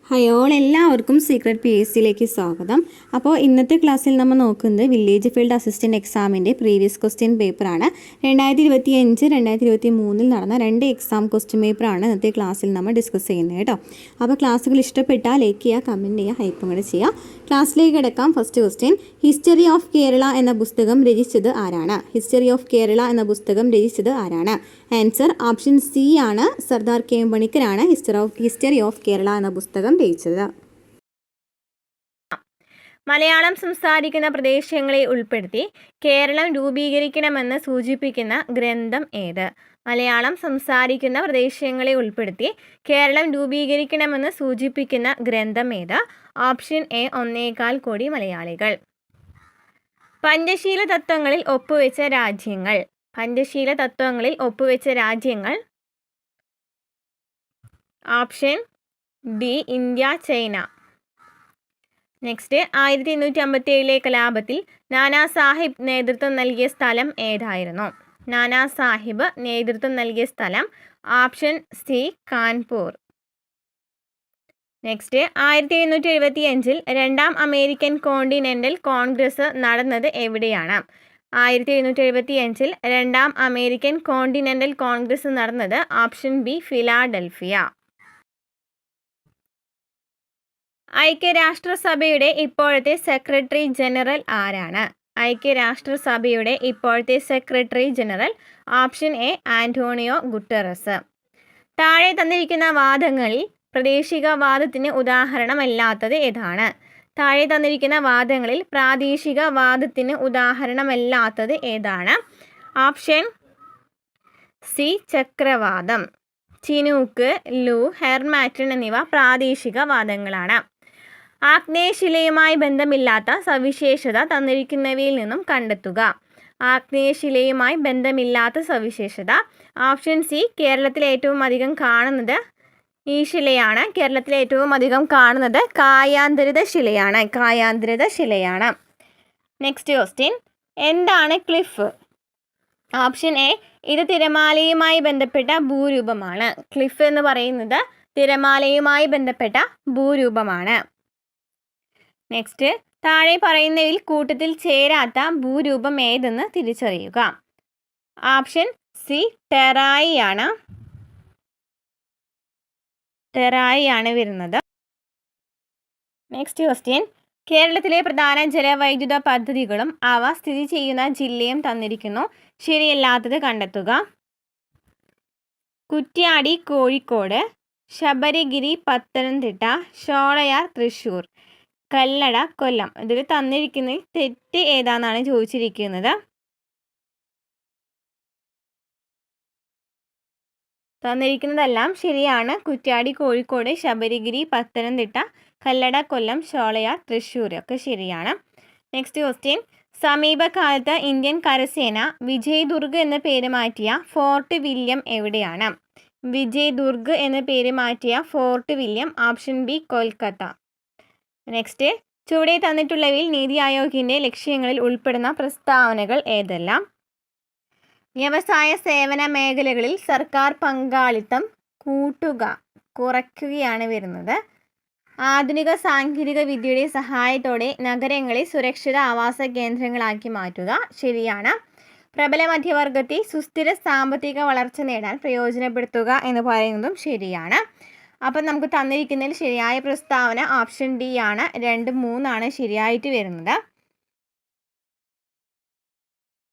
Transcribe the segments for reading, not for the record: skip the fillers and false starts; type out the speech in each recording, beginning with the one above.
Hi all, എല്ലാവർക്കും secret P S സിയിലേക്ക് സ്വാഗതം. അപ്പോൾ ഇന്നത്തെ ക്ലാസ്സിൽ നമ്മൾ നോക്കുന്നത് വില്ലേജ് ഫീൽഡ് അസിസ്റ്റൻറ്റ് എക്സാമിൻ്റെ പ്രീവിയസ് ക്വസ്റ്റ്യൻ പേപ്പറാണ്. 2025-2023 നടന്ന 2 എക്സാം ക്വസ്റ്റ്യൻ പേപ്പറാണ് ഇന്നത്തെ ക്ലാസ്സിൽ നമ്മൾ ഡിസ്കസ് ചെയ്യുന്നത് കേട്ടോ. അപ്പോൾ ക്ലാസ്സുകൾ ഇഷ്ടപ്പെട്ടാൽ ലൈക്ക് ചെയ്യുക, കമൻറ്റ് ചെയ്യുക, ഹൈപ്പും കൂടെ ചെയ്യുക. ക്ലാസ്സിലേക്ക് കിടക്കാം. First question, history of Kerala എന്ന പുസ്തകം രചിച്ചത് ആരാണ്? ഹിസ്റ്ററി ഓഫ് കേരള എന്ന പുസ്തകം രചിച്ചത് ആരാണ്? ആൻസർ ഓപ്ഷൻ സി ആണ്, സർദാർ കെ എം പണിക്കരാണ് ഹിസ്റ്ററി ഓഫ് കേരള എന്ന പുസ്തകം രചിച്ചത്. മലയാളം സംസാരിക്കുന്ന പ്രദേശങ്ങളെ ഉൾപ്പെടുത്തി കേരളം രൂപീകരിക്കണമെന്ന് സൂചിപ്പിക്കുന്ന ഗ്രന്ഥം ഏത്? മലയാളം സംസാരിക്കുന്ന പ്രദേശങ്ങളെ ഉൾപ്പെടുത്തി കേരളം രൂപീകരിക്കണമെന്ന് സൂചിപ്പിക്കുന്ന ഗ്രന്ഥം ഏത്? ഓപ്ഷൻ എ, 1.25 കോടി മലയാളികൾ. പഞ്ചശീല തത്വങ്ങളിൽ ഒപ്പുവെച്ച രാജ്യങ്ങൾ. പഞ്ചശീല തത്വങ്ങളിൽ ഒപ്പുവെച്ച രാജ്യങ്ങൾ. Option D, India, China. Next, 1857 കലാപത്തിൽ നാനാ സാഹിബ് നേതൃത്വം നൽകിയ സ്ഥലം ഏതായിരുന്നു? നാനാ സാഹിബ് നേതൃത്വം നൽകിയ സ്ഥലം. Option C, Kanpur. നെക്സ്റ്റ്, 1775 രണ്ടാം അമേരിക്കൻ കോണ്ടിനെൻ്റൽ കോൺഗ്രസ് നടന്നത് എവിടെയാണ്? 1775 രണ്ടാം അമേരിക്കൻ കോണ്ടിനെൻ്റൽ കോൺഗ്രസ് നടന്നത്. Option B, Philadelphia. ഐക്യരാഷ്ട്രസഭയുടെ ഇപ്പോഴത്തെ സെക്രട്ടറി ജനറൽ ആരാണ്? ഐക്യരാഷ്ട്രസഭയുടെ ഇപ്പോഴത്തെ secretary general. Option A, Antonio Guterres. താഴെ തന്നിരിക്കുന്ന വാദങ്ങളിൽ പ്രാദേശികവാദത്തിന് ഉദാഹരണമല്ലാത്തത് ഏതാണ്? താഴെ തന്നിരിക്കുന്ന വാദങ്ങളിൽ പ്രാദേശികവാദത്തിന് ഉദാഹരണമല്ലാത്തത് ഏതാണ്? ഓപ്ഷൻ സി, ചക്രവാദം. ചിനൂക്ക്, ലൂ, ഹെർമാറ്റൺ എന്നിവ പ്രാദേശികവാദങ്ങളാണ്. ആഗ്നേയശിലയുമായി ബന്ധമില്ലാത്ത സവിശേഷത തന്നിരിക്കുന്നവയിൽ നിന്നും കണ്ടെത്തുക. ആഗ്നേയശിലയുമായി ബന്ധമില്ലാത്ത സവിശേഷത. ഓപ്ഷൻ സി, കേരളത്തിൽ ഏറ്റവും അധികം കാണുന്നത് ഈ ശിലയാണ്. കേരളത്തിൽ ഏറ്റവും അധികം കാണുന്നത് കായാന്തരിത ശിലയാണ്. കായാന്തരിത ശിലയാണ്. നെക്സ്റ്റ് ക്വസ്റ്റ്യൻ, എന്താണ് ക്ലിഫ്? ഓപ്ഷൻ എ, ഇത് തിരമാലയുമായി ബന്ധപ്പെട്ട ഭൂരൂപമാണ്. ക്ലിഫ് എന്ന് പറയുന്നത് തിരമാലയുമായി ബന്ധപ്പെട്ട ഭൂരൂപമാണ്. നെക്സ്റ്റ്, താഴെ പറയുന്നതിൽ കൂട്ടത്തിൽ ചേരാത്ത ഭൂരൂപം ഏതെന്ന് തിരിച്ചറിയുക. ഓപ്ഷൻ സി, ടെറായി ആണ്. ടെറായി ആണ് വരുന്നത്. നെക്സ്റ്റ് ക്വസ്റ്റ്യൻ, കേരളത്തിലെ പ്രധാന ജലവൈദ്യുത പദ്ധതികളും അവ സ്ഥിതി ചെയ്യുന്ന ജില്ലയും തന്നിരിക്കുന്നു. ശരിയല്ലാത്തത് കണ്ടെത്തുക. കുറ്റ്യാടി കോഴിക്കോട്, ശബരിഗിരി പത്തനംതിട്ട, ഷോളയാർ തൃശ്ശൂർ, കല്ലട കൊല്ലം. ഇതിൽ തന്നിരിക്കുന്നതിൽ തെറ്റ് ഏതാണെന്നാണ് ചോദിച്ചിരിക്കുന്നത്. തന്നിരിക്കുന്നതെല്ലാം ശരിയാണ്. കുറ്റ്യാടി കോഴിക്കോട്, ശബരിഗിരി പത്തനംതിട്ട, കല്ലട കൊല്ലം, ഷോളയാർ തൃശ്ശൂർ ഒക്കെ ശരിയാണ്. നെക്സ്റ്റ് ക്വസ്റ്റ്യൻ, സമീപകാലത്ത് ഇന്ത്യൻ കരസേന വിജയ് ദുർഗ് എന്ന പേര് മാറ്റിയ ഫോർട്ട് വില്യം എവിടെയാണ്? വിജയ് ദുർഗ് എന്ന പേര് മാറ്റിയ fort William. Option B, Kolkata. Next, ചുവടെ തന്നിട്ടുള്ളവയിൽ നീതി ആയോഗിൻ്റെ ലക്ഷ്യങ്ങളിൽ ഉൾപ്പെടുന്ന പ്രസ്താവനകൾ ഏതെല്ലാം? വ്യവസായ സേവന മേഖലകളിൽ സർക്കാർ പങ്കാളിത്തം കുറയ്ക്കുകയാണ് വരുന്നത്. ആധുനിക സാങ്കേതിക വിദ്യയുടെ സഹായത്തോടെ നഗരങ്ങളെ സുരക്ഷിത ആവാസ കേന്ദ്രങ്ങളാക്കി മാറ്റുക. ശരിയാണ്. പ്രബല മധ്യവർഗത്തെ സുസ്ഥിര സാമ്പത്തിക വളർച്ച നേടാൻ പ്രയോജനപ്പെടുത്തുക എന്ന് പറയുന്നതും ശരിയാണ്. അപ്പം നമുക്ക് തന്നിരിക്കുന്നതിൽ ശരിയായ പ്രസ്താവന ഓപ്ഷൻ ഡി ആണ്. 2, 3 ആണ് ശരിയായിട്ട് വരുന്നത്.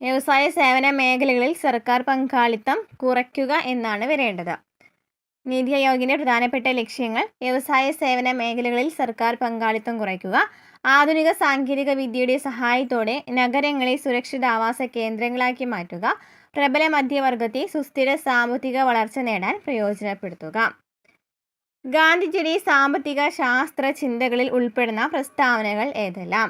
വ്യവസായ സേവന മേഖലകളിൽ സർക്കാർ പങ്കാളിത്തം കുറയ്ക്കുക എന്നാണ് വരേണ്ടത്. നീതി ആയോഗിൻ്റെ പ്രധാനപ്പെട്ട ലക്ഷ്യങ്ങൾ: വ്യവസായ സേവന മേഖലകളിൽ സർക്കാർ പങ്കാളിത്തം കുറയ്ക്കുക, ആധുനിക സാങ്കേതിക വിദ്യയുടെ സഹായത്തോടെ നഗരങ്ങളെ സുരക്ഷിത ആവാസ കേന്ദ്രങ്ങളാക്കി മാറ്റുക, പ്രബല മധ്യവർഗത്തെ സുസ്ഥിര സാമ്പത്തിക വളർച്ച നേടാൻ പ്രയോജനപ്പെടുത്തുക. ഗാന്ധിജിയുടെ സാമ്പത്തിക ശാസ്ത്ര ചിന്തകളിൽ ഉൾപ്പെടുന്ന പ്രസ്താവനകൾ ഏതെല്ലാം?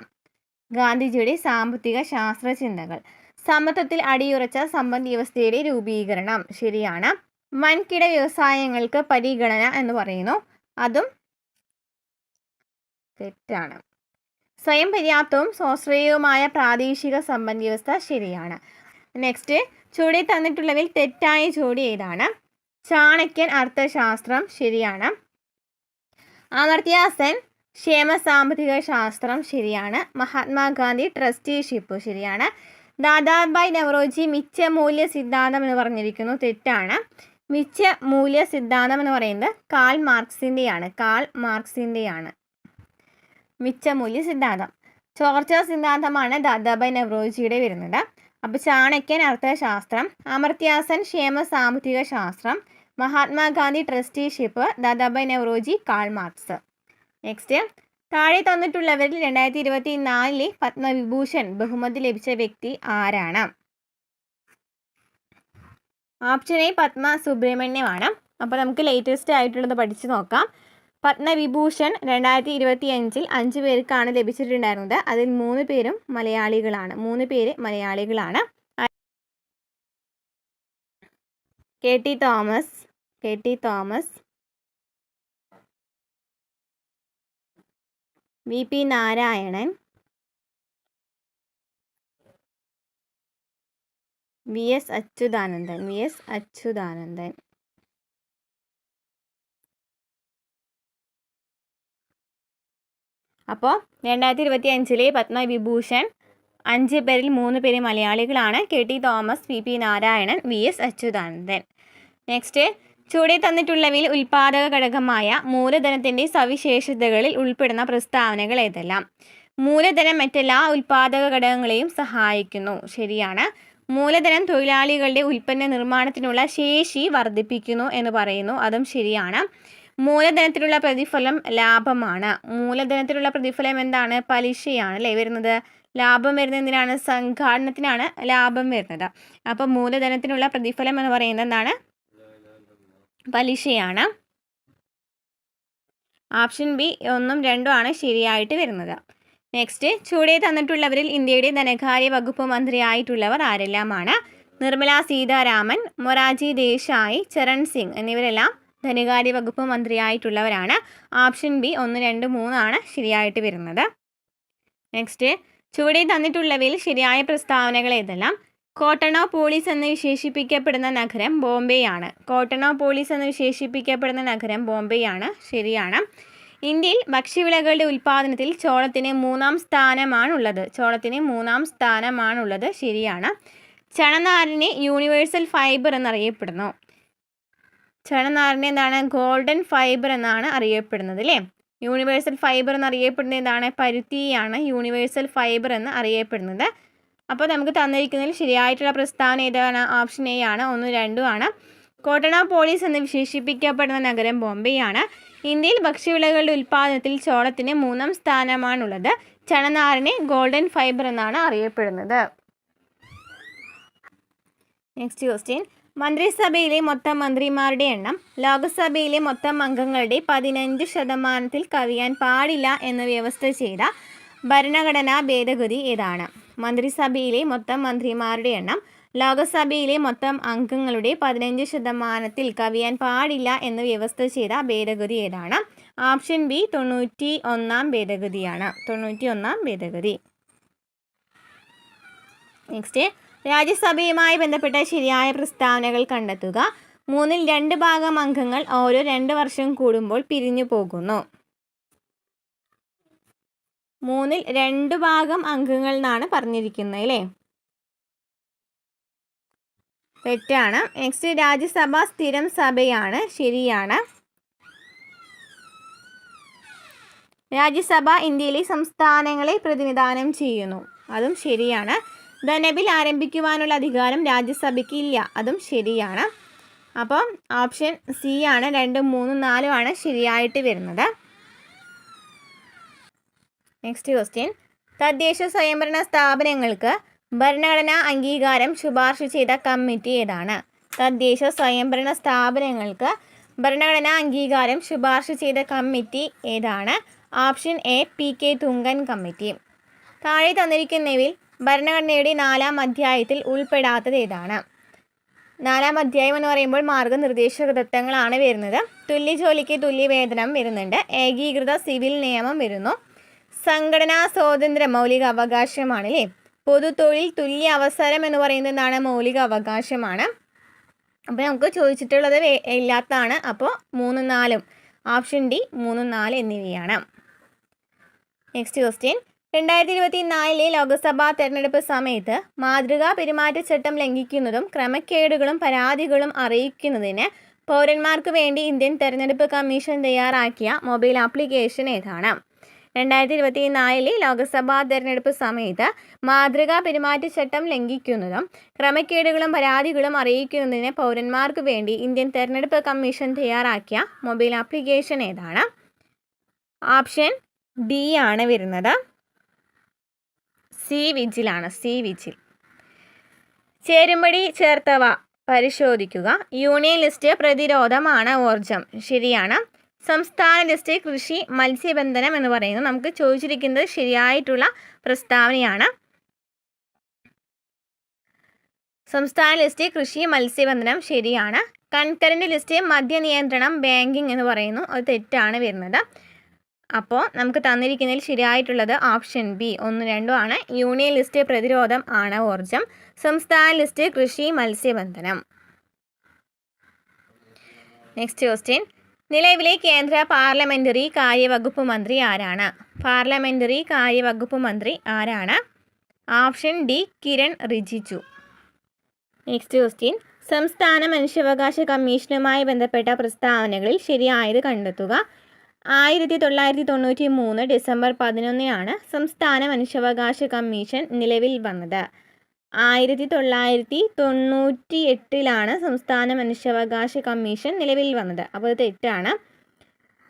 ഗാന്ധിജിയുടെ സാമ്പത്തിക ശാസ്ത്ര ചിന്തകൾ. സമത്വത്തിൽ അടിയുറച്ച സമ്പദ് വ്യവസ്ഥയുടെ രൂപീകരണം. ശരിയാണ്. വൻകിട വ്യവസായങ്ങൾക്ക് പരിഗണന എന്ന് പറയുന്നു. അതും തെറ്റാണ്. സ്വയം പര്യാപ്തവും സ്വാശ്രയവുമായ പ്രാദേശിക സമ്പദ് വ്യവസ്ഥ. ശരിയാണ്. നെക്സ്റ്റ്, ചുവടെ തന്നിട്ടുള്ളതിൽ തെറ്റായ ജോഡി ഏതാണ്? ചാണക്യൻ അർത്ഥശാസ്ത്രം. ശരിയാണ്. അമർത്യാസെൻ ക്ഷേമ സാമ്പത്തിക ശാസ്ത്രം ശരിയാണ്. മഹാത്മാഗാന്ധി ട്രസ്റ്റിഷിപ്പ് ശരിയാണ്. ദാദാഭായ് നവറോജി മിച്ച മൂല്യ സിദ്ധാന്തം എന്ന് പറഞ്ഞിരിക്കുന്നു, തെറ്റാണ്. മിച്ച മൂല്യ സിദ്ധാന്തം എന്ന് പറയുന്നത് കാൾ മാർക്സിൻ്റെയാണ് മിച്ച മൂല്യ സിദ്ധാന്തം. ചോർച്ച സിദ്ധാന്തമാണ് ദാദാഭായ് നവറോജിയുടെ വരുന്നത്. അപ്പോൾ ചാണക്യൻ അർത്ഥശാസ്ത്രം, അമർത്യാസെൻ ക്ഷേമ സാമ്പത്തിക ശാസ്ത്രം, Mahatma Gandhi trusteeship, Dadabhai Naoroji, Karl Marx. Next, താഴെ തന്നിട്ടുള്ളവരിൽ 2024 പത്മവിഭൂഷൺ ബഹുമതി ലഭിച്ച വ്യക്തി ആരാണ്? ഓപ്ഷൻ എ പത്മ സുബ്രഹ്മണ്യമാണ്. അപ്പോൾ നമുക്ക് ലേറ്റസ്റ്റ് ആയിട്ടുള്ളത് പഠിച്ചു നോക്കാം. പത്മവിഭൂഷൺ 2025 5 പേർക്കാണ് ലഭിച്ചിട്ടുണ്ടായിരുന്നത്. അതിൽ 3 പേരും മലയാളികളാണ്. 3 പേര് മലയാളികളാണ്. K T Thomas, V P Narayanan, V S Achuthanandan. അപ്പോൾ 2025 പത്മവിഭൂഷൺ 5 പേരിൽ 3 പേര് മലയാളികളാണ്. K T Thomas, V P Narayanan, V S Achuthanandan. Next, ചുവടെ തന്നിട്ടുള്ളവയിൽ ഉൽപാദക ഘടകമായ മൂലധനത്തിൻ്റെ സവിശേഷതകളിൽ ഉൾപ്പെടുന്ന പ്രസ്താവനകൾ ഏതെല്ലാം? മൂലധനം മറ്റെല്ലാ ഉൽപാദക ഘടകങ്ങളെയും സഹായിക്കുന്നു ശരിയാണ്. മൂലധനം തൊഴിലാളികളുടെ ഉൽപ്പന്ന നിർമ്മാണത്തിനുള്ള ശേഷി വർദ്ധിപ്പിക്കുന്നു എന്ന് പറയുന്നു, അതും ശരിയാണ്. മൂലധനത്തിലുള്ള പ്രതിഫലം ലാഭമാണ്. മൂലധനത്തിലുള്ള പ്രതിഫലം എന്താണ്? പലിശയാണ് അല്ലേ വരുന്നത്. ലാഭം വരുന്നത് എന്തിനാണ്? സംഘാടനത്തിനാണ് ലാഭം വരുന്നത്. അപ്പോൾ മൂലധനത്തിനുള്ള പ്രതിഫലം എന്ന് പറയുന്നത് എന്താണ്? പലിശയാണ്. ഓപ്ഷൻ ബി 1ഉം 2ഉം ആണ് ശരിയായിട്ട് വരുന്നത്. നെക്സ്റ്റ്, ചുവടെ തന്നിട്ടുള്ളവരിൽ ഇന്ത്യയുടെ ധനകാര്യ വകുപ്പ് മന്ത്രിയായിട്ടുള്ളവർ ആരെല്ലാമാണ്? നിർമ്മല സീതാരാമൻ, മൊറാർജി ദേശായി, ചരൺ സിംഗ് എന്നിവരെല്ലാം ധനകാര്യ വകുപ്പ് മന്ത്രിയായിട്ടുള്ളവരാണ്. ഓപ്ഷൻ ബി 1, 2, 3 ആണ് ശരിയായിട്ട് വരുന്നത്. നെക്സ്റ്റ്, ചുവടെ തന്നിട്ടുള്ളവയിൽ ശരിയായ പ്രസ്താവനകൾ ഏതെല്ലാം? കോട്ടണോപോളിസ് എന്ന് വിശേഷിപ്പിക്കപ്പെടുന്ന നഗരം ബോംബെയാണ്. കോട്ടണോപോളിസ് എന്ന് വിശേഷിപ്പിക്കപ്പെടുന്ന നഗരം ബോംബെയാണ് ശരിയാണ്. ഇന്ത്യയിൽ ഭക്ഷ്യവിളകളുടെ ഉൽപ്പാദനത്തിൽ ചോളത്തിന് 3ാം സ്ഥാനമാണുള്ളത് ശരിയാണ്. ചണനാരിനെ യൂണിവേഴ്സൽ ഫൈബർ എന്നറിയപ്പെടുന്നു. ചണനാരിനെ എന്താണ്? ഗോൾഡൻ ഫൈബർ എന്നാണ് അറിയപ്പെടുന്നത് അല്ലേ. യൂണിവേഴ്സൽ ഫൈബർ എന്നറിയപ്പെടുന്നത് എന്താണ്? പരുത്തിയാണ് യൂണിവേഴ്സൽ ഫൈബർ എന്ന് അറിയപ്പെടുന്നത്. അപ്പോൾ നമുക്ക് തന്നിരിക്കുന്നതിൽ ശരിയായിട്ടുള്ള പ്രസ്താവന ഏതാണ്? ഓപ്ഷൻ എ ആണ്. 1ഉം 2ഉം ആണ്. കോട്ടണോപോളിസ് എന്ന് വിശേഷിപ്പിക്കപ്പെടുന്ന നഗരം ബോംബെയാണ്. ഇന്ത്യയിൽ ഭക്ഷ്യവിളകളുടെ ഉൽപ്പാദനത്തിൽ ചോളത്തിന് 3ാം സ്ഥാനമാണുള്ളത്. ചണനാരിനെ ഗോൾഡൻ ഫൈബർ എന്നാണ് അറിയപ്പെടുന്നത്. നെക്സ്റ്റ് ക്വസ്റ്റ്യൻ, മന്ത്രിസഭയിലെ മൊത്തം മന്ത്രിമാരുടെ എണ്ണം ലോകസഭയിലെ മൊത്തം അംഗങ്ങളുടെ 15% കവിയാൻ പാടില്ല എന്ന് വ്യവസ്ഥ ചെയ്ത ഭരണഘടനാ ഭേദഗതി ഏതാണ്? മന്ത്രിസഭയിലെ മൊത്തം മന്ത്രിമാരുടെ എണ്ണം ലോകസഭയിലെ മൊത്തം അംഗങ്ങളുടെ 15% കവിയാൻ പാടില്ല എന്ന് വ്യവസ്ഥ ചെയ്ത ഭേദഗതി ഏതാണ്? Option B 91ാം ഭേദഗതിയാണ്. 91ാം ഭേദഗതി. നെക്സ്റ്റ്, രാജ്യസഭയുമായി ബന്ധപ്പെട്ട ശരിയായ പ്രസ്താവനകൾ കണ്ടെത്തുക. 3ൽ 2 ഭാഗം അംഗങ്ങൾ ഓരോ 2 വർഷം കൂടുമ്പോൾ പിരിഞ്ഞു പോകുന്നു. 3ൽ 2 ഭാഗം അംഗങ്ങൾ എന്നാണ് പറഞ്ഞിരിക്കുന്നത് അല്ലേ. തെറ്റാണ്. നെക്സ്റ്റ്, രാജ്യസഭ സ്ഥിരം സഭയാണ് ശരിയാണ്. രാജ്യസഭ ഇന്ത്യയിലെ സംസ്ഥാനങ്ങളെ പ്രതിനിധാനം ചെയ്യുന്നു, അതും ശരിയാണ്. ധനബിൽ ആരംഭിക്കുവാനുള്ള അധികാരം രാജ്യസഭയ്ക്ക് ഇല്ല, അതും ശരിയാണ്. അപ്പം ഓപ്ഷൻ സി ആണ്. 2, 3, 4 ആണ് ശരിയായിട്ട് വരുന്നത്. നെക്സ്റ്റ് ക്വസ്റ്റ്യൻ, തദ്ദേശ സ്വയംഭരണ സ്ഥാപനങ്ങൾക്ക് ഭരണഘടനാ അംഗീകാരം ശുപാർശ ചെയ്ത കമ്മിറ്റി ഏതാണ്? തദ്ദേശ സ്വയംഭരണ സ്ഥാപനങ്ങൾക്ക് ഭരണഘടനാ അംഗീകാരം ശുപാർശ ചെയ്ത കമ്മിറ്റി ഏതാണ്? Option A PK Thungon committee. താഴെ തന്നിരിക്കുന്നവയിൽ ഭരണഘടനയുടെ 4ാം അധ്യായത്തിൽ ഉൾപ്പെടാത്തത് ഏതാണ്? 4ാം അധ്യായം എന്ന് പറയുമ്പോൾ മാർഗനിർദ്ദേശക തത്വങ്ങളാണ് വരുന്നത്. തുല്യ ജോലിക്ക് തുല്യ വേതനം വരുന്നുണ്ട്. ഏകീകൃത സിവിൽ നിയമം വരുന്നു. സംഘടനാ സ്വാതന്ത്ര്യ മൗലിക അവകാശമാണ് അല്ലേ. പൊതു തൊഴിൽ തുല്യ അവസരം എന്ന് പറയുന്നത് എന്താണ്? മൗലിക അവകാശമാണ്. അപ്പോൾ നമുക്ക് ചോദിച്ചിട്ടുള്ളത് ഇല്ലാത്തതാണ്. അപ്പോൾ 3, 4 ഓപ്ഷൻ ഡി 3, 4 എന്നിവയാണ്. നെക്സ്റ്റ് ക്വസ്റ്റ്യൻ, 2024 ലോക്സഭാ തെരഞ്ഞെടുപ്പ് സമയത്ത് മാതൃകാ പെരുമാറ്റച്ചട്ടം ലംഘിക്കുന്നതും ക്രമക്കേടുകളും പരാതികളും അറിയിക്കുന്നതിന് പൗരന്മാർക്ക് വേണ്ടി ഇന്ത്യൻ തെരഞ്ഞെടുപ്പ് കമ്മീഷൻ തയ്യാറാക്കിയ മൊബൈൽ ആപ്ലിക്കേഷൻ ഏതാണ്? 2024 ലോക്സഭാ തെരഞ്ഞെടുപ്പ് സമയത്ത് മാതൃകാ പെരുമാറ്റച്ചട്ടം ലംഘിക്കുന്നതും ക്രമക്കേടുകളും പരാതികളും അറിയിക്കുന്നതിന് പൗരന്മാർക്ക് വേണ്ടി ഇന്ത്യൻ തെരഞ്ഞെടുപ്പ് കമ്മീഷൻ തയ്യാറാക്കിയ മൊബൈൽ ആപ്ലിക്കേഷൻ ഏതാണ്? ഓപ്ഷൻ ഡി ആണ് വരുന്നത്. സി വിജിലാണ്. C vigil. ചേരുംപടി ചേർത്തവ പരിശോധിക്കുക. യൂണിയൻ ലിസ്റ്റ് പ്രതിരോധമാണ് ഊർജം. ശരിയാണ്. സംസ്ഥാന ലിസ്റ്റ് കൃഷി മത്സ്യബന്ധനം എന്ന് പറയുന്നത് നമുക്ക് ചോദിച്ചിരിക്കുന്നത് ശരിയായിട്ടുള്ള പ്രസ്താവനയാണ്. സംസ്ഥാന ലിസ്റ്റ് കൃഷി മത്സ്യബന്ധനം ശരിയാണ്. കൺകറന്റ് ലിസ്റ്റ് മദ്യനിയന്ത്രണം ബാങ്കിങ് എന്ന് പറയുന്നു, അത് തെറ്റാണ് വരുന്നത്. അപ്പോൾ നമുക്ക് തന്നിരിക്കുന്നതിൽ ശരിയായിട്ടുള്ളത് ഓപ്ഷൻ ബി 1, 2 ആണ്. യൂണിയൻ ലിസ്റ്റ് പ്രതിരോധം ആണ് ഊർജം. സംസ്ഥാന ലിസ്റ്റ് കൃഷി മത്സ്യബന്ധനം. നെക്സ്റ്റ് ക്വസ്റ്റ്യൻ, നിലവിലെ കേന്ദ്ര പാർലമെന്ററി കാര്യവകുപ്പ് മന്ത്രി ആരാണ്? പാർലമെന്ററി കാര്യവകുപ്പ് മന്ത്രി ആരാണ്? Option D Kiren Rijiju. Next question, സംസ്ഥാന മനുഷ്യാവകാശ കമ്മീഷനുമായി ബന്ധപ്പെട്ട പ്രസ്താവനകളിൽ ശരിയായത് കണ്ടെത്തുക. 1993 ഡിസംബർ 11 സംസ്ഥാന മനുഷ്യാവകാശ കമ്മീഷൻ നിലവിൽ വന്നത്. 1998 സംസ്ഥാന മനുഷ്യാവകാശ കമ്മീഷൻ നിലവിൽ വന്നത്. അപ്പോൾ അത് തെറ്റാണ്.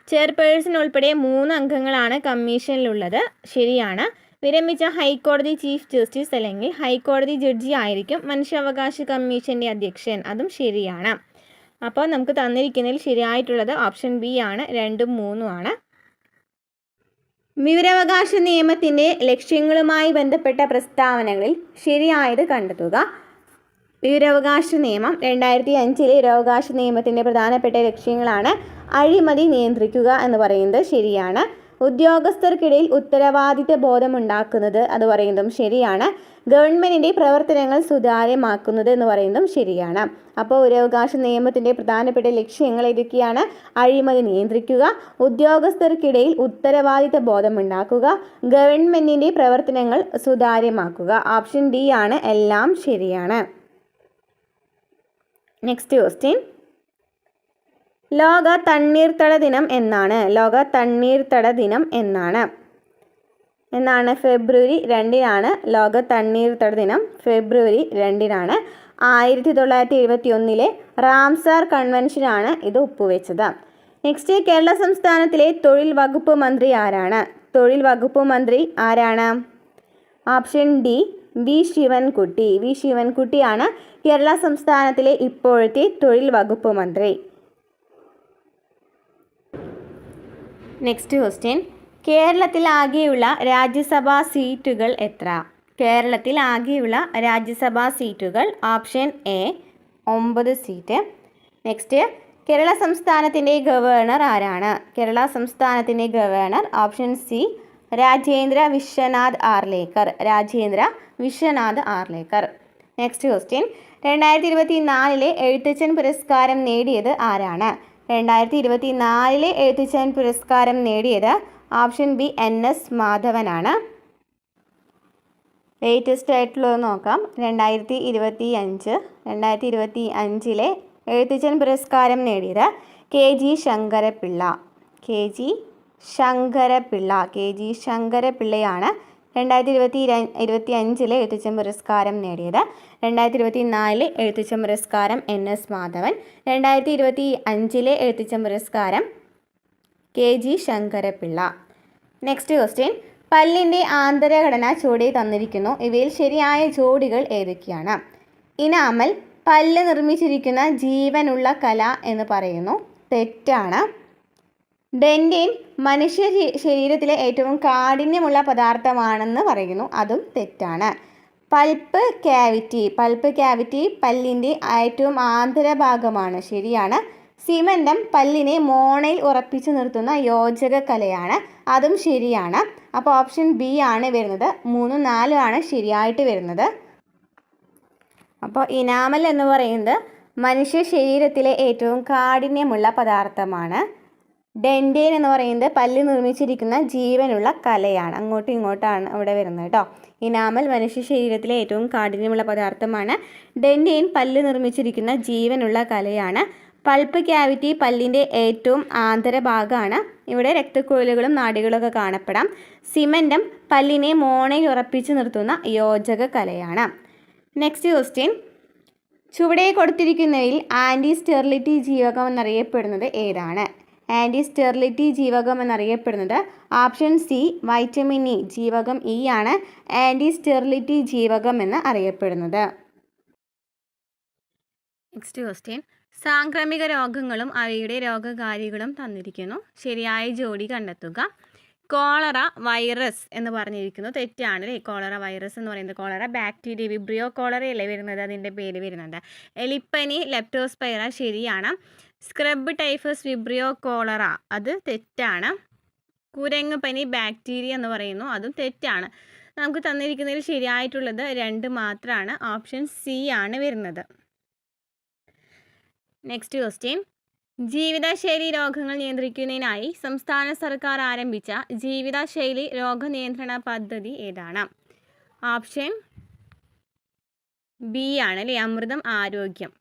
ചെയർപേഴ്സൺ ഉൾപ്പെടെ 3 അംഗങ്ങളാണ് കമ്മീഷനിലുള്ളത്. ശരിയാണ്. വിരമിച്ച ഹൈക്കോടതി ചീഫ് ജസ്റ്റിസ് അല്ലെങ്കിൽ ഹൈക്കോടതി ജഡ്ജി ആയിരിക്കും മനുഷ്യാവകാശ കമ്മീഷൻ്റെ അധ്യക്ഷൻ. അതും ശരിയാണ്. അപ്പോൾ നമുക്ക് തന്നിരിക്കുന്നതിൽ ശരിയായിട്ടുള്ളത് ഓപ്ഷൻ ബി ആണ്. 2, 3 ആണ്. വിവരാവകാശ നിയമത്തിൻ്റെ ലക്ഷ്യങ്ങളുമായി ബന്ധപ്പെട്ട പ്രസ്താവനകളിൽ ശരിയായത് കണ്ടെത്തുക. വിവരാവകാശ നിയമം 2005 വിവരാവകാശ നിയമത്തിൻ്റെ പ്രധാനപ്പെട്ട ലക്ഷ്യങ്ങളാണ് അഴിമതി നിയന്ത്രിക്കുക എന്ന് പറയുന്നത് ശരിയാണ്. ഉദ്യോഗസ്ഥർക്കിടയിൽ ഉത്തരവാദിത്ത ബോധമുണ്ടാക്കുന്നത് എന്ന് പറയുന്നതും ശരിയാണ്. ഗവൺമെൻറ്റിൻ്റെ പ്രവർത്തനങ്ങൾ സുതാര്യമാക്കുന്നത് എന്ന് പറയുന്നതും ശരിയാണ്. അപ്പോൾ വിവരാവകാശ നിയമത്തിൻ്റെ പ്രധാനപ്പെട്ട ലക്ഷ്യങ്ങൾ ഏതൊക്കെയാണ്? അഴിമതി നിയന്ത്രിക്കുക, ഉദ്യോഗസ്ഥർക്കിടയിൽ ഉത്തരവാദിത്ത ബോധമുണ്ടാക്കുക, ഗവൺമെൻറ്റിൻ്റെ പ്രവർത്തനങ്ങൾ സുതാര്യമാക്കുക. ഓപ്ഷൻ ഡി ആണ്. എല്ലാം ശരിയാണ്. നെക്സ്റ്റ് ക്വസ്റ്റ്യൻ, ലോക തണ്ണീർത്തട ദിനം എന്നാണ്? ലോക തണ്ണീർത്തട ദിനം എന്നാണ്? ഫെബ്രുവരി 2 ലോക തണ്ണീർത്തട ദിനം. ഫെബ്രുവരി 2 1971 റാംസാർ കൺവെൻഷനാണ് ഇത് ഒപ്പുവെച്ചത്. നെക്സ്റ്റ്, കേരള സംസ്ഥാനത്തിലെ തൊഴിൽ വകുപ്പ് മന്ത്രി ആരാണ്? തൊഴിൽ വകുപ്പ് മന്ത്രി ആരാണ്? Option D V Sivankutty. V ശിവൻകുട്ടിയാണ് കേരള സംസ്ഥാനത്തിലെ ഇപ്പോഴത്തെ തൊഴിൽ വകുപ്പ് മന്ത്രി. നെക്സ്റ്റ് ക്വസ്റ്റ്യൻ, കേരളത്തിലാകെയുള്ള രാജ്യസഭാ സീറ്റുകൾ എത്ര? കേരളത്തിലാകെയുള്ള രാജ്യസഭാ സീറ്റുകൾ option A 9 seat. Next, Kerala സംസ്ഥാനത്തിൻ്റെ ഗവർണർ ആരാണ്? കേരള സംസ്ഥാനത്തിൻ്റെ governor option C Rajendra Vishwanath Arlekar. Rajendra Vishwanath Arlekar. Next question, 2024 Ezhuthachan പുരസ്കാരം നേടിയത് ആരാണ്? 2024 എഴുത്തച്ഛൻ പുരസ്കാരം നേടിയത് ഓപ്ഷൻ ബി NS മാധവനാണ്. ലേറ്റസ്റ്റ് ആയിട്ടുള്ളത് നോക്കാം. 2025 എഴുത്തച്ഛൻ പുരസ്കാരം നേടിയത് KG ശങ്കരപ്പിള്ള. KG ശങ്കരപ്പിള്ളയാണ് 2025 എഴുത്തച്ഛൻ പുരസ്കാരം നേടിയത്. 2024 എഴുത്തച്ഛൻ പുരസ്കാരം NS മാധവൻ. 2025 എഴുത്തച്ഛൻ പുരസ്കാരം KG ശങ്കരപ്പിള്ള. നെക്സ്റ്റ് ക്വസ്റ്റ്യൻ, പല്ലിൻ്റെ ആന്തരഘടന ചുവടെ തന്നിരിക്കുന്നു. ഇവയിൽ ശരിയായ ജോഡികൾ ഏതൊക്കെയാണ്? ഇനാമൽ പല്ല് നിർമ്മിച്ചിരിക്കുന്ന ജീവനുള്ള കല എന്ന് പറയുന്നു. തെറ്റാണ്. ഡെൻറ്റിൻ മനുഷ്യ ശരീരത്തിലെ ഏറ്റവും കാഠിന്യമുള്ള പദാർത്ഥമാണെന്ന് പറയുന്നു. അതും തെറ്റാണ്. പൾപ്പ് ക്യാവിറ്റി പല്ലിൻ്റെ ഏറ്റവും ആന്തരഭാഗമാണ്. ശരിയാണ്. സിമൻറ്റം പല്ലിനെ മോണയിൽ ഉറപ്പിച്ചു നിർത്തുന്ന യോജക കലയാണ്. അതും ശരിയാണ്. അപ്പോൾ ഓപ്ഷൻ ബി ആണ് വരുന്നത്. 3, 4 ആണ് ശരിയായിട്ട് വരുന്നത്. അപ്പോൾ ഇനാമൽ എന്ന് പറയുന്നത് മനുഷ്യ ശരീരത്തിലെ ഏറ്റവും കാഠിന്യമുള്ള പദാർത്ഥമാണ്. ഡെൻഡേൻ എന്ന് പറയുന്നത് പല്ല് നിർമ്മിച്ചിരിക്കുന്ന ജീവനുള്ള കലയാണ്. അങ്ങോട്ടും ഇങ്ങോട്ടാണ് അവിടെ വരുന്നത് കേട്ടോ. ഇനാമൽ മനുഷ്യ ശരീരത്തിലെ ഏറ്റവും കാഠിന്യമുള്ള പദാർത്ഥമാണ്. ഡെൻഡേൻ പല്ല് നിർമ്മിച്ചിരിക്കുന്ന ജീവനുള്ള കലയാണ്. പൾപ്പ് ക്യാവിറ്റി പല്ലിൻ്റെ ഏറ്റവും ആന്തരഭാഗമാണ്. ഇവിടെ രക്തക്കുഴലുകളും നാഡികളൊക്കെ കാണപ്പെടാം. സിമൻറ്റം പല്ലിനെ മോണയിൽ ഉറപ്പിച്ച് നിർത്തുന്ന യോജക കലയാണ്. നെക്സ്റ്റ് ക്വസ്റ്റ്യൻ, ചുവടെ കൊടുത്തിരിക്കുന്നവയിൽ ആൻറ്റി സ്റ്റെറിലിറ്റി ജീവകം എന്നറിയപ്പെടുന്നത് ഏതാണ്? ആൻറ്റി സ്റ്റെറിലിറ്റി ജീവകം എന്നറിയപ്പെടുന്നത് ഓപ്ഷൻ സി വൈറ്റമിൻ ഇ ജീവകം ഇ ആണ് ആൻറ്റി സ്റ്റെറിലിറ്റി ജീവകം എന്ന് അറിയപ്പെടുന്നത്. നെക്സ്റ്റ് ക്വസ്റ്റ്യൻ, സാംക്രമിക രോഗങ്ങളും അവയുടെ രോഗകാരികളും തന്നിരിക്കുന്നു. ശരിയായ ജോഡി കണ്ടെത്തുക. കോളറ വൈറസ് എന്ന് പറഞ്ഞിരിക്കുന്നു, തെറ്റാണ് അല്ലേ? കോളറ വൈറസ് എന്ന് പറയുന്നത് കോളറ ബാക്ടീരിയ വിബ്രിയോ കോളറയല്ലേ വരുന്നത്, അതിൻ്റെ പേര് വരുന്നത്. എലിപ്പനി ലെപ്റ്റോസ്പൈറ ശരിയാണ്. സ്ക്രബ് ടൈഫസ് വിബ്രിയോ കോളറ അത് തെറ്റാണ്. കുരങ്ങ് പനി ബാക്ടീരിയ എന്ന് പറയുന്നു, അതും തെറ്റാണ്. നമുക്ക് തന്നിരിക്കുന്നതിൽ ശരിയായിട്ടുള്ളത് 2 മാത്രമാണ്. ഓപ്ഷൻ സി ആണ് വരുന്നത്. നെക്സ്റ്റ് ക്വസ്റ്റ്യൻ, ജീവിതശൈലി രോഗങ്ങൾ നിയന്ത്രിക്കുന്നതിനായി സംസ്ഥാന സർക്കാർ ആരംഭിച്ച ജീവിതശൈലി രോഗനിയന്ത്രണ പദ്ധതി ഏതാണ്? ഓപ്ഷൻ ബി ആണ് അല്ലേ, അമൃതം ആരോഗ്യം.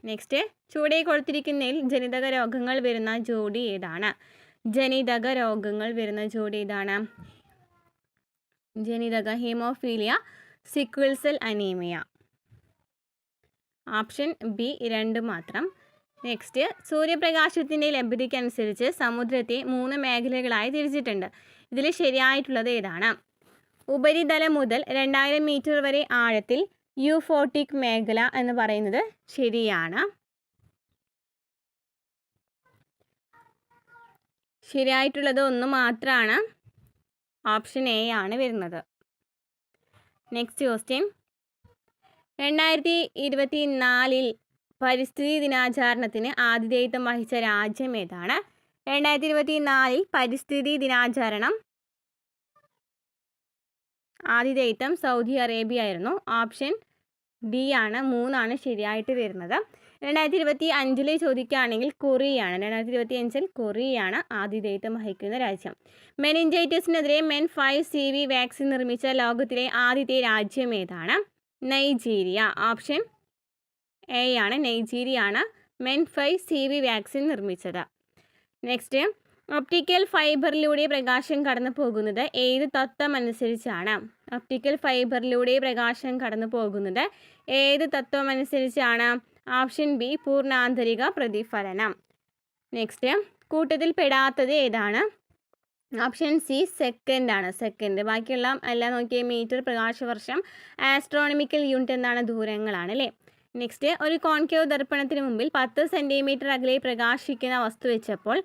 നെക്സ്റ്റ്, ചുവടെ കൊടുത്തിരിക്കുന്നതിൽ ജനിതക രോഗങ്ങൾ വരുന്ന ജോഡി ഏതാണ്? ജനിതക രോഗങ്ങൾ വരുന്ന ജോഡി ഏതാണ്? ജനിതക haemophilia sickle cell anaemia. Option B 2 മാത്രം. നെക്സ്റ്റ്, സൂര്യപ്രകാശത്തിൻ്റെ ലഭ്യതയ്ക്കനുസരിച്ച് സമുദ്രത്തെ 3 മേഖലകളായി തിരിച്ചിട്ടുണ്ട്. ഇതിൽ ശരിയായിട്ടുള്ളത് ഏതാണ്? ഉപരിതലം മുതൽ 2000 മീറ്റർ വരെ ആഴത്തിൽ യൂഫോട്ടിക് മേഖല എന്ന് പറയുന്നത് ശരിയാണ്. ശരിയായിട്ടുള്ളത് 1 മാത്രമാണ്. ഓപ്ഷൻ എ ആണ് വരുന്നത്. നെക്സ്റ്റ് ക്വസ്റ്റ്യൻ, 2024 പരിസ്ഥിതി ദിനാചരണത്തിന് ആതിഥേയത്വം വഹിച്ച രാജ്യം ഏതാണ്? 2024 പരിസ്ഥിതി ദിനാചരണം ആതിഥേയത്വം സൗദി അറേബ്യ ആയിരുന്നു. ഓപ്ഷൻ ഡി ആണ്, 3 ആണ് ശരിയായിട്ട് വരുന്നത്. 2025 ചോദിക്കുകയാണെങ്കിൽ കൊറിയയാണ്. 2025 കൊറിയയാണ് ആതിഥേയത്വം വഹിക്കുന്ന രാജ്യം. മെനിഞ്ചൈറ്റിസിനെതിരെ MEN5CV വാക്സിൻ നിർമ്മിച്ച ലോകത്തിലെ ആദ്യത്തെ രാജ്യം ഏതാണ്? നൈജീരിയ. ഓപ്ഷൻ എ ആണ്, നൈജീരിയ ആണ് MEN5CV വാക്സിൻ നിർമ്മിച്ചത്. നെക്സ്റ്റ്, ഒപ്റ്റിക്കൽ ഫൈബറിലൂടെ പ്രകാശം കടന്നു പോകുന്നത് ഏത് തത്വം അനുസരിച്ചാണ്? ഒപ്റ്റിക്കൽ ഫൈബറിലൂടെ പ്രകാശം കടന്നു പോകുന്നത് ഏത് തത്വം അനുസരിച്ചാണ്? ഓപ്ഷൻ ബി പൂർണ്ണാന്തരിക പ്രതിഫലനം. നെക്സ്റ്റ്, കൂട്ടത്തിൽ പെടാത്തത് ഏതാണ്? ഓപ്ഷൻ സി സെക്കൻഡ് ആണ്, സെക്കൻഡ്. ബാക്കിയുള്ള എല്ലാം നോക്കിയേ, മീറ്റർ, പ്രകാശവർഷം, ആസ്ട്രോണമിക്കൽ യൂണിറ്റ് എന്താണ്? ദൂരങ്ങളാണ് അല്ലേ. നെക്സ്റ്റ്, ഒരു കോൺകേവ് ദർപ്പണത്തിന് മുമ്പിൽ 10 സെൻറ്റിമീറ്റർ അകലെ പ്രകാശിക്കുന്ന വസ്തു വെച്ചപ്പോൾ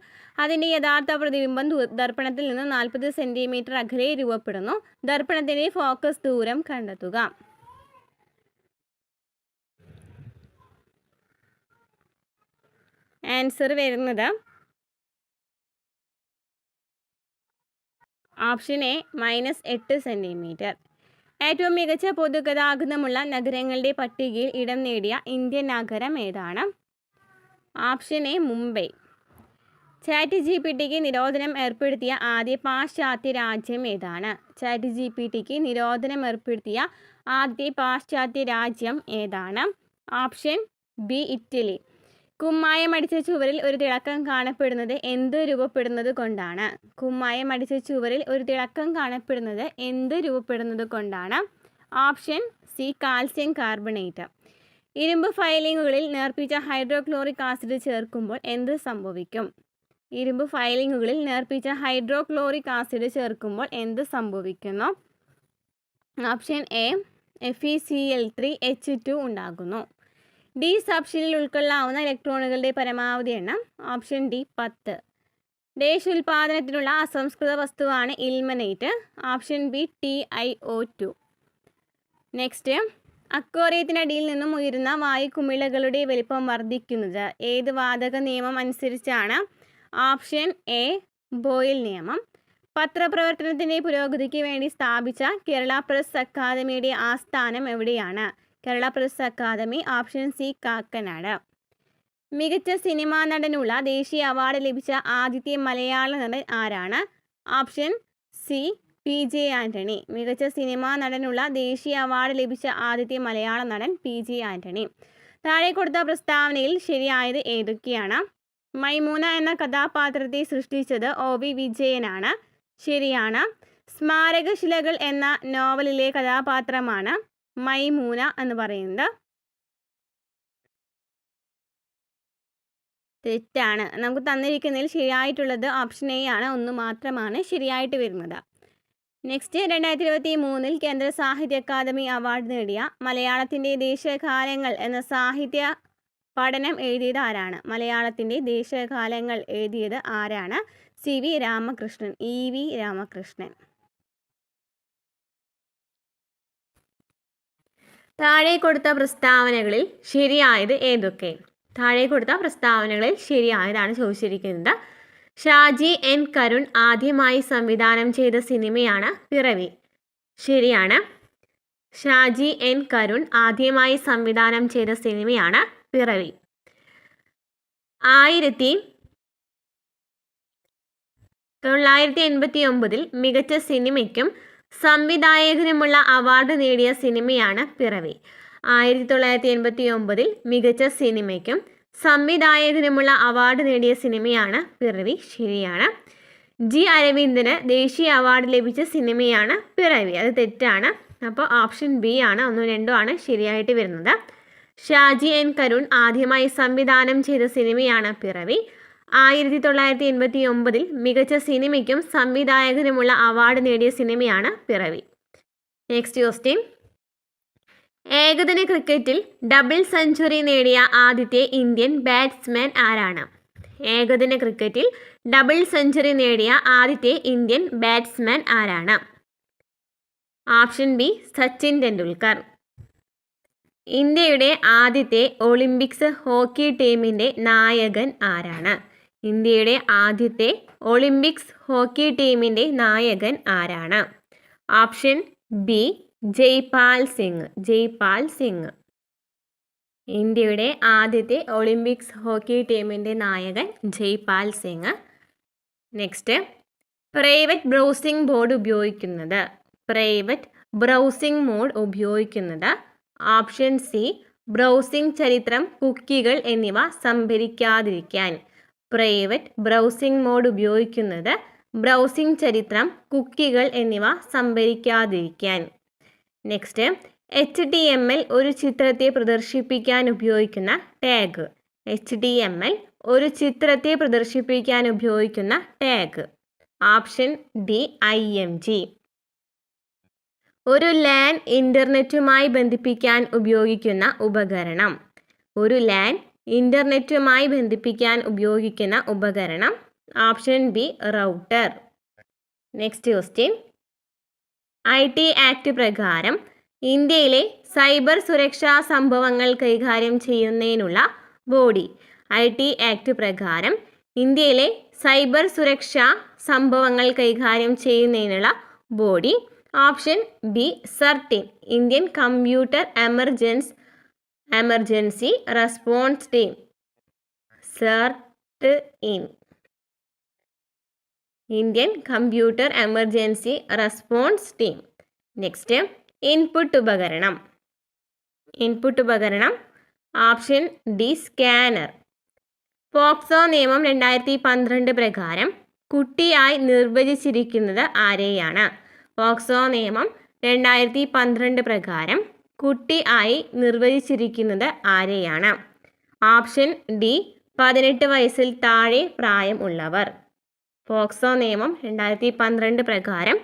അതിൻ്റെ യഥാർത്ഥ പ്രതിബിംബം ദർപ്പണത്തിൽ നിന്ന് 40 സെൻറ്റിമീറ്റർ അകലെ രൂപപ്പെടുന്നു. ദർപ്പണത്തിൻ്റെ ഫോക്കസ് ദൂരം കണ്ടെത്തുക. ആൻസർ വരുന്നത് ഓപ്ഷൻ എ -8 സെൻറ്റിമീറ്റർ. ഏറ്റവും മികച്ച പൊതുഗതാഗതമുള്ള നഗരങ്ങളുടെ പട്ടികയിൽ ഇടം നേടിയ ഇന്ത്യൻ നഗരം ഏതാണ്? Option A Mumbai. ChatGPTക്ക് നിരോധനം ഏർപ്പെടുത്തിയ ആദ്യ പാശ്ചാത്യ രാജ്യം ഏതാണ്? ChatGPTക്ക് നിരോധനം ഏർപ്പെടുത്തിയ ആദ്യ പാശ്ചാത്യ രാജ്യം ഏതാണ്? Option B Italy. കുമ്മായം അടിച്ച ചുവരിൽ ഒരു തിളക്കം കാണപ്പെടുന്നത് എന്ത് രൂപപ്പെടുന്നത് കൊണ്ടാണ്? കുമ്മായം അടിച്ച ചുവരിൽ ഒരു തിളക്കം കാണപ്പെടുന്നത് എന്ത് രൂപപ്പെടുന്നത് കൊണ്ടാണ്? Option C calcium carbonate. ഇരുമ്പ് ഫയലിങ്ങുകളിൽ നേർപ്പിച്ച ഹൈഡ്രോക്ലോറിക് ആസിഡ് ചേർക്കുമ്പോൾ എന്ത് സംഭവിക്കും? ഇരുമ്പ് ഫയലിങ്ങുകളിൽ നേർപ്പിച്ച ഹൈഡ്രോക്ലോറിക് ആസിഡ് ചേർക്കുമ്പോൾ എന്ത് സംഭവിക്കുന്നു? ഓപ്ഷൻ എ FeCl3H2 ഉണ്ടാകുന്നു. ഡി സബ്ഷെല്ലിൽ ഉൾക്കൊള്ളാവുന്ന ഇലക്ട്രോണുകളുടെ പരമാവധി എണ്ണം? Option D 10. ഡേഷ് ഉൽപാദനത്തിനുള്ള അസംസ്കൃത വസ്തുവാണ് ilmenite. Option B TiO2. Next, അക്വേറിയത്തിനടിയിൽ നിന്നും ഉയരുന്ന വായുക്കുമിളകളുടെ വലിപ്പം വർദ്ധിക്കുന്നത് ഏത് വാതക നിയമം അനുസരിച്ചാണ്? ഓപ്ഷൻ എ ബോയിൽ നിയമം. പത്രപ്രവർത്തനത്തിൻ്റെ പുരോഗതിക്ക് വേണ്ടി സ്ഥാപിച്ച കേരള പ്രസ് അക്കാദമിയുടെ ആസ്ഥാനം എവിടെയാണ്? Kerala press academy. Option C Kakkanad. മികച്ച സിനിമാ നടനുള്ള ദേശീയ അവാർഡ് ലഭിച്ച ആദ്യത്തെ മലയാള നടൻ ആരാണ്? Option C PJ Antony. മികച്ച സിനിമാ നടനുള്ള ദേശീയ അവാർഡ് ലഭിച്ച ആദ്യത്തെ മലയാള നടൻ PJ ആൻ്റണി. താഴെ കൊടുത്ത പ്രസ്താവനയിൽ ശരിയായത് ഏതൊക്കെയാണ്? മൈമൂന എന്ന കഥാപാത്രത്തെ സൃഷ്ടിച്ചത് OV വിജയനാണ്. ശരിയാണ്. സ്മാരകശിലകൾ എന്ന നോവലിലെ കഥാപാത്രമാണ് മൈമൂന എന്ന് പറയുന്നത്. തെറ്റാണ്. നമുക്ക് തന്നിരിക്കുന്നതിൽ ശരിയായിട്ടുള്ളത് ഓപ്ഷൻ എ ആണ്. ഒന്ന് മാത്രമാണ് ശരിയായിട്ട് വരുന്നത്. നെക്സ്റ്റ് 2023 കേന്ദ്ര സാഹിത്യ അക്കാദമി അവാർഡ് നേടിയ മലയാളത്തിൻ്റെ ദേശകാലങ്ങൾ എന്ന സാഹിത്യ പഠനം എഴുതിയത് ആരാണ്? മലയാളത്തിൻ്റെ ദേശകാലങ്ങൾ എഴുതിയത് ആരാണ്? CV രാമകൃഷ്ണൻ. EV രാമകൃഷ്ണൻ. താഴെ കൊടുത്ത പ്രസ്താവനകളിൽ ശരിയായത് ഏതൊക്കെ? താഴെ കൊടുത്ത പ്രസ്താവനകളിൽ ശരിയായതാണ് ചോദിച്ചിരിക്കുന്നത്. ഷാജി N കരുൺ ആദ്യമായി സംവിധാനം ചെയ്ത സിനിമയാണ് പിറവി. ശരിയാണ്. ഷാജി N കരുൺ ആദ്യമായി സംവിധാനം ചെയ്ത സിനിമയാണ് പിറവി. 1989 മികച്ച സിനിമയ്ക്കും സംവിധായകനുമുള്ള അവാർഡ് നേടിയ സിനിമയാണ് പിറവി. 1989 മികച്ച സിനിമയ്ക്കും സംവിധായകനുമുള്ള അവാർഡ് നേടിയ സിനിമയാണ് പിറവി. ശരിയാണ്. G അരവിന്ദന് ദേശീയ അവാർഡ് ലഭിച്ച സിനിമയാണ് പിറവി. അത് തെറ്റാണ്. അപ്പോൾ ഓപ്ഷൻ ബി ആണ്. 1, 2 ആണ് ശരിയായിട്ട് വരുന്നത്. ഷാജി N കരുൺ ആദ്യമായി സംവിധാനം ചെയ്ത സിനിമയാണ് പിറവി. 1989 മികച്ച സിനിമയ്ക്കും സംവിധായകനുമുള്ള അവാർഡ് നേടിയ സിനിമയാണ് പിറവി. Next question. ഏകദിന ക്രിക്കറ്റിൽ ഡബിൾ സെഞ്ചുറി നേടിയ ആദ്യത്തെ ഇന്ത്യൻ ബാറ്റ്സ്മാൻ ആരാണ്? ഏകദിന ക്രിക്കറ്റിൽ ഡബിൾ സെഞ്ചുറി നേടിയ ആദ്യത്തെ ഇന്ത്യൻ ബാറ്റ്സ്മാൻ ആരാണ്? Option B Sachin Tendulkar. ഇന്ത്യയുടെ ആദ്യത്തെ ഒളിമ്പിക്സ് ഹോക്കി ടീമിൻ്റെ നായകൻ ആരാണ്? ഇന്ത്യയുടെ ആദ്യത്തെ ഒളിമ്പിക്സ് ഹോക്കി ടീമിൻ്റെ നായകൻ ആരാണ്? Option B Jaipal Singh. ജയ്പാൽ സിംഗ്. ഇന്ത്യയുടെ ആദ്യത്തെ ഒളിമ്പിക്സ് ഹോക്കി ടീമിൻ്റെ നായകൻ Jaipal Singh. Next. Private browsing mode ഉപയോഗിക്കുന്നത്. പ്രൈവറ്റ് ബ്രൗസിംഗ് മോഡ് ഉപയോഗിക്കുന്നത്. ഓപ്ഷൻ സി ബ്രൗസിംഗ് ചരിത്രം, കുക്കികൾ എന്നിവ സംഭരിക്കാതിരിക്കാൻ. പ്രൈവറ്റ് ബ്രൗസിംഗ് മോഡ് ഉപയോഗിക്കുന്നത് ബ്രൗസിംഗ് ചരിത്രം, കുക്കികൾ എന്നിവ സംഭരിക്കാതിരിക്കാൻ. നെക്സ്റ്റ്. HTML ഒരു ചിത്രത്തെ പ്രദർശിപ്പിക്കാൻ ഉപയോഗിക്കുന്ന ടാഗ്. HTML ഒരു ചിത്രത്തെ പ്രദർശിപ്പിക്കാൻ ഉപയോഗിക്കുന്ന ടാഗ്. Option D IMG. ഒരു LAN ഇൻ്റർനെറ്റുമായി ബന്ധിപ്പിക്കാൻ ഉപയോഗിക്കുന്ന ഉപകരണം. ഒരു LAN ഇൻ്റർനെറ്റുമായി ബന്ധിപ്പിക്കാൻ ഉപയോഗിക്കുന്ന ഉപകരണം. Option B router. Next question. IT act പ്രകാരം ഇന്ത്യയിലെ സൈബർ സുരക്ഷാ സംഭവങ്ങൾ കൈകാര്യം ചെയ്യുന്നതിനുള്ള ബോഡി. IT ആക്ട് പ്രകാരം ഇന്ത്യയിലെ സൈബർ സുരക്ഷാ സംഭവങ്ങൾ കൈകാര്യം ചെയ്യുന്നതിനുള്ള body. Option B certain. Indian computer emergency response team. CERT-IN. Indian computer emergency response team. Next. Input ഉപകരണം. ഇൻപുട്ട് ഉപകരണം. Option D scanner. പോക്സോ നിയമം 2012 പ്രകാരം കുട്ടിയായി നിർവചിച്ചിരിക്കുന്നത് ആരെയാണ്? പോക്സോ നിയമം 2012 പ്രകാരം കുട്ടി ആയി നിർവചിച്ചിരിക്കുന്നത് ആരെയാണ്? ഓപ്ഷൻ ഡി 18 വയസ്സിൽ താഴെ പ്രായം ഉള്ളവർ. പോക്സോ നിയമം 2012 പ്രകാരം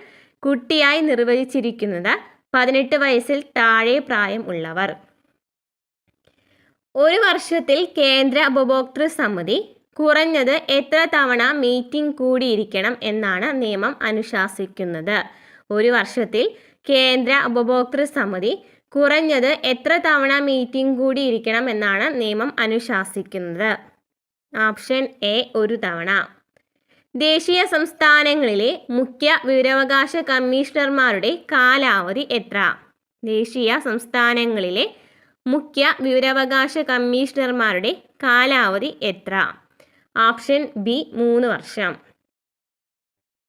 കുട്ടിയായി നിർവചിച്ചിരിക്കുന്നത് 18 വയസ്സിൽ താഴെ പ്രായം ഉള്ളവർ. ഒരു വർഷത്തിൽ കേന്ദ്ര ഉപഭോക്തൃ സമിതി കുറഞ്ഞത് എത്ര തവണ മീറ്റിംഗ് കൂടിയിരിക്കണം എന്നാണ് നിയമം അനുശാസിക്കുന്നത്? ഒരു വർഷത്തിൽ കേന്ദ്ര ഉപഭോക്തൃ സമിതി കുറഞ്ഞത് എത്ര തവണ മീറ്റിംഗ് കൂടിയിരിക്കണം എന്നാണ് നിയമം അനുശാസിക്കുന്നത്? ഓപ്ഷൻ എ 1 തവണ. ദേശീയ സംസ്ഥാനങ്ങളിലെ മുഖ്യ വിവരാവകാശ കമ്മീഷണർമാരുടെ കാലാവധി എത്ര? ദേശീയ സംസ്ഥാനങ്ങളിലെ മുഖ്യ വിവരാവകാശ കമ്മീഷണർമാരുടെ കാലാവധി എത്ര? ഓപ്ഷൻ ബി 3 വർഷം.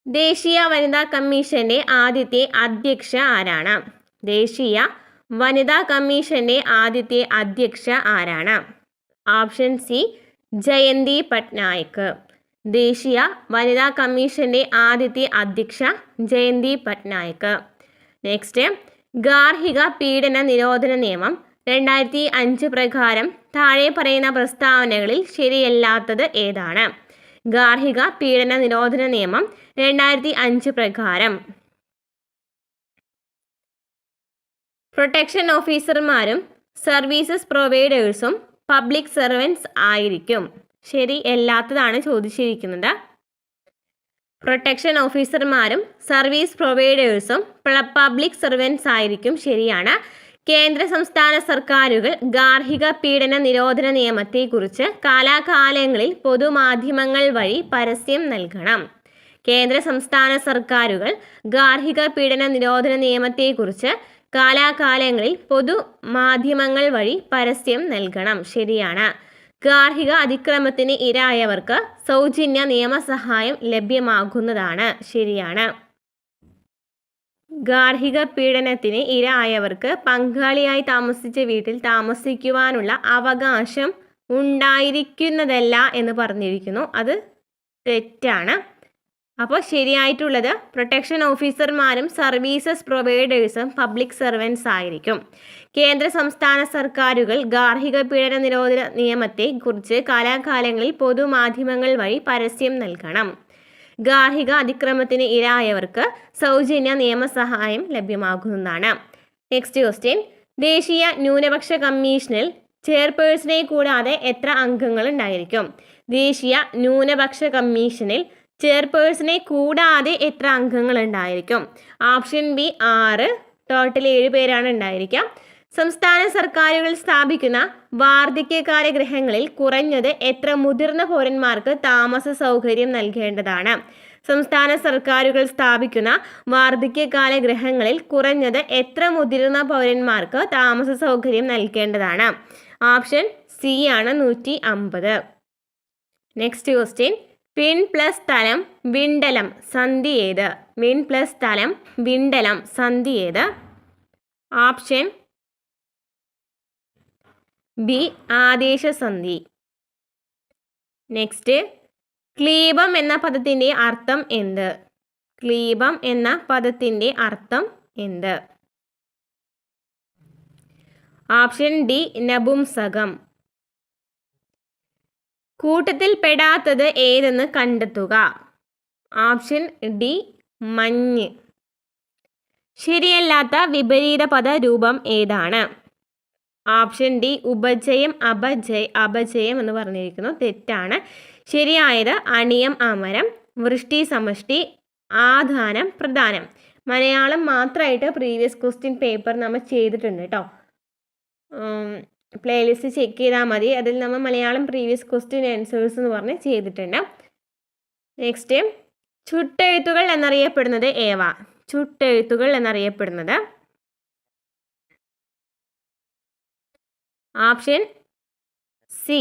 ദേശീയ വനിതാ കമ്മീഷന്റെ ആദ്യത്തെ അധ്യക്ഷ ആരാണ്? ദേശീയ വനിതാ കമ്മീഷന്റെ ആദ്യത്തെ അധ്യക്ഷ ആരാണ്? Option C Jayanthi Patnaik. ദേശീയ വനിതാ കമ്മീഷന്റെ ആദ്യത്തെ അധ്യക്ഷ ജയന്തി പട്നായിക്. നെക്സ്റ്റ്, ഗാർഹിക പീഡന നിരോധന നിയമം 2005 പ്രകാരം താഴെ പറയുന്ന പ്രസ്താവനകളിൽ ശരിയല്ലാത്തത് ഏതാണ്? ഗാർഹിക പീഡന നിരോധന നിയമം 2005 പ്രകാരം പ്രൊട്ടക്ഷൻ ഓഫീസർമാരും സർവീസസ് പ്രൊവൈഡേഴ്സും പബ്ലിക് സർവൻസ് ആയിരിക്കും. ശരിയല്ലാത്തതാണ് ചോദിച്ചിരിക്കുന്നത്. പ്രൊട്ടക്ഷൻ ഓഫീസർമാരും സർവീസ് പ്രൊവൈഡേഴ്സും പബ്ലിക് സർവൻസ് ആയിരിക്കും. ശരിയാണ്. കേന്ദ്ര സംസ്ഥാന സർക്കാരുകൾ ഗാർഹിക പീഡന നിരോധന നിയമത്തെക്കുറിച്ച് കാലാകാലങ്ങളിൽ പൊതുമാധ്യമങ്ങൾ വഴി പരസ്യം നൽകണം. കേന്ദ്ര സംസ്ഥാന സർക്കാരുകൾ ഗാർഹിക പീഡന നിരോധന നിയമത്തെക്കുറിച്ച് കാലാകാലങ്ങളിൽ പൊതുമാധ്യമങ്ങൾ വഴി പരസ്യം നൽകണം. ശരിയാണ്. ഗാർഹിക അതിക്രമത്തിന് ഇരയായവർക്ക് സൗജന്യ നിയമസഹായം ലഭ്യമാകുന്നതാണ്. ശരിയാണ്. ഗാർഹിക പീഡനത്തിന് ഇരയായവർക്ക് പങ്കാളിയായി താമസിച്ച വീട്ടിൽ താമസിക്കുവാനുള്ള അവകാശം ഉണ്ടായിരിക്കുന്നതല്ല എന്ന് പറഞ്ഞിരിക്കുന്നു. അത് തെറ്റാണ്. അപ്പോൾ ശരിയായിട്ടുള്ളത് പ്രൊട്ടക്ഷൻ ഓഫീസർമാരും സർവീസസ് പ്രൊവൈഡേഴ്സും പബ്ലിക് സർവൻസ് ആയിരിക്കും. കേന്ദ്ര സംസ്ഥാന സർക്കാരുകൾ ഗാർഹിക പീഡന നിരോധന നിയമത്തെക്കുറിച്ച് കാലാകാലങ്ങളിൽ പൊതുമാധ്യമങ്ങൾ വഴി പരസ്യം നൽകണം. ഗാർഹിക അതിക്രമത്തിന് ഇരയായവർക്ക് സൗജന്യ നിയമസഹായം ലഭ്യമാകുന്നതാണ്. നെക്സ്റ്റ് ക്വസ്റ്റ്യൻ, ദേശീയ ന്യൂനപക്ഷ കമ്മീഷനിൽ ചെയർപേഴ്സണെ കൂടാതെ എത്ര അംഗങ്ങൾ ഉണ്ടായിരിക്കും? ദേശീയ ന്യൂനപക്ഷ കമ്മീഷനിൽ ചെയർപേഴ്സണെ കൂടാതെ എത്ര അംഗങ്ങൾ ഉണ്ടായിരിക്കും? Option B 6. ടോട്ടൽ 7 പേരാണ് ഉണ്ടായിരിക്കുക. സംസ്ഥാന സർക്കാരുകൾ സ്ഥാപിക്കുന്ന വാർദ്ധക്യകാല ഗൃഹങ്ങളിൽ കുറഞ്ഞത് എത്ര മുതിർന്ന പൗരന്മാർക്ക് താമസ സൗകര്യം നൽകേണ്ടതാണ്? സംസ്ഥാന സർക്കാരുകൾ സ്ഥാപിക്കുന്ന വാർദ്ധക്യകാല ഗൃഹങ്ങളിൽ കുറഞ്ഞത് എത്ര മുതിർന്ന പൗരന്മാർക്ക് താമസ സൗകര്യം നൽകേണ്ടതാണ്? ഓപ്ഷൻ സി ആണ് 150. നെക്സ്റ്റ് ക്വസ്റ്റ്യൻ, വിൺ പ്ലസ് സ്ഥലം വിണ്ടലം സന്ധി ഏത്? വിൺ പ്ലസ് സ്ഥലം വിണ്ടലം സന്ധി ഏത്? ഓപ്ഷൻ ബി ആദേശസന്ധി. നെക്സ്റ്റ്, ക്ലീബം എന്ന പദത്തിൻ്റെ അർത്ഥം എന്ത്? ക്ലീബം എന്ന പദത്തിൻ്റെ അർത്ഥം എന്ത്? ഓപ്ഷൻ ഡി നപുംസകം. കൂട്ടത്തിൽ പെടാത്തത് ഏതെന്ന് കണ്ടെത്തുക. ഓപ്ഷൻ ഡി മഞ്ഞ്. ശരിയല്ലാത്ത വിപരീത പദരൂപം ഏതാണ്? ഓപ്ഷൻ ഡി ഉപജയം അപജയം എന്ന് പറഞ്ഞിരിക്കുന്നു. തെറ്റാണ്. ശരിയായത് അണിയം അമരം, വൃഷ്ടി സമഷ്ടി, ആധാനം പ്രധാനം. മലയാളം മാത്രമായിട്ട് പ്രീവിയസ് ക്വസ്റ്റ്യൻ പേപ്പർ നമ്മൾ ചെയ്തിട്ടുണ്ട് കേട്ടോ. പ്ലേലിസ്റ്റ് ചെക്ക് ചെയ്താൽ മതി. അതിൽ നമ്മൾ മലയാളം പ്രീവിയസ് ക്വസ്റ്റ്യൻ ആൻസേഴ്സ് എന്ന് പറഞ്ഞ് ചെയ്തിട്ടുണ്ട്. നെക്സ്റ്റ്, ചുട്ടെഴുത്തുകൾ എന്നറിയപ്പെടുന്നത് ഏവ? ചുട്ടെഴുത്തുകൾ എന്നറിയപ്പെടുന്നത് ഓപ്ഷൻ സി.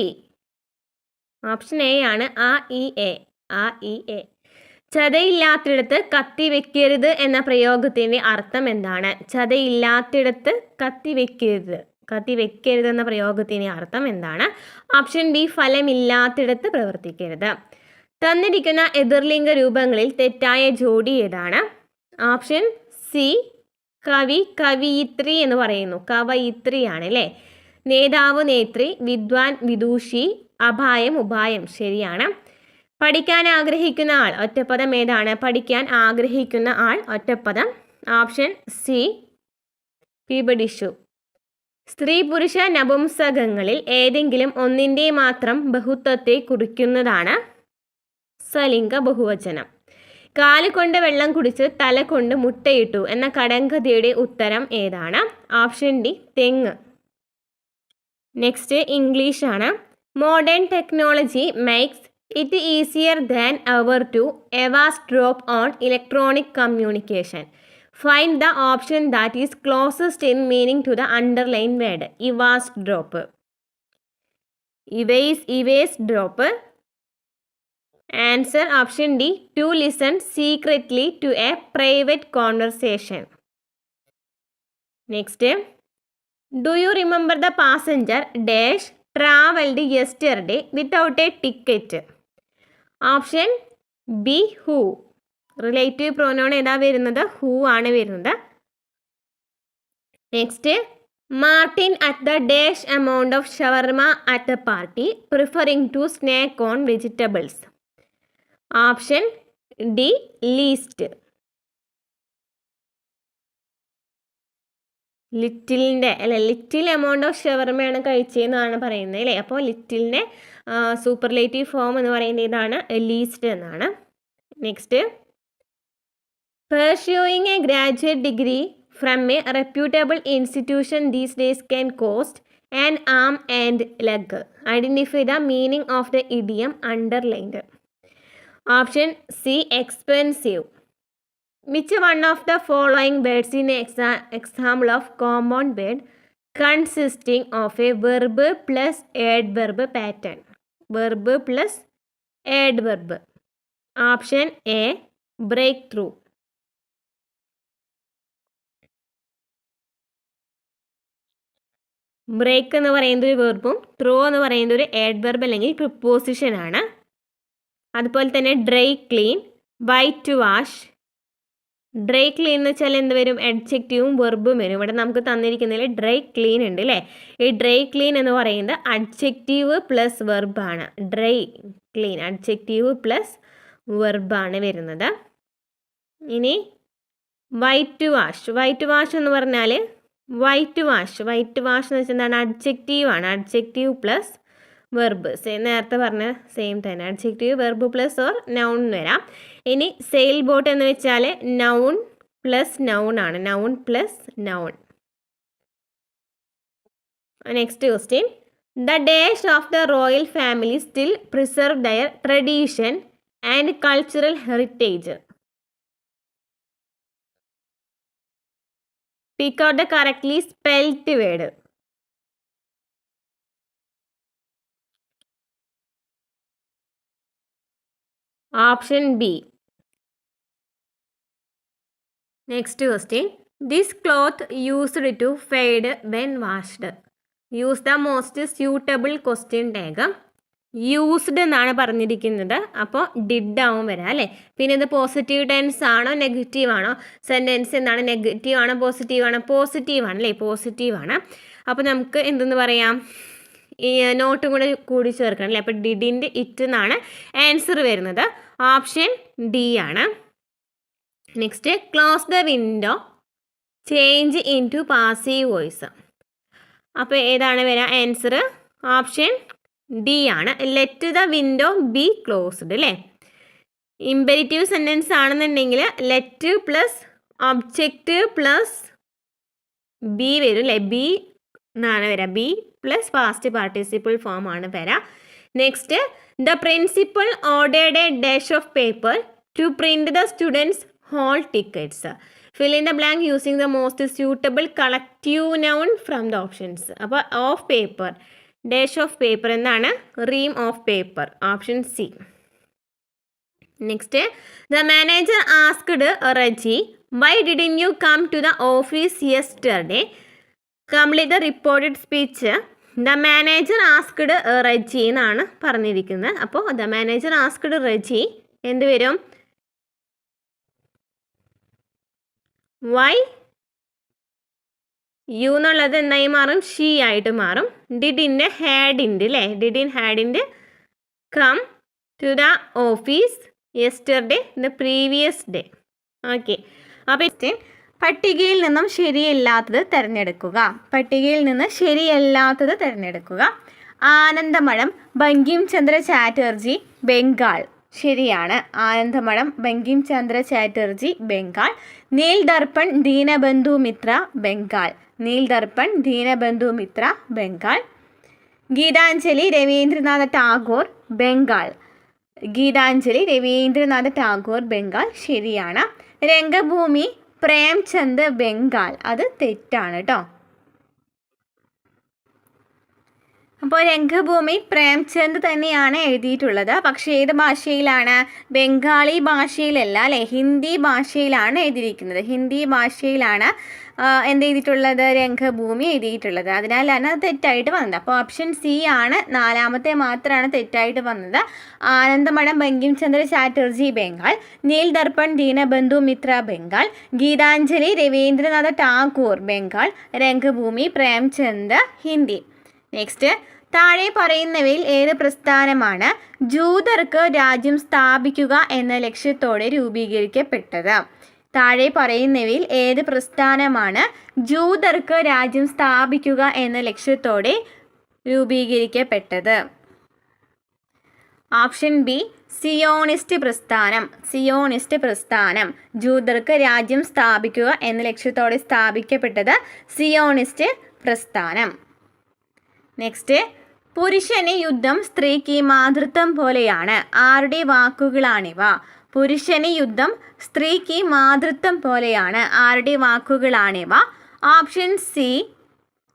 ഓപ്ഷൻ എ ആണ് ആ ഇ എ. ചതയില്ലാത്തിടത്ത് കത്തി വെക്കരുത് എന്ന പ്രയോഗത്തിൻ്റെ അർത്ഥം എന്താണ്? ചതയില്ലാത്തിടത്ത് കത്തി വെക്കരുത് എന്ന പ്രയോഗത്തിൻ്റെ അർത്ഥം എന്താണ്? ഓപ്ഷൻ ബി ഫലമില്ലാത്തിടത്ത് പ്രവർത്തിക്കരുത്. തന്നിരിക്കുന്ന എതിർലിംഗ രൂപങ്ങളിൽ തെറ്റായ ജോഡി ഏതാണ്? ഓപ്ഷൻ സി കവി കവിയിത്രി എന്ന് പറയുന്നു. കവയിത്രിയാണ് അല്ലേ. നേതാവ് നേത്രി, വിദ്വാൻ വിദൂഷി, അപായം ഉപായം. ശരിയാണ്. പഠിക്കാൻ ആഗ്രഹിക്കുന്ന ആൾ ഒറ്റപ്പദം ഏതാണ്? പഠിക്കാൻ ആഗ്രഹിക്കുന്ന ആൾ ഒറ്റപ്പദം. Option C പിബഡിഷു. സ്ത്രീ പുരുഷ നപുംസകങ്ങളിൽ ഏതെങ്കിലും ഒന്നിൻ്റെ മാത്രം ബഹുത്വത്തെ കുറിക്കുന്നതാണ് സലിംഗ ബഹുവചനം. കാലുകൊണ്ട് വെള്ളം കുടിച്ച് തല കൊണ്ട് മുട്ടയിട്ടു എന്ന കടങ്കഥയുടെ ഉത്തരം ഏതാണ്? ഓപ്ഷൻ ഡി തെങ്ങ്. നെക്സ്റ്റ് ഇംഗ്ലീഷ് ആണ്. Modern technology makes it easier than ever to eavesdrop on electronic communication. Find the option that is closest in meaning to the underline word. Eavesdrop. Eavesdrop. Answer option D. To listen secretly to a private conversation. Next. Do you remember the passenger dash travelled yesterday without a ticket? Option B. Who. Relative pronoun ഏതാ വരുന്നത്? Who ആണ് വരുന്നത്. Next. Martin ate the dash amount of shawarma at the party preferring to snack on vegetables. Option D. Least. Little amount of ഷവർമയാണ് കഴിച്ചതെന്നാണ് പറയുന്നത് അല്ലേ. അപ്പോൾ ലിറ്റിലിൻ്റെ superlative form എന്ന് പറയുന്നത് ഇതാണ്, ലീസ്റ്റ് എന്നാണ്. Next. Pursuing A graduate degree from A reputable institution these days can cost an am and leg. Identify the meaning of the idiom underlined. Option C. Expensive. Which one of the following words in example of compound word consisting of a verb plus adverb pattern? Verb plus adverb. Option A. breakthrough. Break എന്ന് പറയുന്ന ഒരു വെർബും through എന്ന് പറയുന്ന ഒരു adverb അല്ലെങ്കിൽ preposition ആണ്. അതുപോലെ തന്നെ dry clean, white wash. Dry clean എന്ന് വെച്ചാൽ എന്ത് വരും? അഡ്ജക്റ്റീവും വെർബും വരും. ഇവിടെ നമുക്ക് തന്നിരിക്കുന്നതിൽ ഡ്രൈ ക്ലീൻ ഉണ്ട് അല്ലേ. ഈ ഡ്രൈ ക്ലീൻ എന്ന് പറയുന്നത് അഡ്ജക്റ്റീവ് പ്ലസ് വെർബാണ്. ഡ്രൈ ക്ലീൻ അഡ്ജക്റ്റീവ് പ്ലസ് വെർബാണ് വരുന്നത്. ഇനി വൈറ്റ് വാഷ് എന്ന് പറഞ്ഞാൽ വൈറ്റ് വാഷ് എന്ന് വെച്ചാൽ എന്താണ്? അഡ്ജക്റ്റീവാണ്. Adjective plus verb. നേരത്തെ പറഞ്ഞ സെയിം തന്നെ. Adjective verb plus or noun വരാം. ഇനി സെയിൽ ബോട്ട് എന്ന് വെച്ചാൽ നൗൺ പ്ലസ് നൗൺ ആണ്. Noun plus noun. Next question. The dash of the royal family still preserve their tradition and cultural heritage. Pick out the correctly spelled word. Option B. Next question. This cloth used to fade when washed. Use the most suitable question tag. Used എന്നാണ് പറഞ്ഞിരിക്കുന്നത്. അപ്പോൾ did ആവും വരാം അല്ലേ. പിന്നെ ഇത് positive tense ആണോ negative ആണോ? സെൻറ്റൻസ് എന്താണ്? നെഗറ്റീവ് ആണോ പോസിറ്റീവ് ആണോ? പോസിറ്റീവ് ആണ് അല്ലേ. പോസിറ്റീവ് ആണ്. അപ്പോൾ നമുക്ക് എന്തെന്ന് പറയാം? ഈ നോട്ടും കൂടി ചേർക്കണം അല്ലേ. അപ്പോൾ ഡിഡിൻ്റെ ഇറ്റ് എന്നാണ് ആൻസർ വരുന്നത്. ഓപ്ഷൻ ഡി ആണ്. Next. Close the window change in to passive voice. അപ്പോൾ ഏതാണ് വരിക ആൻസർ? ഓപ്ഷൻ ഡി ആണ്. Let the window be closed അല്ലേ. ഇമ്പരിറ്റീവ് സെൻറ്റൻസ് ആണെന്നുണ്ടെങ്കിൽ let plus object plus be വരും അല്ലേ. ബി എന്നാണ് വരിക. Be plus past participle form ആണ് വരിക. Next. The principal ordered a dash of paper to print the students hall tickets. Fill in the blank using the most suitable collective noun from the options. അപ്പോൾ of paper, dash of paper എന്താണ്? Ream of paper. Option C. Next. The manager asked Reji why didn't you come to the office yesterday. Complete the reported speech. The manager asked Reji എന്നാണ് പറഞ്ഞിരിക്കുന്നത്. അപ്പോൾ the manager asked Reji എന്ത് വരും? Why you എന്നുള്ളത് എന്തായി മാറും? She ആയിട്ട് മാറും. ഡിഡിൻ്റെ ഹാഡിൻ്റെ അല്ലേ. Didn't hadn't come to the office yesterday the previous day. Okay. അപ്പോൾ പട്ടികയിൽ നിന്നും ശരിയല്ലാത്തത് തിരഞ്ഞെടുക്കുക. പട്ടികയിൽ നിന്ന് ശരിയല്ലാത്തത് തിരഞ്ഞെടുക്കുക. ആനന്ദമഠം ബങ്കിം ചന്ദ്ര ചാറ്റർജി ബംഗാൾ. ശരിയാണ്. ആനന്ദമഠം ബങ്കിം ചന്ദ്ര ചാറ്റർജി ബംഗാൾ. നീൽ ദർപ്പൺ ദീനബന്ധു മിത്ര ബംഗാൾ. നീൽ ദർപ്പൺ ദീനബന്ധു മിത്ര ബംഗാൾ. ഗീതാഞ്ജലി രവീന്ദ്രനാഥ ടാഗോർ ബംഗാൾ. ഗീതാഞ്ജലി രവീന്ദ്രനാഥ ടാഗോർ ബംഗാൾ. ശരിയാണ്. രംഗഭൂമി പ്രേംചന്ദ് ബംഗാൾ. അത് തെറ്റാണ് കേട്ടോ. അപ്പോൾ രംഗഭൂമി പ്രേംചന്ദ് തന്നെയാണ് എഴുതിയിട്ടുള്ളത്. പക്ഷേ ഏത് ഭാഷയിലാണ്? ബംഗാളി ഭാഷയിലല്ല അല്ലേ, ഹിന്ദി ഭാഷയിലാണ് എഴുതിയിരിക്കുന്നത്. ഹിന്ദി ഭാഷയിലാണ് എന്ത് ചെയ്തിട്ടുള്ളത്? രംഗഭൂമി എഴുതിയിട്ടുള്ളത്. അതിനാലാണ് അത് തെറ്റായിട്ട് വന്നത്. അപ്പോൾ ഓപ്ഷൻ സി ആണ്, നാലാമത്തെ മാത്രമാണ് തെറ്റായിട്ട് വന്നത്. ആനന്ദമഠം ബങ്കിം ചന്ദ്ര ചാറ്റർജി ബംഗാൾ, നീൽ ദർപ്പൺ ദീനബന്ധു മിത്ര ബംഗാൾ, ഗീതാഞ്ജലി രവീന്ദ്രനാഥ ടാഗോർ ബംഗാൾ, രംഗഭൂമി പ്രേംചന്ദ് ഹിന്ദി. നെക്സ്റ്റ്, താഴെ പറയുന്നവയിൽ ഏത് പ്രസ്ഥാനമാണ് ജൂതർക്ക് രാജ്യം സ്ഥാപിക്കുക എന്ന ലക്ഷ്യത്തോടെ രൂപീകരിക്കപ്പെട്ടത്? താഴെ പറയുന്നവയിൽ ഏത് പ്രസ്ഥാനമാണ് ജൂതർക്ക് രാജ്യം സ്ഥാപിക്കുക എന്ന ലക്ഷ്യത്തോടെ രൂപീകരിക്കപ്പെട്ടത്? ഓപ്ഷൻ ബി സിയോണിസ്റ്റ് പ്രസ്ഥാനം. സിയോണിസ്റ്റ് പ്രസ്ഥാനം ജൂതർക്ക് രാജ്യം സ്ഥാപിക്കുക എന്ന ലക്ഷ്യത്തോടെ സ്ഥാപിക്കപ്പെട്ടത് സിയോണിസ്റ്റ് പ്രസ്ഥാനം. നെക്സ്റ്റ്, പുരുഷന് യുദ്ധം സ്ത്രീക്ക് മാതൃത്വം പോലെയാണ്. ആരുടെ വാക്കുകളാണിവ? പുരുഷന് യുദ്ധം സ്ത്രീക്ക് മാതൃത്വം പോലെയാണ്. ആരുടെ വാക്കുകളാണിവ? Option C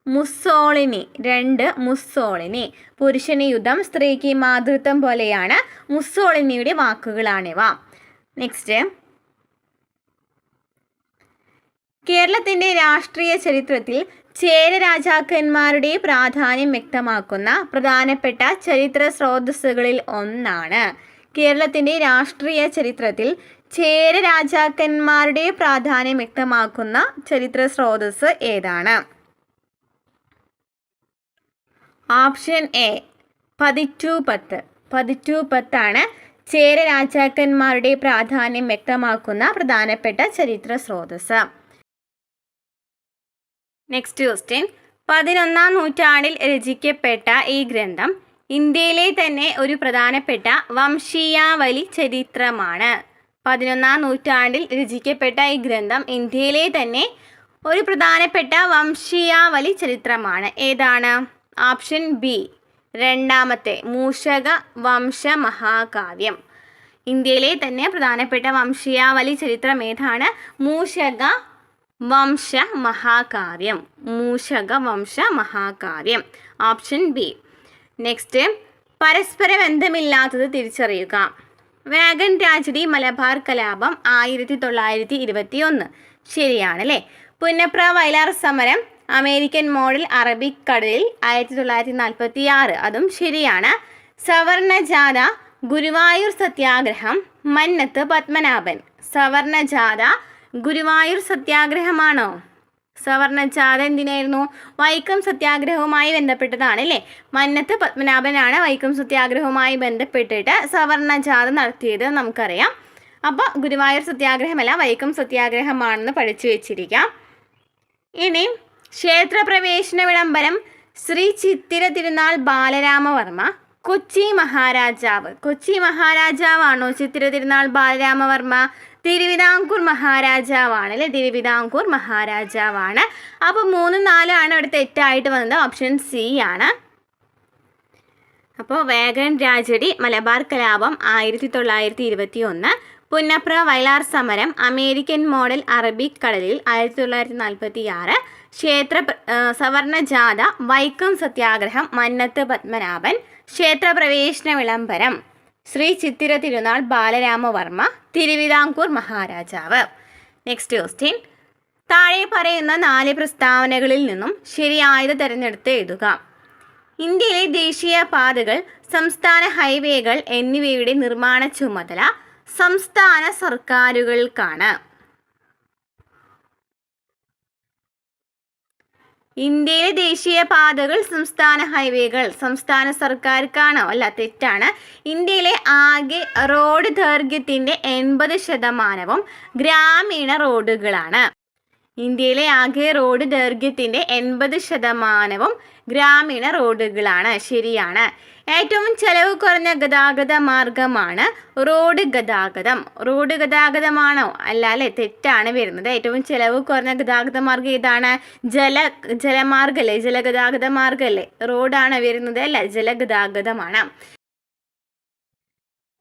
Mussolini. 2 മുസോളിനി. പുരുഷന് യുദ്ധം സ്ത്രീക്ക് മാതൃത്വം പോലെയാണ്. മുസോളിനിയുടെ വാക്കുകളാണിവ. നെക്സ്റ്റ്, കേരളത്തിൻ്റെ രാഷ്ട്രീയ ചരിത്രത്തിൽ ചേര രാജാക്കന്മാരുടെ പ്രാധാന്യം വ്യക്തമാക്കുന്ന പ്രധാനപ്പെട്ട ചരിത്ര സ്രോതസ്സുകളിൽ ഒന്നാണ്. കേരളത്തിൻ്റെ രാഷ്ട്രീയ ചരിത്രത്തിൽ ചേര രാജാക്കന്മാരുടെ പ്രാധാന്യം വ്യക്തമാക്കുന്ന ചരിത്ര സ്രോതസ്സ് ഏതാണ്? Option A പതിറ്റൂപ്പത്ത്. പതിറ്റൂപ്പത്താണ് ചേര രാജാക്കന്മാരുടെ പ്രാധാന്യം വ്യക്തമാക്കുന്ന പ്രധാനപ്പെട്ട ചരിത്ര സ്രോതസ്സ്. നെക്സ്റ്റ് ക്വസ്റ്റ്യൻ, 11-ാം നൂറ്റാണ്ടിൽ രചിക്കപ്പെട്ട ഈ ഗ്രന്ഥം ഇന്ത്യയിലെ തന്നെ ഒരു പ്രധാനപ്പെട്ട വംശീയാവലി ചരിത്രമാണ്. 11-ാം നൂറ്റാണ്ടിൽ രചിക്കപ്പെട്ട ഈ ഗ്രന്ഥം ഇന്ത്യയിലെ തന്നെ ഒരു പ്രധാനപ്പെട്ട വംശീയാവലി ചരിത്രമാണ്. ഏതാണ്? ഓപ്ഷൻ ബി രണ്ടാമത്തെ മൂഷക വംശ മഹാകാവ്യം. ഇന്ത്യയിലെ തന്നെ പ്രധാനപ്പെട്ട വംശീയാവലി ചരിത്രം ഏതാണ്? മൂഷക വംശ മഹാകാവ്യം. മൂഷക വംശ മഹാകാവ്യം. Option B. നെക്സ്റ്റ്, പരസ്പര ബന്ധമില്ലാത്തത് തിരിച്ചറിയുക. വാഗൺ ട്രാജഡി, മലബാർ കലാപം 1921. ശരിയാണ് അല്ലേ. പുന്നപ്ര വയലാർ സമരം, അമേരിക്കൻ മോഡൽ അറബിക്കടലിൽ 1946. അതും ശരിയാണ്. സവർണ ജാഥ, ഗുരുവായൂർ സത്യാഗ്രഹം, മന്നത്ത് പത്മനാഭൻ. സവർണ ജാഥ ഗുരുവായൂർ സത്യാഗ്രഹമാണോ? സവർണജാഥ എന്തിനായിരുന്നു? വൈക്കം സത്യാഗ്രഹവുമായി ബന്ധപ്പെട്ടതാണ് അല്ലേ. മന്നത്ത് പത്മനാഭനാണ് വൈക്കം സത്യാഗ്രഹവുമായി ബന്ധപ്പെട്ടിട്ട് സവർണജാഥ നടത്തിയത് നമുക്കറിയാം. അപ്പോൾ ഗുരുവായൂർ സത്യാഗ്രഹമല്ല, വൈക്കം സത്യാഗ്രഹമാണെന്ന് പഠിച്ചു വെച്ചിരിക്കാം. ഇനി ക്ഷേത്രപ്രവേശന വിളംബരം ശ്രീ ചിത്തിര തിരുനാൾ ബാലരാമവർമ്മ, കൊച്ചി മഹാരാജാവ്. കൊച്ചി മഹാരാജാവാണോ ചിത്തിര തിരുനാൾ ബാലരാമവർമ്മ? തിരുവിതാംകൂർ മഹാരാജാവാണ് അല്ലേ. തിരുവിതാംകൂർ മഹാരാജാവാണ്. അപ്പോൾ 3, 4 ആണ് ഇവിടെ തെറ്റായിട്ട് വന്നത്. ഓപ്ഷൻ സി ആണ്. അപ്പോൾ വാഗൺ ട്രാജഡി, മലബാർ കലാപം 1921, പുന്നപ്ര വയലാർ സമരം, അമേരിക്കൻ മോഡൽ അറബിക്കടലിൽ 1946, സവർണ ജാഥ, വൈക്കം സത്യാഗ്രഹം, മന്നത്ത് പത്മനാഭൻ, ക്ഷേത്രപ്രവേശന വിളംബരം ശ്രീ ചിത്തിര തിരുനാൾ ബാലരാമവർമ്മ, തിരുവിതാംകൂർ മഹാരാജാവ്. നെക്സ്റ്റ് ക്വസ്റ്റ്യൻ, താഴെ പറയുന്ന 4 പ്രസ്താവനകളിൽ നിന്നും ശരിയായത് തിരഞ്ഞെടുത്ത് എഴുതുക. ഇന്ത്യയിലെ ദേശീയ പാതകൾ, സംസ്ഥാന ഹൈവേകൾ എന്നിവയുടെ നിർമ്മാണ ചുമതല സംസ്ഥാന സർക്കാരുകൾക്കാണ്. ഇന്ത്യയിലെ ദേശീയ പാതകൾ, സംസ്ഥാന ഹൈവേകൾ സംസ്ഥാന സർക്കാർക്കാണോ? അല്ല, തെറ്റാണ്. ഇന്ത്യയിലെ ആകെ റോഡ് ദൈർഘ്യത്തിൻ്റെ 80% ഗ്രാമീണ റോഡുകളാണ്. ഇന്ത്യയിലെ ആകെ റോഡ് ദൈർഘ്യത്തിൻ്റെ 80% ഗ്രാമീണ റോഡുകളാണ്. ശരിയാണ്. ഏറ്റവും ചെലവ് കുറഞ്ഞ ഗതാഗത മാർഗമാണ് റോഡ് ഗതാഗതം. റോഡ് ഗതാഗതമാണോ? അല്ല അല്ലേ, തെറ്റാണ് വരുന്നത്. ഏറ്റവും ചെലവ് കുറഞ്ഞ ഗതാഗത മാർഗം ഏതാണ്? ജലമാർഗല്ലേ, ജലഗതാഗത മാർഗല്ലേ. റോഡാണ് വരുന്നത് അല്ല, ജലഗതാഗതമാണ്.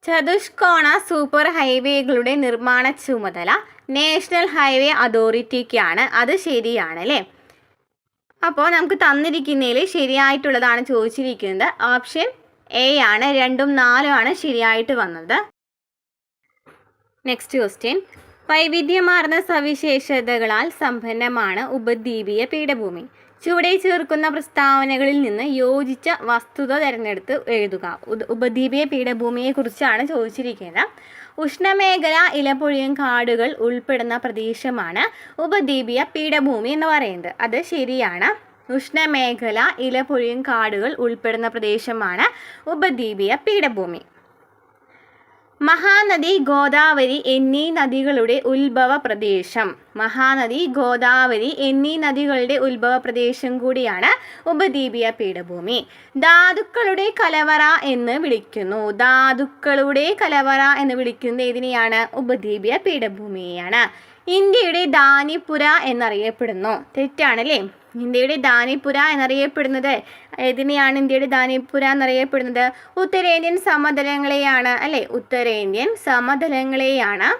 ചതുഷ്കോണ സൂപ്പർ ഹൈവേകളുടെ നിർമ്മാണ ചുമതല നാഷണൽ ഹൈവേ അതോറിറ്റിക്കാണ്. അത് ശരിയാണ് അല്ലേ? അപ്പോൾ നമുക്ക് തന്നിരിക്കുന്നതിൽ ശരിയായിട്ടുള്ളതാണ് ചോദിച്ചിരിക്കുന്നത്. ഓപ്ഷൻ എ ആണ്. 2ഉം 4ഉം ആണ് ശരിയായിട്ട് വന്നത്. Next question. വൈവിധ്യമാർന്ന സവിശേഷതകളാൽ സമ്പന്നമാണ് ഉപദ്വീപീയ പീഠഭൂമി. ചുവടെ ചേർക്കുന്ന പ്രസ്താവനകളിൽ നിന്ന് യോജിച്ച വസ്തുത തിരഞ്ഞെടുത്ത് എഴുതുക. ഉപദ്വീപീയ പീഠഭൂമിയെക്കുറിച്ചാണ് ചോദിച്ചിരിക്കുന്നത്. ഉഷ്ണമേഖല ഇലപൊഴിയും കാടുകൾ ഉൾപ്പെടുന്ന പ്രദേശമാണ് ഉപദ്വീപീയ പീഠഭൂമി എന്ന് പറയുന്നത്. അത് ശരിയാണ്. ഉഷ്ണമേഖല ഇലപൊഴിയും കാടുകൾ ഉൾപ്പെടുന്ന പ്രദേശമാണ് ഉപദ്വീപീയ പീഠഭൂമി. മഹാനദി, ഗോദാവരി എന്നീ നദികളുടെ ഉത്ഭവ പ്രദേശം. മഹാനദി, ഗോദാവരി എന്നീ നദികളുടെ ഉത്ഭവ പ്രദേശം കൂടിയാണ് ഉപദ്വീപീയ പീഠഭൂമി. ധാതുക്കളുടെ കലവറ എന്ന് വിളിക്കുന്നു. ധാതുക്കളുടെ കലവറ എന്ന് വിളിക്കുന്നത് ഏതിനെയാണ്? ഉപദ്വീപീയ പീഠഭൂമിയെയാണ്. ഇന്ത്യയുടെ ദാനിപുര എന്നറിയപ്പെടുന്നു. തെറ്റാണല്ലേ? ഇന്ത്യയുടെ ദാനിപുര എന്നറിയപ്പെടുന്നത് ഏതിനെയാണ്? ഇന്ത്യയുടെ ദാനിപുര എന്നറിയപ്പെടുന്നത് ഉത്തരേന്ത്യൻ സമതലങ്ങളെയാണ് അല്ലേ? ഉത്തരേന്ത്യൻ സമതലങ്ങളെയാണ്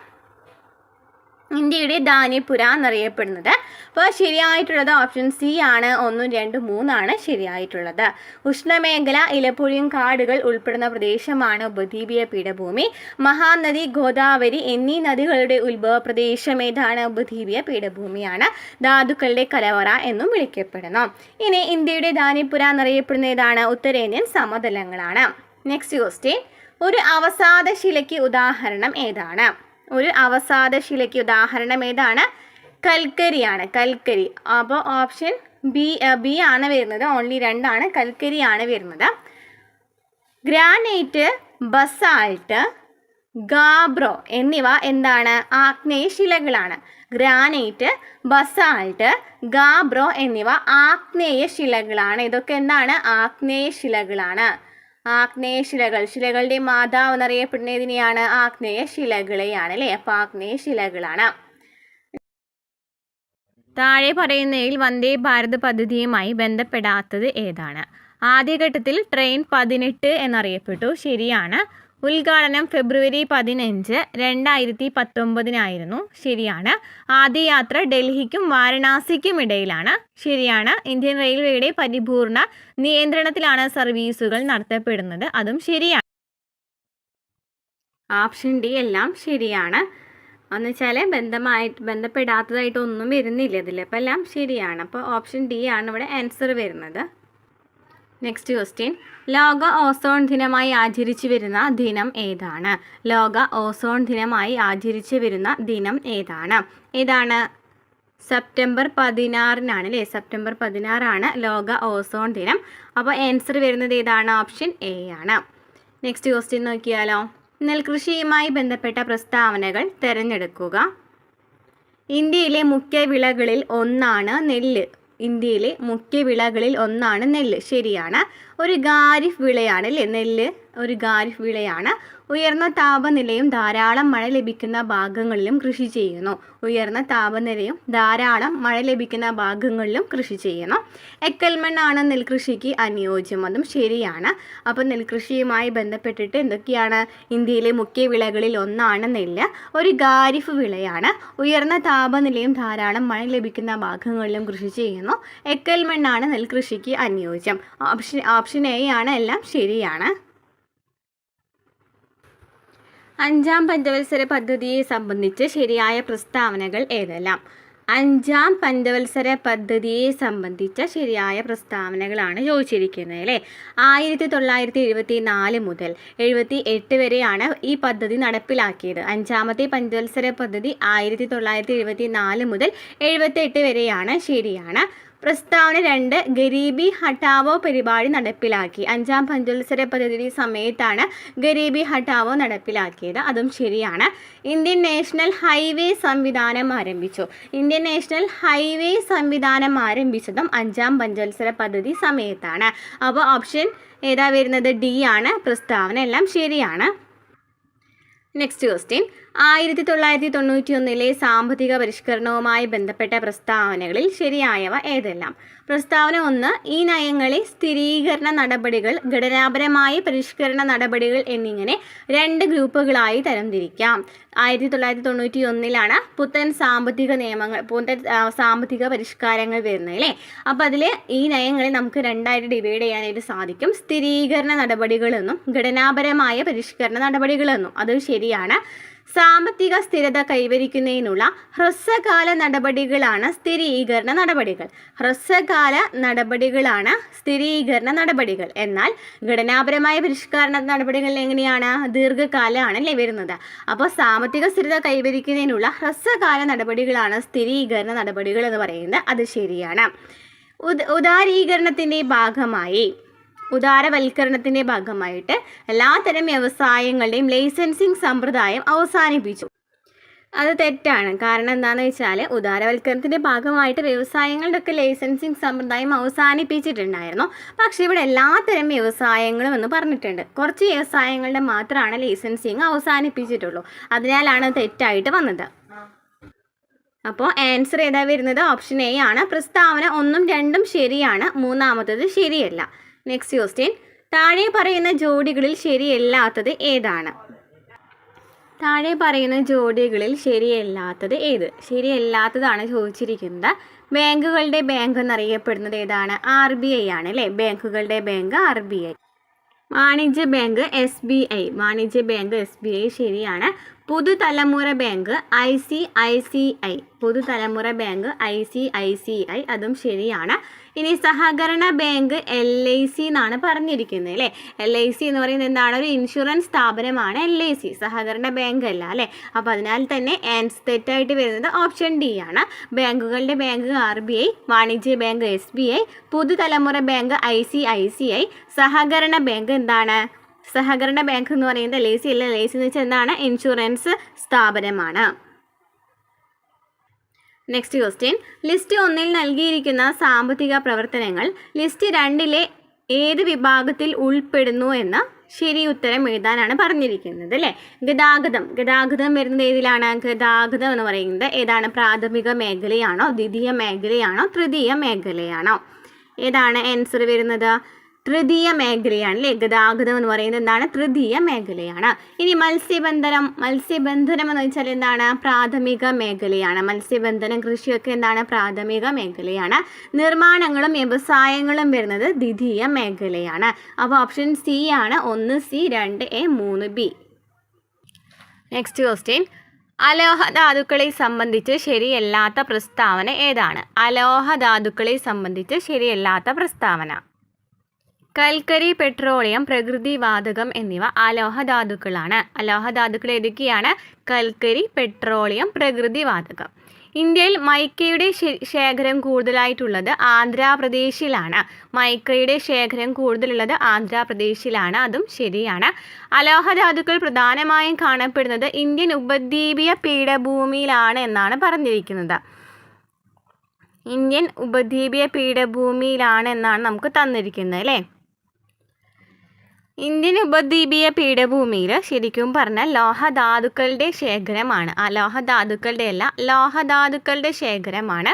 ഇന്ത്യയുടെ ദാനിപുര എന്നറിയപ്പെടുന്നത്. അപ്പോൾ ശരിയായിട്ടുള്ളത് ഓപ്ഷൻ സി ആണ്. 1, 2, 3 ആണ് ശരിയായിട്ടുള്ളത്. ഉഷ്ണമേഖല ഇലപൊഴിയും കാടുകൾ ഉൾപ്പെടുന്ന പ്രദേശമാണ് ഉപദ്വീപീയ പീഠഭൂമി. മഹാനദി, ഗോദാവരി എന്നീ നദികളുടെ ഉത്ഭവ പ്രദേശം ഏതാണ്? ഉപദ്വീപീയ പീഠഭൂമിയാണ്. ധാതുക്കളുടെ കലവറ എന്നും വിളിക്കപ്പെടുന്നു. ഇനി ഇന്ത്യയുടെ ദാനിപുര എന്നറിയപ്പെടുന്ന ഏതാണ്? ഉത്തരേന്ത്യൻ സമതലങ്ങളാണ്. Next question. ഒരു അവസാദശിലയ്ക്ക് ഉദാഹരണം ഏതാണ്? ഒരു അവസാദശിലയ്ക്ക് ഉദാഹരണം ഏതാണ്? കൽക്കരിയാണ്. കൽക്കരി. അപ്പോൾ ഓപ്ഷൻ ബി ആണ് വരുന്നത്. ഓൺലി 2 ആണ്. കൽക്കരിയാണ് വരുന്നത്. ഗ്രാനൈറ്റ്, ബസാൾട്ട്, ഗാബ്രോ എന്നിവ എന്താണ്? ആഗ്നേയശിലകളാണ്. ഗ്രാനൈറ്റ്, ബസാൾട്ട്, ഗാബ്രോ എന്നിവ ആഗ്നേയശിലകളാണ്. ഇതൊക്കെ എന്താണ്? ആഗ്നേയശിലകളാണ്. ആഗ്നേയശിലകൾ, ശിലകളുടെ മാതാവ് എന്നറിയപ്പെടുന്ന ഏതിനെയാണ്? ആഗ്നേയശിലകളെയാണ് അല്ലേ? അപ്പോൾ ആഗ്നേയശിലകളാണ്. താഴെ പറയുന്നതിൽ വന്ദേ ഭാരത് പദ്ധതിയുമായി ബന്ധപ്പെടാത്തത് ഏതാണ്? ആദ്യഘട്ടത്തിൽ ട്രെയിൻ 18 എന്നറിയപ്പെട്ടു. ശരിയാണ്. ഉദ്ഘാടനം ഫെബ്രുവരി 15, 2019 ശരിയാണ്. ആദ്യ യാത്ര ഡൽഹിക്കും വാരണാസിക്കും ഇടയിലാണ്. ശരിയാണ്. ഇന്ത്യൻ റെയിൽവേയുടെ പരിപൂർണ നിയന്ത്രണത്തിലാണ് സർവീസുകൾ നടത്തപ്പെടുന്നത്. അതും ശരിയാണ്. ഓപ്ഷൻ ഡി എല്ലാം ശരിയാണ്. എന്ന് വെച്ചാൽ ബന്ധപ്പെടാത്തതായിട്ട് ഒന്നും വരുന്നില്ല ഇതിൽ. അപ്പോൾ എല്ലാം ശരിയാണ്. അപ്പോൾ ഓപ്ഷൻ ഡി ആണ് ഇവിടെ ആൻസർ വരുന്നത്. Next question. ലോക ഓസോൺ ദിനമായി ആചരിച്ചു വരുന്ന ദിനം ഏതാണ്? ലോക ഓസോൺ ദിനമായി ആചരിച്ചു വരുന്ന ദിനം ഏതാണ്? ഏതാണ്? സെപ്റ്റംബർ 16 അല്ലേ? സെപ്റ്റംബർ 16 ലോക ഓസോൺ ദിനം. അപ്പോൾ ആൻസർ വരുന്നത് ഏതാണ്? ഓപ്ഷൻ എ ആണ്. നെക്സ്റ്റ് ക്വസ്റ്റ്യൻ നോക്കിയാലോ. നെൽകൃഷിയുമായി ബന്ധപ്പെട്ട പ്രസ്താവനകൾ തിരഞ്ഞെടുക്കുക. ഇന്ത്യയിലെ മുഖ്യ വിളകളിൽ ഒന്നാണ് നെല്ല്. ഇന്ത്യയിലെ മുഖ്യ വിളകളിൽ ഒന്നാണ് നെല്ല്. ശരിയാണ്. ഒരു ഖാരിഫ് വിളയാണ് അല്ലേ നെല്ല്? ഒരു ഖാരിഫ് വിളയാണ്. ഉയർന്ന താപനിലയും ധാരാളം മഴ ലഭിക്കുന്ന ഭാഗങ്ങളിലും കൃഷി ചെയ്യുന്നു. ഉയർന്ന താപനിലയും ധാരാളം മഴ ലഭിക്കുന്ന ഭാഗങ്ങളിലും കൃഷി ചെയ്യുന്നു. എക്കൽ മണ്ണാണ് നെൽകൃഷിക്ക് അനുയോജ്യം. അതും ശരിയാണ്. അപ്പോൾ നെൽകൃഷിയുമായി ബന്ധപ്പെട്ടിട്ട് എന്തൊക്കെയാണ്? ഇന്ത്യയിലെ മുഖ്യ വിളകളിൽ ഒന്നാണ് നെല്ല്. ഒരു ഖാരിഫ് വിളയാണ്. ഉയർന്ന താപനിലയും ധാരാളം മഴ ലഭിക്കുന്ന ഭാഗങ്ങളിലും കൃഷി ചെയ്യുന്നു. എക്കൽ മണ്ണാണ് നെൽകൃഷിക്ക് അനുയോജ്യം. ഓപ്ഷൻ എ ആണ്. എല്ലാം ശരിയാണ്. 5ാം പഞ്ചവത്സര പദ്ധതിയെ സംബന്ധിച്ച് ശരിയായ പ്രസ്താവനകൾ ഏതെല്ലാം? 5ാം പഞ്ചവത്സര പദ്ധതിയെ സംബന്ധിച്ച ശരിയായ പ്രസ്താവനകളാണ് ചോദിച്ചിരിക്കുന്നത് അല്ലേ? 1974 മുതൽ 78 വരെയാണ് ഈ പദ്ധതി നടപ്പിലാക്കിയത്. 5ാമത്തെ പഞ്ചവത്സര പദ്ധതി 1974 മുതൽ 78 വരെയാണ്. ശരിയാണ്. പ്രസ്താവന 2. ഗരീബി ഹഠാവോ പരിപാടി നടപ്പിലാക്കി. 5ാം പഞ്ചവത്സര പദ്ധതി സമയത്താണ് ഗരീബി ഹഠാവോ നടപ്പിലാക്കിയത്. അതും ശരിയാണ്. ഇന്ത്യൻ നാഷണൽ ഹൈവേ സംവിധാനം ആരംഭിച്ചു. ഇന്ത്യൻ നാഷണൽ ഹൈവേ സംവിധാനം ആരംഭിച്ചതും 5ാം പഞ്ചവത്സര പദ്ധതി സമയത്താണ്. അപ്പോൾ ഓപ്ഷൻ ഏതാ വരുന്നത്? ഡി ആണ്. പ്രസ്താവന എല്ലാം ശരിയാണ്. Next question. 1991 സാമ്പത്തിക പരിഷ്കരണവുമായി ബന്ധപ്പെട്ട പ്രസ്താവനകളിൽ ശരിയായവ ഏതെല്ലാം? പ്രസ്താവന 1, ഈ നയങ്ങളെ സ്ഥിരീകരണ നടപടികൾ, ഘടനാപരമായ പരിഷ്കരണ നടപടികൾ എന്നിങ്ങനെ 2 ഗ്രൂപ്പുകളായി തരംതിരിക്കാം. 1991 പുത്തൻ സാമ്പത്തിക നിയമങ്ങൾ, പുത്തൻ സാമ്പത്തിക പരിഷ്കാരങ്ങൾ വരുന്നത് അല്ലേ. അപ്പോൾ അതിൽ ഈ നയങ്ങളെ നമുക്ക് 2ആയിട്ട് ഡിവൈഡ് ചെയ്യാനായിട്ട് സാധിക്കും. സ്ഥിരീകരണ നടപടികളെന്നും ഘടനാപരമായ പരിഷ്കരണ നടപടികളെന്നും. അത് ശരിയാണ്. സാമ്പത്തിക സ്ഥിരത കൈവരിക്കുന്നതിനുള്ള ഹ്രസ്വകാല നടപടികളാണ് സ്ഥിരീകരണ നടപടികൾ. ഹ്രസ്വകാല നടപടികളാണ് സ്ഥിരീകരണ നടപടികൾ. എന്നാൽ ഘടനാപരമായ പരിഷ്കരണ നടപടികൾ എങ്ങനെയാണ്? ദീർഘകാലമാണല്ലേ വരുന്നത്. അപ്പോൾ സാമ്പത്തിക സ്ഥിരത കൈവരിക്കുന്നതിനുള്ള ഹ്രസ്വകാല നടപടികളാണ് സ്ഥിരീകരണ നടപടികൾ എന്ന് പറയുന്നത്. അത് ശരിയാണ്. ഉദാരവൽക്കരണത്തിൻ്റെ ഭാഗമായിട്ട് എല്ലാത്തരം വ്യവസായങ്ങളുടെയും ലൈസൻസിങ് സമ്പ്രദായം അവസാനിപ്പിച്ചു. അത് തെറ്റാണ്. കാരണം എന്താണെന്ന് വെച്ചാൽ ഉദാരവൽക്കരണത്തിൻ്റെ ഭാഗമായിട്ട് വ്യവസായങ്ങളുടെ ഒക്കെ ലൈസൻസിങ് സമ്പ്രദായം അവസാനിപ്പിച്ചിട്ടുണ്ടായിരുന്നു. പക്ഷേ ഇവിടെ എല്ലാത്തരം വ്യവസായങ്ങളും എന്ന് പറഞ്ഞിട്ടുണ്ട്. കുറച്ച് വ്യവസായങ്ങളുടെ മാത്രമാണ് ലൈസൻസിങ് അവസാനിപ്പിച്ചിട്ടുള്ളൂ. അതിനാലാണ് തെറ്റായിട്ട് വന്നത്. അപ്പോൾ ആൻസർ ഏതാ വരുന്നത്? ഓപ്ഷൻ എ ആണ്. പ്രസ്താവന 1ഉം 2ഉം ശരിയാണ്, 3ആമത്തത് ശരിയല്ല. നെക്സ്റ്റ് ക്വസ്റ്റ്യൻ, താഴെ പറയുന്ന ജോഡികളിൽ ശരിയല്ലാത്തത് ഏതാണ്? താഴെ പറയുന്ന ജോഡികളിൽ ശരിയല്ലാത്തത് ഏത്? ശരിയല്ലാത്തതാണ് ചോദിച്ചിരിക്കുന്നത്. ബാങ്കുകളുടെ ബാങ്ക് എന്നറിയപ്പെടുന്നത് ഏതാണ്? RBI ആണ് അല്ലേ. ബാങ്കുകളുടെ ബാങ്ക് RBI. വാണിജ്യ ബാങ്ക് SBI. വാണിജ്യ ബാങ്ക് SBI ശരിയാണ്. പുതുതലമുറ ബാങ്ക് ICICI. പുതുതലമുറ ബാങ്ക് ICICI അതും ശരിയാണ്. ഇനി സഹകരണ ബാങ്ക് LIC എന്നാണ് പറഞ്ഞിരിക്കുന്നത് അല്ലേ. LIC എന്ന് പറയുന്നത് എന്താണ്? ഒരു ഇൻഷുറൻസ് സ്ഥാപനമാണ് LIC. സഹകരണ ബാങ്ക് അല്ല അല്ലേ. അപ്പോൾ അതിനാൽ തന്നെ ആൻസർ തെറ്റായിട്ട് വരുന്നത് ഓപ്ഷൻ ഡി ആണ്. ബാങ്കുകളുടെ ബാങ്ക് RBI, വാണിജ്യ ബാങ്ക് SBI, പുതുതലമുറ ബാങ്ക് ICICI, സഹകരണ ബാങ്ക് എന്താണ്? സഹകരണ ബാങ്ക് എന്ന് പറയുന്നത് LIC അല്ല. LIC എന്ന് വെച്ചാൽ എന്താണ്? ഇൻഷുറൻസ് സ്ഥാപനമാണ്. നെക്സ്റ്റ് ക്വസ്റ്റ്യൻ, ലിസ്റ്റ് 1 നൽകിയിരിക്കുന്ന സാമ്പത്തിക പ്രവർത്തനങ്ങൾ ലിസ്റ്റ് 2 ഏത് വിഭാഗത്തിൽ ഉൾപ്പെടുന്നു എന്ന് ശരി ഉത്തരം എഴുതാനാണ് പറഞ്ഞിരിക്കുന്നത് അല്ലേ. ഗതാഗതം വരുന്നത് ഏതിലാണ്? ഗതാഗതം എന്ന് പറയുന്നത് ഏതാണ്? പ്രാഥമിക മേഖലയാണോ, ദ്വിതീയ മേഖലയാണോ, തൃതീയ മേഖലയാണോ? ഏതാണ് ആൻസർ വരുന്നത്? തൃതീയ മേഖലയാണ് അല്ലേ. ഗതാഗതം എന്ന് പറയുന്നത് എന്താണ്? തൃതീയ മേഖലയാണ്. ഇനി മത്സ്യബന്ധനം എന്ന് വെച്ചാൽ എന്താണ്? പ്രാഥമിക മേഖലയാണ്. മത്സ്യബന്ധനം, കൃഷിയൊക്കെ എന്താണ്? പ്രാഥമിക മേഖലയാണ്. നിർമ്മാണങ്ങളും വ്യവസായങ്ങളും വരുന്നത് ദ്വിതീയ മേഖലയാണ്. അപ്പോൾ ഓപ്ഷൻ സി ആണ്. 1C, 2A, 3B. Next question, അലോഹധാതുക്കളെ സംബന്ധിച്ച് ശരിയല്ലാത്ത പ്രസ്താവന ഏതാണ്? അലോഹധാതുക്കളെ സംബന്ധിച്ച് ശരിയല്ലാത്ത പ്രസ്താവന. കൽക്കരി, പെട്രോളിയം, പ്രകൃതിവാതകം എന്നിവ അലോഹധാതുക്കളാണ്. അലോഹധാതുക്കൾ ഏതൊക്കെയാണ്? കൽക്കരി, പെട്രോളിയം, പ്രകൃതിവാതകം. ഇന്ത്യയിൽ മൈക്കയുടെ ശേഖരം കൂടുതലായിട്ടുള്ളത് ആന്ധ്രാപ്രദേശിലാണ്. മൈക്കയുടെ ശേഖരം കൂടുതലുള്ളത് ആന്ധ്രാപ്രദേശിലാണ്. അതും ശരിയാണ്. അലോഹധാതുക്കൾ പ്രധാനമായും കാണപ്പെടുന്നത് ഇന്ത്യൻ ഉപദ്വീപീയ പീഠഭൂമിയിലാണ് എന്നാണ് പറഞ്ഞിരിക്കുന്നത്. ഇന്ത്യൻ ഉപദ്വീപീയ പീഠഭൂമിയിലാണ് എന്നാണ് നമുക്ക് തന്നിരിക്കുന്നത് അല്ലേ. ഇന്ത്യൻ ഉപദ്വീപീയ പീഠഭൂമിയിൽ ശരിക്കും പറഞ്ഞാൽ ലോഹധാതുക്കളുടെ ശേഖരമാണ്. ലോഹധാതുക്കളുടെ അല്ല, ലോഹധാതുക്കളുടെ ശേഖരമാണ്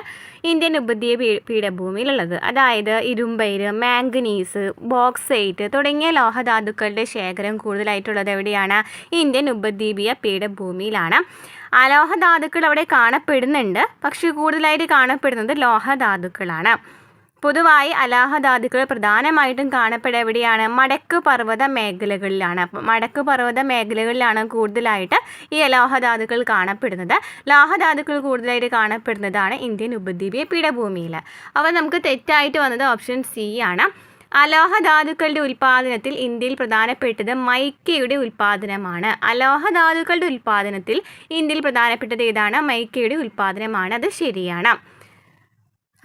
ഇന്ത്യൻ ഉപദ്വീപീയ പീഠഭൂമിയിലുള്ളത്. അതായത് ഇരുമ്പയിര്, മാംഗനീസ്, ബോക്സൈറ്റ് തുടങ്ങിയ ലോഹധാതുക്കളുടെ ശേഖരം കൂടുതലായിട്ടുള്ളത് എവിടെയാണ്? ഇന്ത്യൻ ഉപദ്വീപീയ പീഠഭൂമിയിലാണ്. അലോഹധാതുക്കൾ അവിടെ കാണപ്പെടുന്നുണ്ട്, പക്ഷേ കൂടുതലായിട്ട് കാണപ്പെടുന്നത് ലോഹധാതുക്കളാണ്. പൊതുവായി അലോഹധാതുക്കൾ പ്രധാനമായിട്ടും കാണപ്പെടുക എവിടെയാണ്? മടക്ക് പർവ്വത മേഖലകളിലാണ്. മടക്ക് പർവ്വത മേഖലകളിലാണ് കൂടുതലായിട്ട് ഈ അലോഹധാതുക്കൾ കാണപ്പെടുന്നത്. ലോഹധാതുക്കൾ കൂടുതലായിട്ട് കാണപ്പെടുന്നതാണ് ഇന്ത്യൻ ഉപദ്വീപീയ പീഠഭൂമിയിൽ. അപ്പോൾ നമുക്ക് തെറ്റായിട്ട് വന്നത് ഓപ്ഷൻ സി ആണ്. അലോഹധാതുക്കളുടെ ഉൽപ്പാദനത്തിൽ ഇന്ത്യയിൽ പ്രധാനപ്പെട്ടത് മൈക്കയുടെ ഉൽപ്പാദനമാണ്. അലോഹധാതുക്കളുടെ ഉൽപ്പാദനത്തിൽ ഇന്ത്യയിൽ പ്രധാനപ്പെട്ടത് ഏതാണ്? മൈക്കയുടെ ഉൽപ്പാദനമാണ്. അത് ശരിയാണ്.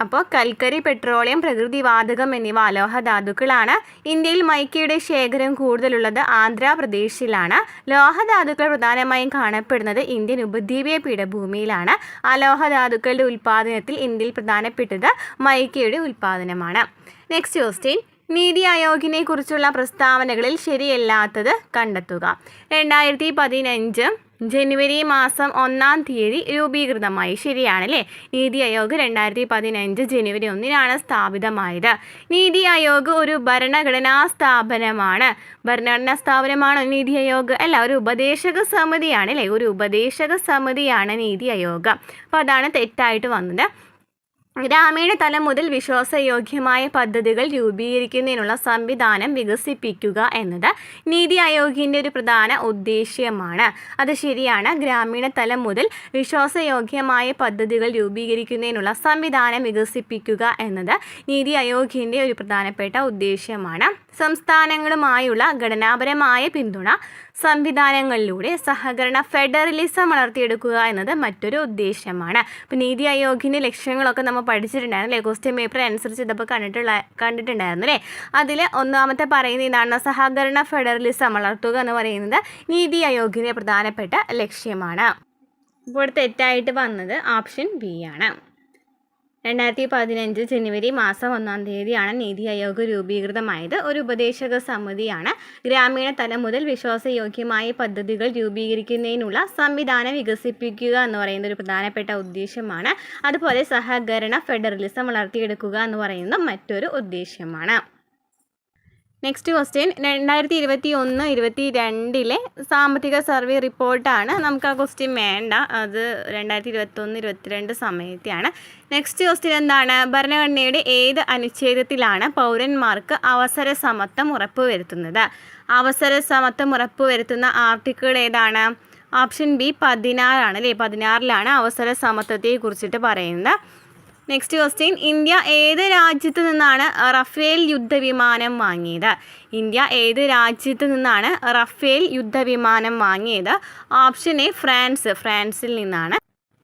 അപ്പോൾ കൽക്കരി, പെട്രോളിയം, പ്രകൃതിവാതകം എന്നിവ അലോഹധാതുക്കളാണ്. ഇന്ത്യയിൽ മൈക്കയുടെ ശേഖരം കൂടുതലുള്ളത് ആന്ധ്രാപ്രദേശിലാണ്. ലോഹധാതുക്കൾ പ്രധാനമായും കാണപ്പെടുന്നത് ഇന്ത്യൻ ഉപദ്വീപീയ പീഠഭൂമിയിലാണ്. അലോഹധാതുക്കളുടെ ഉൽപ്പാദനത്തിൽ ഇന്ത്യയിൽ പ്രധാനപ്പെട്ടത് മൈക്കയുടെ ഉൽപ്പാദനമാണ്. നെക്സ്റ്റ് ക്വസ്റ്റ്യൻ, നീതി ആയോഗിനെ കുറിച്ചുള്ള പ്രസ്താവനകളിൽ ശരിയല്ലാത്തത് കണ്ടെത്തുക. 2015 ജനുവരി മാസം 1-ാം തീയതി രൂപീകൃതമായി. ശരിയാണല്ലേ. നീതി ആയോഗ് 2015 ജനുവരി 1-നാണ് സ്ഥാപിതമായത്. നീതി ആയോഗ് ഒരു ഭരണഘടനാ സ്ഥാപനമാണ്. ഭരണഘടനാ സ്ഥാപനമാണോ നീതി ആയോഗ്? അല്ല, ഒരു ഉപദേശക സമിതിയാണ് അല്ലേ. ഒരു ഉപദേശക സമിതിയാണ് നീതി ആയോഗ്. അപ്പോൾ അതാണ് തെറ്റായിട്ട് വന്നത്. ഗ്രാമീണ തലം മുതൽ വിശ്വാസയോഗ്യമായ പദ്ധതികൾ രൂപീകരിക്കുന്നതിനുള്ള സംവിധാനം വികസിപ്പിക്കുക എന്നത് നീതി ആയോഗിൻ്റെ ഒരു പ്രധാന ഉദ്ദേശ്യമാണ്. അത് ശരിയാണ്. ഗ്രാമീണ തലം മുതൽ വിശ്വാസയോഗ്യമായ പദ്ധതികൾ രൂപീകരിക്കുന്നതിനുള്ള സംവിധാനം വികസിപ്പിക്കുക എന്നത് നീതി ആയോഗിൻ്റെ ഒരു പ്രധാനപ്പെട്ട ഉദ്ദേശ്യമാണ്. സംസ്ഥാനങ്ങളുമായുള്ള ഘടനാപരമായ പിന്തുണ സംവിധാനങ്ങളിലൂടെ സഹകരണ ഫെഡറലിസം വളർത്തിയെടുക്കുക എന്നത് മറ്റൊരു ഉദ്ദേശ്യമാണ്. ഇപ്പോൾ നീതി ആയോഗിൻ്റെ ലക്ഷ്യങ്ങളൊക്കെ നമ്മൾ പഠിച്ചിട്ടുണ്ടായിരുന്നു അല്ലേ. ക്വസ്റ്റ്യൻ പേപ്പർ അനുസരിച്ച് ഇതൊക്കെ കണ്ടിട്ടുണ്ടായിരുന്നു അല്ലേ. അതിൽ ഒന്നാമത്തെ പറയുന്ന ഇതാണ്, സഹകരണ ഫെഡറലിസം വളർത്തുക എന്ന് പറയുന്നത് നീതി ആയോഗിൻ്റെ പ്രധാനപ്പെട്ട ലക്ഷ്യമാണ്. ഇപ്പോൾ തെറ്റായിട്ട് വന്നത് ഓപ്ഷൻ ബി ആണ്. 2015 ജനുവരി മാസം 1-ാം തീയതിയാണ് നീതി ആയോഗ് രൂപീകൃതമായത്. ഒരു ഉപദേശക സമിതിയാണ്. ഗ്രാമീണ തലം മുതൽ വിശ്വാസയോഗ്യമായ പദ്ധതികൾ രൂപീകരിക്കുന്നതിനുള്ള സംവിധാനം വികസിപ്പിക്കുക എന്ന് പറയുന്ന ഒരു പ്രധാനപ്പെട്ട ഉദ്ദേശ്യമാണ്. അതുപോലെ സഹകരണ ഫെഡറലിസം വളർത്തിയെടുക്കുക എന്ന് പറയുന്നത് മറ്റൊരു ഉദ്ദേശ്യമാണ്. നെക്സ്റ്റ് ക്വസ്റ്റ്യൻ 2021-22 സാമ്പത്തിക സർവേ റിപ്പോർട്ടാണ്. നമുക്ക് ആ ക്വസ്റ്റ്യൻ വേണ്ട, അത് 2021-22 സമയത്തെയാണ്. നെക്സ്റ്റ് ക്വസ്റ്റ്യൻ എന്താണ്? ഭരണഘടനയുടെ ഏത് അനുച്ഛേദത്തിലാണ് പൗരന്മാർക്ക് അവസര സമത്വം ഉറപ്പുവരുത്തുന്നത്? അവസര സമത്വം ഉറപ്പുവരുത്തുന്ന ആർട്ടിക്കിൾ ഏതാണ്? ഓപ്ഷൻ ബി 16 ആണ് അല്ലേ. 16-ലാണ് അവസര സമത്വത്തെ കുറിച്ചിട്ട് പറയുന്നത്. നെക്സ്റ്റ് ക്വസ്റ്റ്യൻ, ഇന്ത്യ ഏത് രാജ്യത്ത് നിന്നാണ് റഫേൽ യുദ്ധവിമാനം വാങ്ങിയത്? ഇന്ത്യ ഏത് രാജ്യത്ത് നിന്നാണ് റഫേൽ യുദ്ധവിമാനം വാങ്ങിയത്? ഓപ്ഷൻ എ ഫ്രാൻസിൽ നിന്നാണ്.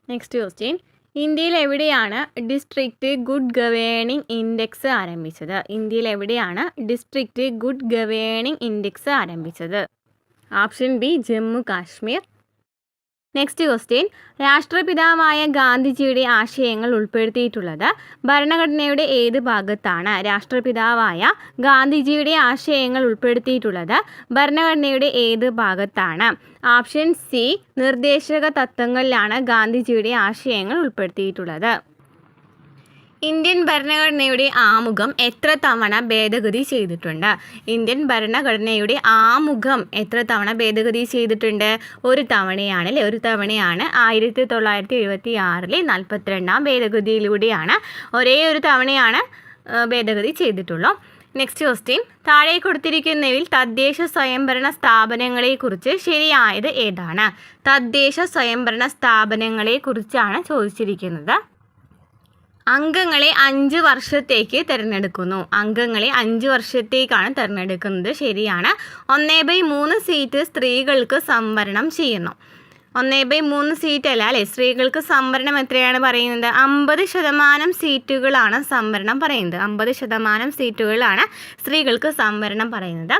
നെക്സ്റ്റ് ക്വസ്റ്റ്യൻ, ഇന്ത്യയിൽ എവിടെയാണ് ഡിസ്ട്രിക്റ്റ് ഗുഡ് ഗവേണിംഗ് ഇൻഡെക്സ് ആരംഭിച്ചത്? ഇന്ത്യയിൽ എവിടെയാണ് ഡിസ്ട്രിക്റ്റ് ഗുഡ് ഗവേണിംഗ് ഇൻഡെക്സ് ആരംഭിച്ചത്? Option B Jammu Kashmir. Next question, രാഷ്ട്രപിതാവായ ഗാന്ധിജിയുടെ ആശയങ്ങൾ ഉൾപ്പെടുത്തിയിട്ടുള്ളത് ഭരണഘടനയുടെ ഏത് ഭാഗത്താണ്? രാഷ്ട്രപിതാവായ ഗാന്ധിജിയുടെ ആശയങ്ങൾ ഉൾപ്പെടുത്തിയിട്ടുള്ളത് ഭരണഘടനയുടെ ഏത് ഭാഗത്താണ്? ഓപ്ഷൻ സി നിർദ്ദേശക തത്വങ്ങളിലാണ് ഗാന്ധിജിയുടെ ആശയങ്ങൾ ഉൾപ്പെടുത്തിയിട്ടുള്ളത്. ഇന്ത്യൻ ഭരണഘടനയുടെ ആമുഖം എത്ര തവണ ഭേദഗതി ചെയ്തിട്ടുണ്ട്? ഇന്ത്യൻ ഭരണഘടനയുടെ ആമുഖം എത്ര തവണ ഭേദഗതി ചെയ്തിട്ടുണ്ട്? ഒരു തവണയാണ് അല്ലേ. ഒരു തവണയാണ്. 1976 42-ാം ഭേദഗതിയിലൂടെയാണ്. ഒരേ ഒരു തവണയാണ് ഭേദഗതി ചെയ്തിട്ടുള്ളൂ. നെക്സ്റ്റ് ക്വസ്റ്റ്യൻ, താഴെ കൊടുത്തിരിക്കുന്നവയിൽ തദ്ദേശ സ്വയംഭരണ സ്ഥാപനങ്ങളെക്കുറിച്ച് ശരിയായത് ഏതാണ്? തദ്ദേശ സ്വയംഭരണ സ്ഥാപനങ്ങളെക്കുറിച്ചാണ് ചോദിച്ചിരിക്കുന്നത്. അംഗങ്ങളെ 5 വർഷത്തേക്ക് തിരഞ്ഞെടുക്കുന്നു. അംഗങ്ങളെ 5 വർഷത്തേക്കാണ് തിരഞ്ഞെടുക്കുന്നത്. ശരിയാണ്. 1/3 സീറ്റ് സ്ത്രീകൾക്ക് സംവരണം ചെയ്യുന്നു. 1/3 സീറ്റ് അല്ലേ. സ്ത്രീകൾക്ക് സംവരണം എത്രയാണ് പറയുന്നത്? 50% സീറ്റുകളാണ് സംവരണം പറയുന്നത്. 50% സീറ്റുകളാണ് സ്ത്രീകൾക്ക് സംവരണം പറയുന്നത്.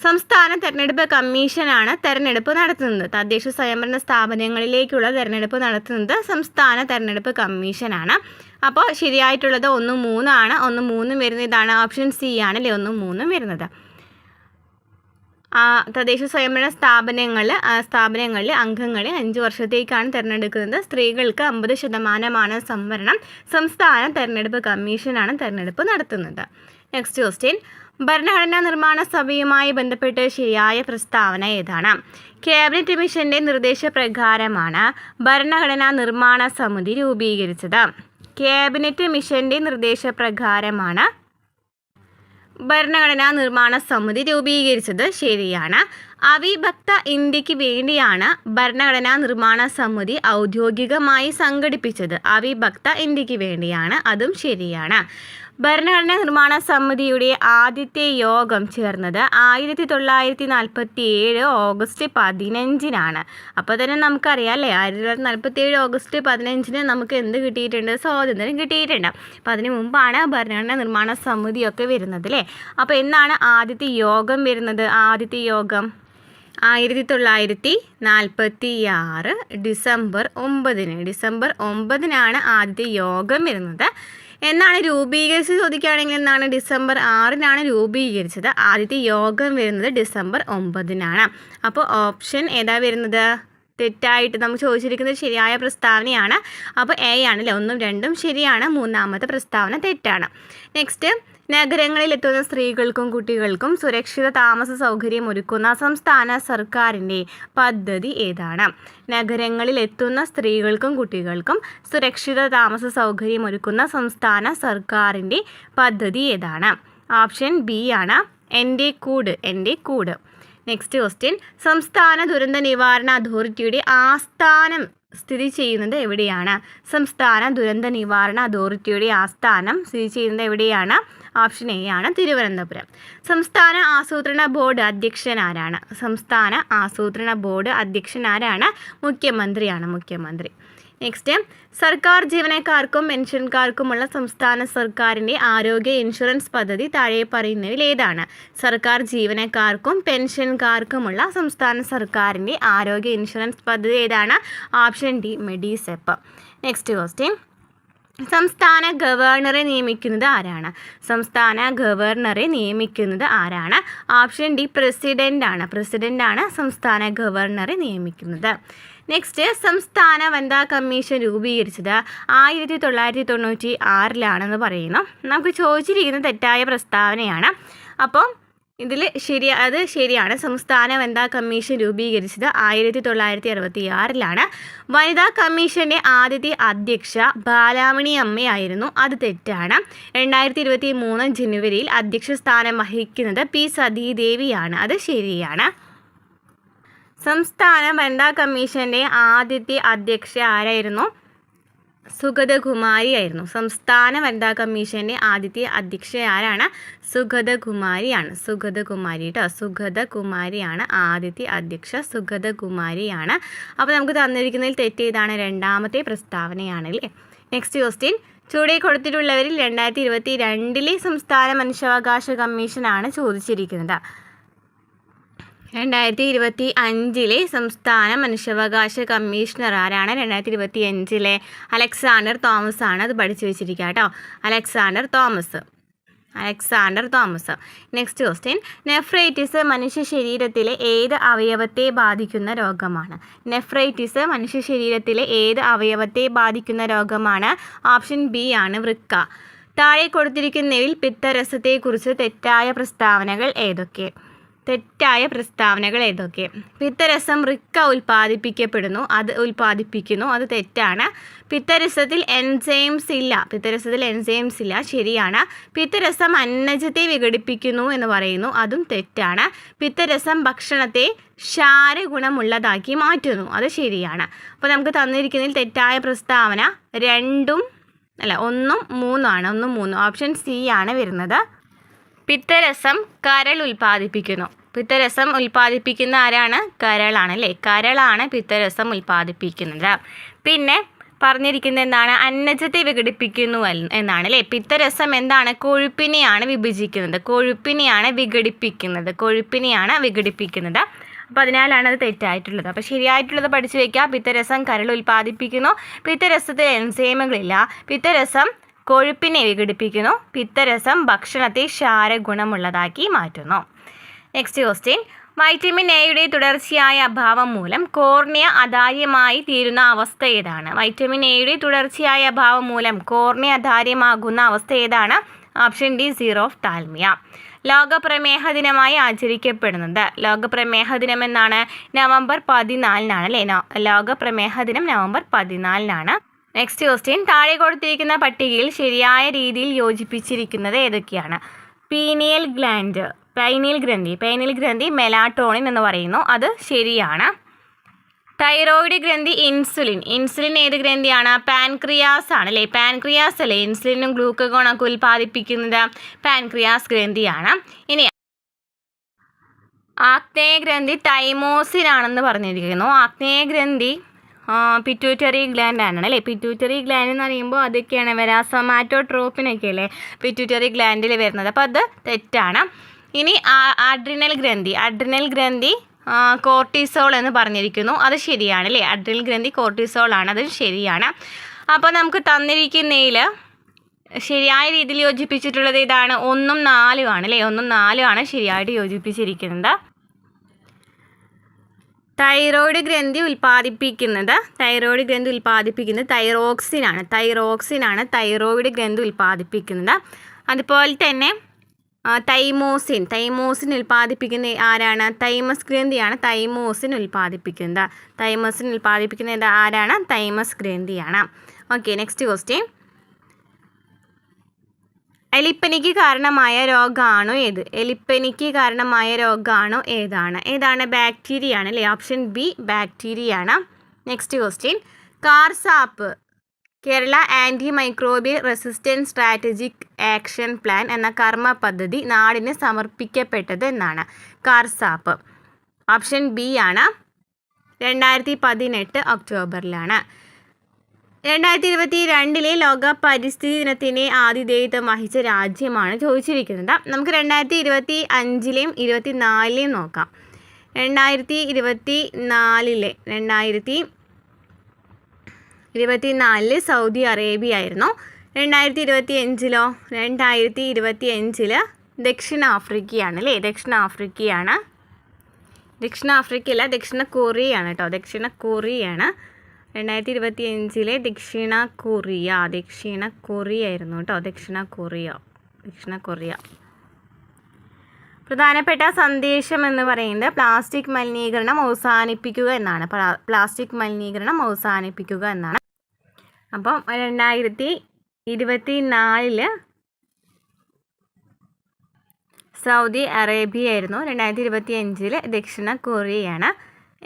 സംസ്ഥാന തെരഞ്ഞെടുപ്പ് കമ്മീഷനാണ് തെരഞ്ഞെടുപ്പ് നടത്തുന്നത്. തദ്ദേശ സ്വയംഭരണ സ്ഥാപനങ്ങളിലേക്കുള്ള തെരഞ്ഞെടുപ്പ് നടത്തുന്നത് സംസ്ഥാന തെരഞ്ഞെടുപ്പ് കമ്മീഷനാണ്. അപ്പോൾ ശരിയായിട്ടുള്ളത് 1, 3 ആണ്. 1, 3 വരുന്നത് ഇതാണ്. ഓപ്ഷൻ സി ആണല്ലേ 1, 3 വരുന്നത്. തദ്ദേശ സ്വയംഭരണ സ്ഥാപനങ്ങളിൽ അംഗങ്ങളെ 5 വർഷത്തേക്കാണ് തിരഞ്ഞെടുക്കുന്നത്. സ്ത്രീകൾക്ക് 50% സംവരണം. സംസ്ഥാന തെരഞ്ഞെടുപ്പ് കമ്മീഷനാണ് തെരഞ്ഞെടുപ്പ് നടത്തുന്നത്. നെക്സ്റ്റ് ക്വസ്റ്റ്യൻ, ഭരണഘടനാ നിർമ്മാണ സഭയുമായി ബന്ധപ്പെട്ട് ശരിയായ പ്രസ്താവന ഏതാണ്? ക്യാബിനറ്റ് മിഷന്റെ നിർദ്ദേശപ്രകാരമാണ് ഭരണഘടനാ നിർമ്മാണ സമിതി രൂപീകരിച്ചത്. ക്യാബിനറ്റ് മിഷന്റെ നിർദ്ദേശപ്രകാരമാണ് ഭരണഘടനാ നിർമ്മാണ സമിതി രൂപീകരിച്ചത്. ശരിയാണ്. അവിഭക്ത ഇന്ത്യക്ക് വേണ്ടിയാണ് ഭരണഘടനാ നിർമ്മാണ സമിതി ഔദ്യോഗികമായി സംഘടിപ്പിച്ചത്. അവിഭക്ത ഇന്ത്യക്ക് വേണ്ടിയാണ്. അതും ശരിയാണ്. ഭരണഘടനാ നിർമ്മാണ സമിതിയുടെ ആദ്യത്തെ യോഗം ചേർന്നത് 1947 ഓഗസ്റ്റ് 15-നാണ്. അപ്പോൾ തന്നെ നമുക്കറിയാം അല്ലേ, 1947 ഓഗസ്റ്റ് 15-ന് നമുക്ക് എന്ത് കിട്ടിയിട്ടുണ്ട്? സ്വാതന്ത്ര്യം കിട്ടിയിട്ടുണ്ട്. അപ്പോൾ അതിന് മുമ്പാണ് ഭരണഘടനാ നിർമ്മാണ സമിതിയൊക്കെ വരുന്നത് അല്ലേ. അപ്പോൾ എന്നാണ് ആദ്യത്തെ യോഗം വരുന്നത്? ആദ്യത്തെ യോഗം 1946 ഡിസംബർ 9-നാണ് ആദ്യത്തെ യോഗം വരുന്നത്. എന്നാണ് രൂപീകരിച്ചത് ചോദിക്കുകയാണെങ്കിൽ എന്നാണ്? ഡിസംബർ 6-നാണ് രൂപീകരിച്ചത്. ആദ്യത്തെ യോഗം വരുന്നത് ഡിസംബർ 9-നാണ്. അപ്പോൾ ഓപ്ഷൻ ഏതാ വരുന്നത്? തെറ്റായിട്ട് നമുക്ക് ചോദിച്ചിരിക്കുന്നത് ശരിയായ പ്രസ്താവനയാണ്. അപ്പോൾ എ ആണല്ലേ, 1ഉം 2ഉം ശരിയാണ്, 3ാമത്തെ പ്രസ്താവന തെറ്റാണ്. നെക്സ്റ്റ്, നഗരങ്ങളിലെത്തുന്ന സ്ത്രീകൾക്കും കുട്ടികൾക്കും സുരക്ഷിത താമസ സൗകര്യം ഒരുക്കുന്ന സംസ്ഥാന സർക്കാരിൻ്റെ പദ്ധതി ഏതാണ്? നഗരങ്ങളിലെത്തുന്ന സ്ത്രീകൾക്കും കുട്ടികൾക്കും സുരക്ഷിത താമസ സൗകര്യം ഒരുക്കുന്ന സംസ്ഥാന സർക്കാരിൻ്റെ പദ്ധതി ഏതാണ്? ഓപ്ഷൻ ബി ആണ്, എൻ്റെ കൂട്. നെക്സ്റ്റ് ക്വസ്റ്റ്യൻ, സംസ്ഥാന ദുരന്ത നിവാരണ അതോറിറ്റിയുടെ ആസ്ഥാനം സ്ഥിതി ചെയ്യുന്നത് എവിടെയാണ്? സംസ്ഥാന ദുരന്ത നിവാരണ അതോറിറ്റിയുടെ ആസ്ഥാനം സ്ഥിതി ചെയ്യുന്നത് എവിടെയാണ്? ഓപ്ഷൻ എ ആണ്, തിരുവനന്തപുരം. സംസ്ഥാന ആസൂത്രണ ബോർഡ് അധ്യക്ഷൻ ആരാണ്? സംസ്ഥാന ആസൂത്രണ ബോർഡ് അധ്യക്ഷൻ ആരാണ്? മുഖ്യമന്ത്രി. നെക്സ്റ്റ്, സർക്കാർ ജീവനക്കാർക്കും പെൻഷൻകാർക്കുമുള്ള സംസ്ഥാന സർക്കാരിൻ്റെ ആരോഗ്യ ഇൻഷുറൻസ് പദ്ധതി താഴെ പറയുന്നതിൽ ഏതാണ്? സർക്കാർ ജീവനക്കാർക്കും പെൻഷൻകാർക്കുമുള്ള സംസ്ഥാന സർക്കാരിൻ്റെ ആരോഗ്യ ഇൻഷുറൻസ് പദ്ധതി ഏതാണ്? Option D, MEDISEP. Next question, സംസ്ഥാന ഗവർണറെ നിയമിക്കുന്നത് ആരാണ്? സംസ്ഥാന ഗവർണറെ നിയമിക്കുന്നത് ആരാണ്? ഓപ്ഷൻ ഡി, പ്രസിഡൻ്റ് ആണ് സംസ്ഥാന ഗവർണറെ നിയമിക്കുന്നത്. നെക്സ്റ്റ്, സംസ്ഥാന വനിതാ കമ്മീഷൻ രൂപീകരിച്ചത് 1996 പറയുന്നു. നമുക്ക് ചോദിച്ചിരിക്കുന്നത് തെറ്റായ പ്രസ്താവനയാണ്. അപ്പം ഇതിൽ അത് ശരിയാണ്. സംസ്ഥാന വനിതാ കമ്മീഷൻ രൂപീകരിച്ചത് 1966 വനിതാ കമ്മീഷൻ്റെ ആദ്യത്തെ അധ്യക്ഷ ബാലാമണി അമ്മയായിരുന്നു. അത് തെറ്റാണ്. 2023 ജനുവരിയിൽ അധ്യക്ഷ സ്ഥാനം വഹിക്കുന്നത് പി സതീദേവിയാണ്. അത് ശരിയാണ്. സംസ്ഥാന വനിതാ കമ്മീഷൻ്റെ ആദ്യത്തെ അധ്യക്ഷ ആരായിരുന്നു? സുഗതകുമാരി ആയിരുന്നു. സംസ്ഥാന വനിതാ കമ്മീഷൻ്റെ ആദ്യത്തെ അധ്യക്ഷ ആരാണ്? സുഗതകുമാരിയാണ്. സുഗതകുമാരിയാണ് ആദ്യത്തെ അധ്യക്ഷ. സുഗതകുമാരിയാണ്. അപ്പോൾ നമുക്ക് തന്നിരിക്കുന്നതിൽ തെറ്റ് ഏതാണ്? 2ാമത്തെ പ്രസ്താവനയാണല്ലേ. നെക്സ്റ്റ് ക്വസ്റ്റ്യൻ, ചുവടെ കൊടുത്തിട്ടുള്ളവരിൽ 2022 സംസ്ഥാന മനുഷ്യാവകാശ കമ്മീഷനാണ് ചോദിച്ചിരിക്കുന്നത്. 2025 സംസ്ഥാന മനുഷ്യാവകാശ കമ്മീഷണർ ആരാണ്? 2025 അലക്സാണ്ടർ തോമസ് ആണ്. അത് പഠിച്ചു വെച്ചിരിക്കുക കേട്ടോ, Alexander Thomas. Next question, nephritis മനുഷ്യ ശരീരത്തിലെ ഏത് അവയവത്തെ ബാധിക്കുന്ന രോഗമാണ്? നെഫ്രൈറ്റിസ് മനുഷ്യ ശരീരത്തിലെ ഏത് അവയവത്തെ ബാധിക്കുന്ന രോഗമാണ്? ഓപ്ഷൻ ബി ആണ്, വൃക്ക. താഴെ കൊടുത്തിരിക്കുന്നവയിൽ പിത്തരസത്തെക്കുറിച്ച് തെറ്റായ പ്രസ്താവനകൾ ഏതൊക്കെ? പിത്തരസം വൃക്ക ഉൽപ്പാദിപ്പിക്കുന്നു, അത് തെറ്റാണ്. പിത്തരസത്തിൽ എൻസൈംസ് ഇല്ല, ശരിയാണ്. പിത്തരസം അന്നജത്തെ വിഘടിപ്പിക്കുന്നു എന്ന് പറയുന്നു, അതും തെറ്റാണ്. പിത്തരസം ഭക്ഷണത്തെ ക്ഷാരഗുണമുള്ളതാക്കി മാറ്റുന്നു, അത് ശരിയാണ്. അപ്പോൾ നമുക്ക് തന്നിരിക്കുന്നതിൽ തെറ്റായ പ്രസ്താവന 1ഉം 3 ആണ്. 1ഉം 3. ഓപ്ഷൻ സി ആണ് വരുന്നത്. പിത്തരസം കരൾ ഉൽപ്പാദിപ്പിക്കുന്നു. പിത്തരസം ഉൽപ്പാദിപ്പിക്കുന്ന ആരാണ്? കരളാണ് അല്ലേ. കരളാണ് പിത്തരസം ഉൽപ്പാദിപ്പിക്കുന്നത്. പിന്നെ പറഞ്ഞിരിക്കുന്നത് എന്താണ്? അന്നജത്തെ വിഘടിപ്പിക്കുന്നു എന്നാണ് അല്ലേ. പിത്തരസം എന്താണ്? കൊഴുപ്പിനെയാണ് വിഘടിപ്പിക്കുന്നത്. അപ്പോൾ അതിനാലാണ് അത് തെറ്റായിട്ടുള്ളത്. അപ്പോൾ ശരിയായിട്ടുള്ളത് പഠിച്ചു വയ്ക്കുക. പിത്തരസം കരൾ ഉൽപ്പാദിപ്പിക്കുന്നു. പിത്തരസത്തിൽ എൻസൈമുകളില്ല. പിത്തരസം കൊഴുപ്പിനെ വിഘടിപ്പിക്കുന്നു. പിത്തരസം ഭക്ഷണത്തെ ക്ഷാരഗുണമുള്ളതാക്കി മാറ്റുന്നു. നെക്സ്റ്റ് ക്വസ്റ്റ്യൻ, വൈറ്റമിൻ എയുടെ തുടർച്ചയായ അഭാവം മൂലം കോർണിയ അധാര്യമായി തീരുന്ന അവസ്ഥ ഏതാണ്? വൈറ്റമിൻ എയുടെ തുടർച്ചയായ അഭാവം മൂലം കോർണിയ അധാര്യമാകുന്ന അവസ്ഥ ഏതാണ്? Option D, xerophthalmia. ലോക പ്രമേഹ ദിനമായി ആചരിക്കപ്പെടുന്നത്. ലോക പ്രമേഹ ദിനം എന്നാണ്? നവംബർ 14 അല്ലേ. ലോക പ്രമേഹ ദിനം നവംബർ 14. നെക്സ്റ്റ് ക്വസ്റ്റ്യൻ, താഴെ കൊടുത്തിരിക്കുന്ന പട്ടികയിൽ ശരിയായ രീതിയിൽ യോജിപ്പിച്ചിരിക്കുന്നത് ഏതൊക്കെയാണ്? പീനിയൽ ഗ്രന്ഥി മെലാറ്റോണിൻ എന്ന് പറയുന്നു, അത് ശരിയാണ്. തൈറോയിഡ് ഗ്രന്ഥി ഇൻസുലിൻ ഏത് ഗ്രന്ഥിയാണ്? പാൻക്രിയാസ് ആണ് അല്ലേ. പാൻക്രിയാസ് അല്ലേ ഇൻസുലിനും ഗ്ലൂക്കഗോണൊക്കെ ഉൽപ്പാദിപ്പിക്കുന്നത്? പാൻക്രിയാസ് ഗ്രന്ഥിയാണ്. ഇനി ആഗ്നേയ ഗ്രന്ഥി തൈമോസിൻ ആണെന്ന് പറഞ്ഞിരിക്കുന്നു. ആഗ്നേയ ഗ്രന്ഥി പിറ്റ്യൂട്ടറി ഗ്ലാൻഡ് ആണ് അല്ലേ. പിറ്റ്യൂട്ടറി ഗ്ലാൻഡ് എന്ന് പറയുമ്പോൾ അതൊക്കെയാണ് വരിക, സൊമാറ്റോട്രോപ്പിനൊക്കെ അല്ലേ പിറ്റ്യൂട്ടറി ഗ്ലാൻഡിൽ വരുന്നത്. അപ്പോൾ അത് തെറ്റാണ്. ഇനി അഡ്രിനൽ ഗ്രന്ഥി കോർട്ടിസോൾ എന്ന് പറഞ്ഞിരിക്കുന്നു, അത് ശരിയാണ് അല്ലേ. അഡ്രിനൽ ഗ്രന്ഥി കോർട്ടിസോൾ ആണ്, അത് ശരിയാണ്. അപ്പോൾ നമുക്ക് തന്നിരിക്കുന്നതിൽ ശരിയായ രീതിയിൽ യോജിപ്പിച്ചിട്ടുള്ളത് ഇതാണ്. 1ഉം 4ഉം ആണ് അല്ലേ. 1ഉം 4ഉം ആണ് ശരിയായിട്ട് യോജിപ്പിച്ചിരിക്കുന്നത്. തൈറോയ്ഡ് ഗ്രന്ഥി ഉൽപ്പാദിപ്പിക്കുന്നത് തൈറോക്സിനാണ് തൈറോയ്ഡ് ഗ്രന്ഥി ഉൽപ്പാദിപ്പിക്കുന്നത്. അതുപോലെ തന്നെ തൈമോസിൻ ഉൽപ്പാദിപ്പിക്കുന്ന ആരാണ്? തൈമസ് ഗ്രന്ഥിയാണ് തൈമോസിൻ ഉൽപ്പാദിപ്പിക്കുന്നത് ആരാണ്? തൈമസ് ഗ്രന്ഥിയാണ്. Okay, next question. എലിപ്പനിക്ക് കാരണമായ രോഗമാണോ ഏതാണ്? ബാക്ടീരിയ ആണ് അല്ലേ? ഓപ്ഷൻ ബി ബാക്ടീരിയ ആണ്. Next question. KARSAP Kerala antimicrobial resistance strategic action plan എന്ന കർമ്മ പദ്ധതി നാടിന് സമർപ്പിക്കപ്പെട്ടത് എന്നാണ്? കാർസാപ്പ് ഓപ്ഷൻ ബി ആണ്. 2018 ഒക്ടോബറിലാണ്. 2022 ലോക പരിസ്ഥിതി ദിനത്തിന് ആതിഥേയത്വം വഹിച്ച രാജ്യമാണ് ചോദിച്ചിരിക്കുന്നത്. നമുക്ക് 2025 24 നോക്കാം. 2024 സൗദി അറേബ്യ ആയിരുന്നു. 2025 ദക്ഷിണാഫ്രിക്കയാണ് അല്ലേ? ദക്ഷിണാഫ്രിക്കയല്ല, ദക്ഷിണ കൊറിയയാണ് കേട്ടോ. ദക്ഷിണ കൊറിയയാണ്. 2025 ദക്ഷിണ കൊറിയ ആയിരുന്നു കേട്ടോ. ദക്ഷിണ കൊറിയ. പ്രധാനപ്പെട്ട സന്ദേശം എന്ന് പറയുന്നത് പ്ലാസ്റ്റിക് മലിനീകരണം അവസാനിപ്പിക്കുക എന്നാണ്. അപ്പം 2024 സൗദി അറേബ്യ ആയിരുന്നു. 2025 ദക്ഷിണ കൊറിയയാണ്.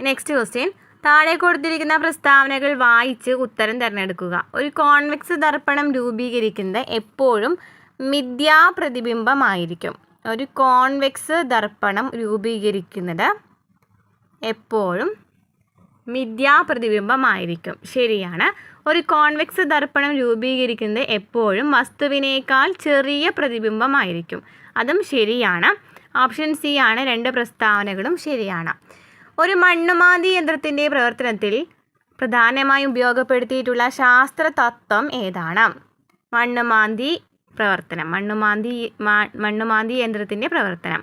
Next question. താഴെ കൊടുത്തിരിക്കുന്ന പ്രസ്താവനകൾ വായിച്ച് ഉത്തരം തിരഞ്ഞെടുക്കുക. ഒരു കോൺവെക്സ് ദർപ്പണം രൂപീകരിക്കുന്നത് എപ്പോഴും മിഥ്യാപ്രതിബിംബമായിരിക്കും. ശരിയാണ്. ഒരു കോൺവെക്സ് ദർപ്പണം രൂപീകരിക്കുന്നത് എപ്പോഴും വസ്തുവിനേക്കാൾ ചെറിയ പ്രതിബിംബമായിരിക്കും. അതും ശരിയാണ്. ഓപ്ഷൻ സി ആണ്. 2 പ്രസ്താവനകളും ശരിയാണ്. ഒരു മണ്ണുമാന്തി യന്ത്രത്തിൻ്റെ പ്രവർത്തനത്തിൽ പ്രധാനമായും ഉപയോഗപ്പെടുത്തിയിട്ടുള്ള ശാസ്ത്ര തത്വം ഏതാണ്? മണ്ണുമാന്തി യന്ത്രത്തിൻ്റെ പ്രവർത്തനം.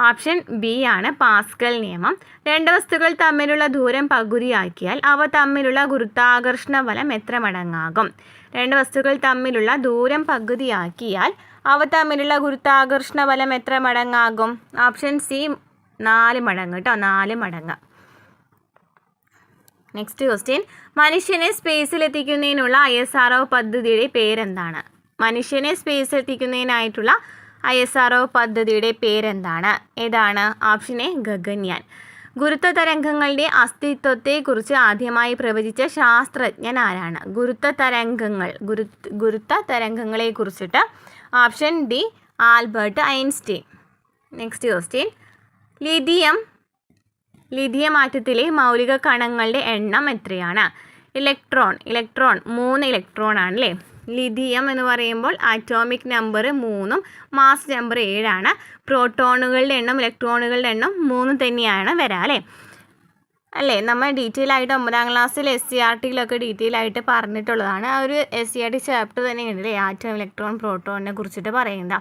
ഓപ്ഷൻ ബി ആണ്. പാസ്കൽ നിയമം. 2 വസ്തുക്കൾ തമ്മിലുള്ള ദൂരം പകുതിയാക്കിയാൽ അവ തമ്മിലുള്ള ഗുരുത്വാകർഷണ ബലം എത്ര മടങ്ങാകും? 2 വസ്തുക്കൾ തമ്മിലുള്ള ദൂരം പകുതിയാക്കിയാൽ അവ തമ്മിലുള്ള ഗുരുത്വാകർഷണ ബലം എത്ര മടങ്ങാകും? ഓപ്ഷൻ സി 4 മടങ്ങ് കേട്ടോ. 4 മടങ്ങ്. Next question. മനുഷ്യനെ സ്പേസിലെത്തിക്കുന്നതിനുള്ള ISRO പദ്ധതിയുടെ പേരെന്താണ്? ISRO പദ്ധതിയുടെ പേരെന്താണ്? ഏതാണ്? Option A Gaganyaan. ഗുരുത്വ തരംഗങ്ങളുടെ അസ്തിത്വത്തെക്കുറിച്ച് ആദ്യമായി പ്രവചിച്ച ശാസ്ത്രജ്ഞൻ ആരാണ്? ഗുരുത്വ തരംഗങ്ങളെ കുറിച്ചിട്ട്. Option D Albert Einstein. Next question. Lithium ആറ്റത്തിലെ മൗലിക കണങ്ങളുടെ എണ്ണം എത്രയാണ്? ഇലക്ട്രോൺ 3 ഇലക്ട്രോൺ ആണല്ലേ. ലിഥിയം എന്ന് പറയുമ്പോൾ ആറ്റോമിക് നമ്പർ 3ഉം മാസ് നമ്പർ 7 ആണ്. പ്രോട്ടോണുകളുടെ എണ്ണം ഇലക്ട്രോണുകളുടെ എണ്ണം 3 തന്നെയാണ് വരാം അല്ലേ? നമ്മൾ ഡീറ്റെയിൽ ആയിട്ട് 9ാം ക്ലാസ്സിൽ SCRTയിലൊക്കെ ഡീറ്റെയിൽ ആയിട്ട് പറഞ്ഞിട്ടുള്ളതാണ്. ആ ഒരു SCRT ചാപ്റ്റർ തന്നെ ഉണ്ടല്ലേ, ആറ്റം ഇലക്ട്രോൺ പ്രോട്ടോണിനെ കുറിച്ചിട്ട് പറയുന്നത്.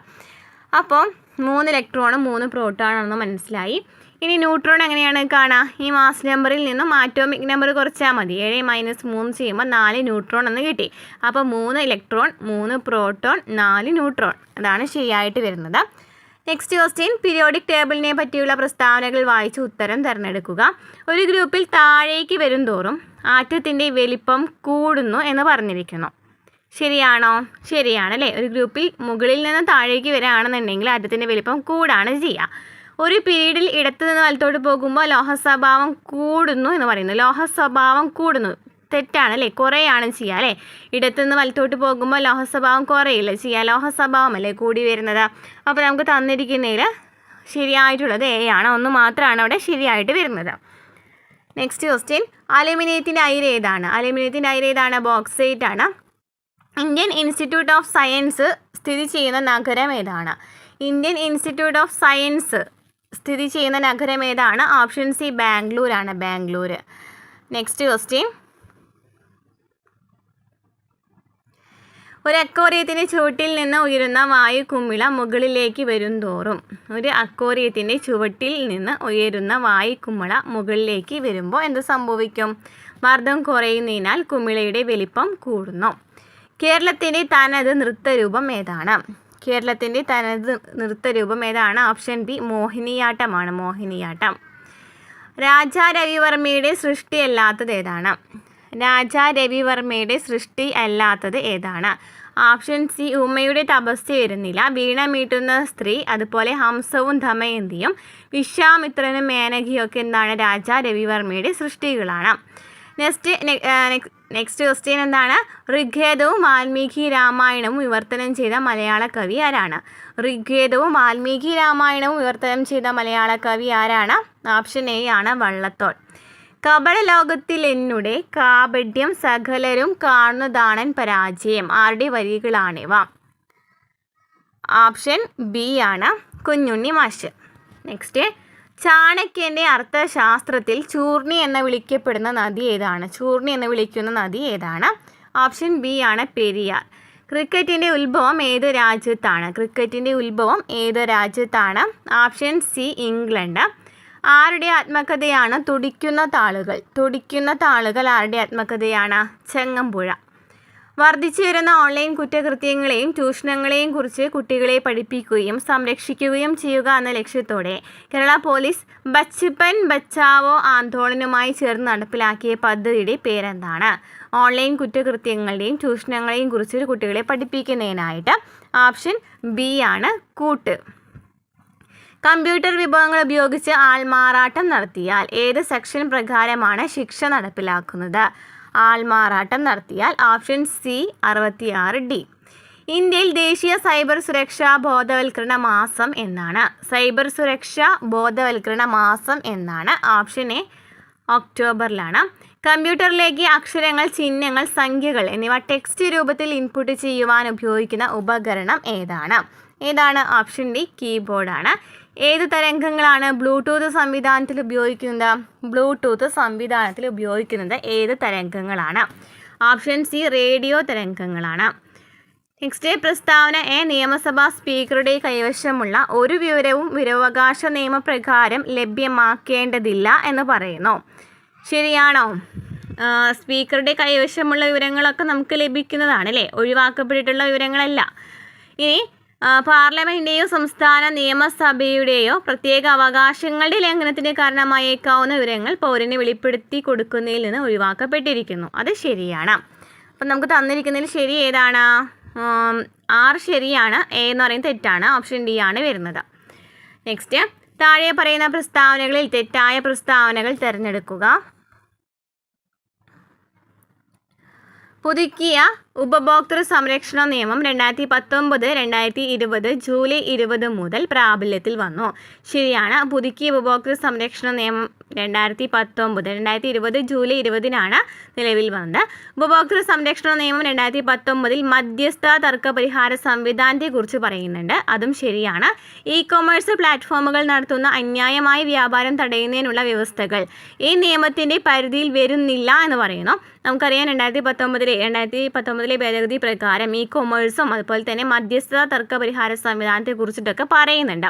അപ്പോൾ 3 ഇലക്ട്രോണും 3 പ്രോട്ടോണാണെന്ന് മനസ്സിലായി. ഇനി ന്യൂട്രോൺ എങ്ങനെയാണ് കാണുക? ഈ മാസ് നമ്പറിൽ നിന്നും ആറ്റോമിക് നമ്പർ കുറച്ചാൽ മതി. 7 - 3 ചെയ്യുമ്പോൾ 4 ന്യൂട്രോൺ എന്ന് കിട്ടി. അപ്പോൾ 3 ഇലക്ട്രോൺ 3 പ്രോട്ടോൺ 4 ന്യൂട്രോൺ. അതാണ് ശരിയായിട്ട് വരുന്നത്. Next question. പീരിയോഡിക് ടേബിളിനെ പറ്റിയുള്ള പ്രസ്താവനകൾ വായിച്ച് ഉത്തരം തിരഞ്ഞെടുക്കുക. ഒരു ഗ്രൂപ്പിൽ താഴേക്ക് വരുംതോറും ആറ്റത്തിൻ്റെ വലിപ്പം കൂടുന്നു എന്ന് പറഞ്ഞിരിക്കുന്നു. ശരിയാണോ? ശരിയാണല്ലേ. ഒരു ഗ്രൂപ്പിൽ മുകളിൽ നിന്ന് താഴേക്ക് വരികയാണെന്നുണ്ടെങ്കിൽ ആറ്റത്തിൻ്റെ വലിപ്പം കൂടാണ് ചെയ്യുക. ഒരു പീരീഡിൽ ഇടത്തു നിന്ന് വലത്തോട്ട് പോകുമ്പോൾ ലോഹസ്വഭാവം കൂടുന്നു എന്ന് പറയുന്നു. ലോഹസ്വഭാവം കൂടുന്നു തെറ്റാണല്ലേ, കുറയാണ് ചെയ്യുക അല്ലേ. ഇടത്തുനിന്ന് വലത്തോട്ട് പോകുമ്പോൾ ലോഹസ്വഭാവം കുറയില്ല ചെയ്യുക, ലോഹസ്വഭാവമല്ലേ കൂടി വരുന്നത്. അപ്പോൾ നമുക്ക് തന്നിരിക്കുന്നതിൽ ശരിയായിട്ടുള്ളത് എ ആണ്. 1 മാത്രമാണ് അവിടെ ശരിയായിട്ട് വരുന്നത്. Next question. അലുമിനിയത്തിൻ്റെ അയിര് ഏതാണ്? ബോക്സൈറ്റ് ആണ്. ഇന്ത്യൻ ഇൻസ്റ്റിറ്റ്യൂട്ട് ഓഫ് സയൻസ് സ്ഥിതി ചെയ്യുന്ന നഗരം ഏതാണ്? ഓപ്ഷൻ സി ബാംഗ്ലൂർ ആണ്. Next question. ഒരു അക്വേറിയത്തിൻ്റെ ചുവട്ടിൽ നിന്ന് ഉയരുന്ന വായു കുമിള മുകളിലേക്ക് വരുംതോറും ഒരു അക്വേറിയത്തിൻ്റെ ചുവട്ടിൽ നിന്ന് ഉയരുന്ന വായു കുമിള മുകളിലേക്ക് വരുമ്പോൾ എന്ത് സംഭവിക്കും? മർദ്ദം കുറയുന്നതിനാൽ കുമിളയുടെ വലിപ്പം കൂടുന്നു. കേരളത്തിൻ്റെ തനത് നൃത്തരൂപം ഏതാണ്? കേരളത്തിൻ്റെ തനത് നൃത്തരൂപം ഏതാണ്? ഓപ്ഷൻ ബി മോഹിനിയാട്ടമാണ്. മോഹിനിയാട്ടം. രാജാ രവിവർമ്മയുടെ സൃഷ്ടി അല്ലാത്തത് ഏതാണ്? രാജാ രവിവർമ്മയുടെ സൃഷ്ടി അല്ലാത്തത് ഏതാണ്? ഓപ്ഷൻ സി ഉമ്മയുടെ തപസ് ഇരുന്നില്ല, വീണ മീട്ടുന്ന സ്ത്രീ, അതുപോലെ ഹംസവും ദമയന്തിയും വിശ്വാമിത്രനും മേനകയും ഒക്കെ എന്താണ്? രാജാ രവിവർമ്മയുടെ സൃഷ്ടികളാണ്. നെക്സ്റ്റ് ക്വസ്റ്റ്യൻ എന്താണ്? ഋഗ്വേദവും വാൽമീകി രാമായണവും വിവർത്തനം ചെയ്ത മലയാള കവി ആരാണ്? ഋഗ്വേദവും വാൽമീകി രാമായണവും വിവർത്തനം ചെയ്ത മലയാള കവി ആരാണ്? ഓപ്ഷൻ എ ആണ് വള്ളത്തോൾ. കപട ലോകത്തിൽ എന്നുടെ കാപട്യം സകലരും കാണുന്നതാണൻ പരാജയം. ആരുടെ വരികളാണിവ? ഓപ്ഷൻ ബി ആണ് കുഞ്ഞുണ്ണി മാഷ്. നെക്സ്റ്റ്, ചാണക്യൻ്റെ അർത്ഥശാസ്ത്രത്തിൽ ചൂർണി എന്ന് വിളിക്കപ്പെടുന്ന നദി ഏതാണ്? ചൂർണി എന്ന് വിളിക്കുന്ന നദി ഏതാണ്? ഓപ്ഷൻ ബി ആണ് പെരിയാർ. ക്രിക്കറ്റിൻ്റെ ഉത്ഭവം ഏത് രാജ്യത്താണ്? ക്രിക്കറ്റിൻ്റെ ഉത്ഭവം ഏത് രാജ്യത്താണ്? Option C England. ആരുടെ ആത്മകഥയാണ് തുടിക്കുന്ന താളുകൾ? തുടിക്കുന്ന താളുകൾ ആരുടെ ആത്മകഥയാണ്? ചങ്ങമ്പുഴ. വർദ്ധിച്ചു വരുന്ന ഓൺലൈൻ കുറ്റകൃത്യങ്ങളെയും ചൂഷണങ്ങളെയും കുറിച്ച് കുട്ടികളെ പഠിപ്പിക്കുകയും സംരക്ഷിക്കുകയും ചെയ്യുക എന്ന ലക്ഷ്യത്തോടെ കേരള പോലീസ് ബച്പൻ ബച്ചാവോ ആന്തോളനുമായി ചേർന്ന് നടപ്പിലാക്കിയ പദ്ധതിയുടെ പേരെന്താണ്? ഓൺലൈൻ കുറ്റകൃത്യങ്ങളുടെയും ചൂഷണങ്ങളെയും കുറിച്ച് കുട്ടികളെ പഠിപ്പിക്കുന്നതിനായിട്ട് ഓപ്ഷൻ ബി ആണ് കൂട്ട്. കമ്പ്യൂട്ടർ വിഭവങ്ങൾ ഉപയോഗിച്ച് ആൾമാറാട്ടം നടത്തിയാൽ ഏത് സെക്ഷൻ പ്രകാരമാണ് ശിക്ഷ നടപ്പിലാക്കുന്നത്? ആൾമാറാട്ടം നടത്തിയാൽ ഓപ്ഷൻ സി 66D. ഇന്ത്യയിൽ ദേശീയ സൈബർ സുരക്ഷാ ബോധവൽക്കരണ മാസം എന്നാണ്? സൈബർ സുരക്ഷാ ബോധവൽക്കരണ മാസം എന്നാണ്? ഓപ്ഷൻ എ ഒക്ടോബറിലാണ്. കമ്പ്യൂട്ടറിലേക്ക് അക്ഷരങ്ങൾ, ചിഹ്നങ്ങൾ, സംഖ്യകൾ എന്നിവ ടെക്സ്റ്റ് രൂപത്തിൽ ഇൻപുട്ട് ചെയ്യുവാൻ ഉപയോഗിക്കുന്ന ഉപകരണം ഏതാണ്? ഓപ്ഷൻ ഡി കീബോർഡാണ്. ഏത് തരംഗങ്ങളാണ് ബ്ലൂടൂത്ത് സംവിധാനത്തിൽ ഉപയോഗിക്കുന്നത്? ബ്ലൂടൂത്ത് സംവിധാനത്തിൽ ഉപയോഗിക്കുന്നത് ഏത് തരംഗങ്ങളാണ്? ഓപ്ഷൻ സി റേഡിയോ തരംഗങ്ങളാണ്. നെക്സ്റ്റ്, പ്രസ്താവന എ നിയമസഭാ സ്പീക്കറുടെ കൈവശമുള്ള ഒരു വിവരവും വിവരാവകാശ നിയമപ്രകാരം ലഭ്യമാക്കേണ്ടതില്ല എന്ന് പറയുന്നു. ശരിയാണോ? സ്പീക്കറുടെ കൈവശമുള്ള വിവരങ്ങളൊക്കെ നമുക്ക് ലഭിക്കുന്നതാണ് അല്ലേ? ഒഴിവാക്കപ്പെട്ടിട്ടുള്ള വിവരങ്ങളല്ല. ഇനി പാർലമെൻറ്റിൻ്റെയോ സംസ്ഥാന നിയമസഭയുടെയോ പ്രത്യേക അവകാശങ്ങളുടെ ലംഘനത്തിന് കാരണമായേക്കാവുന്ന വിവരങ്ങൾ പൗരന് വെളിപ്പെടുത്തി കൊടുക്കുന്നതിൽ നിന്ന് ഒഴിവാക്കപ്പെട്ടിരിക്കുന്നു. അത് ശരിയാണ്. അപ്പം നമുക്ക് തന്നിരിക്കുന്നതിൽ ശരി ഏതാണ്? 6 ശരിയാണ്, എ എന്ന് പറയുന്നത് തെറ്റാണ്. ഓപ്ഷൻ ഡി ആണ് വരുന്നത്. നെക്സ്റ്റ്, താഴെ പറയുന്ന പ്രസ്താവനകളിൽ തെറ്റായ പ്രസ്താവനകൾ തിരഞ്ഞെടുക്കുക. പുതുക്കിയ ഉപഭോക്തൃ സംരക്ഷണ നിയമം 2019-2020 ജൂലൈ 20 മുതൽ പ്രാബല്യത്തിൽ വന്നു. ശരിയാണ്. പുതുക്കിയ ഉപഭോക്തൃ സംരക്ഷണ നിയമം 2019-2020 ജൂലൈ 20 നിലവിൽ വന്നത്. ഉപഭോക്തൃ സംരക്ഷണ നിയമം 2019 മധ്യസ്ഥ തർക്ക പരിഹാര സംവിധാനത്തെക്കുറിച്ച് പറയുന്നുണ്ട്. അതും ശരിയാണ്. ഇ കൊമേഴ്സ് പ്ലാറ്റ്ഫോമുകൾ നടത്തുന്ന അന്യായമായ വ്യാപാരം തടയുന്നതിനുള്ള വ്യവസ്ഥകൾ ഈ നിയമത്തിൻ്റെ പരിധിയിൽ വരുന്നില്ല എന്ന് പറയുന്നു. നമുക്കറിയാം 2019 ഭേദഗതി പ്രകാരം ഇ കൊമേഴ്സും അതുപോലെ തന്നെ മധ്യസ്ഥ തർക്ക പരിഹാര സംവിധാനത്തെക്കുറിച്ചിട്ടൊക്കെ പറയുന്നുണ്ട്.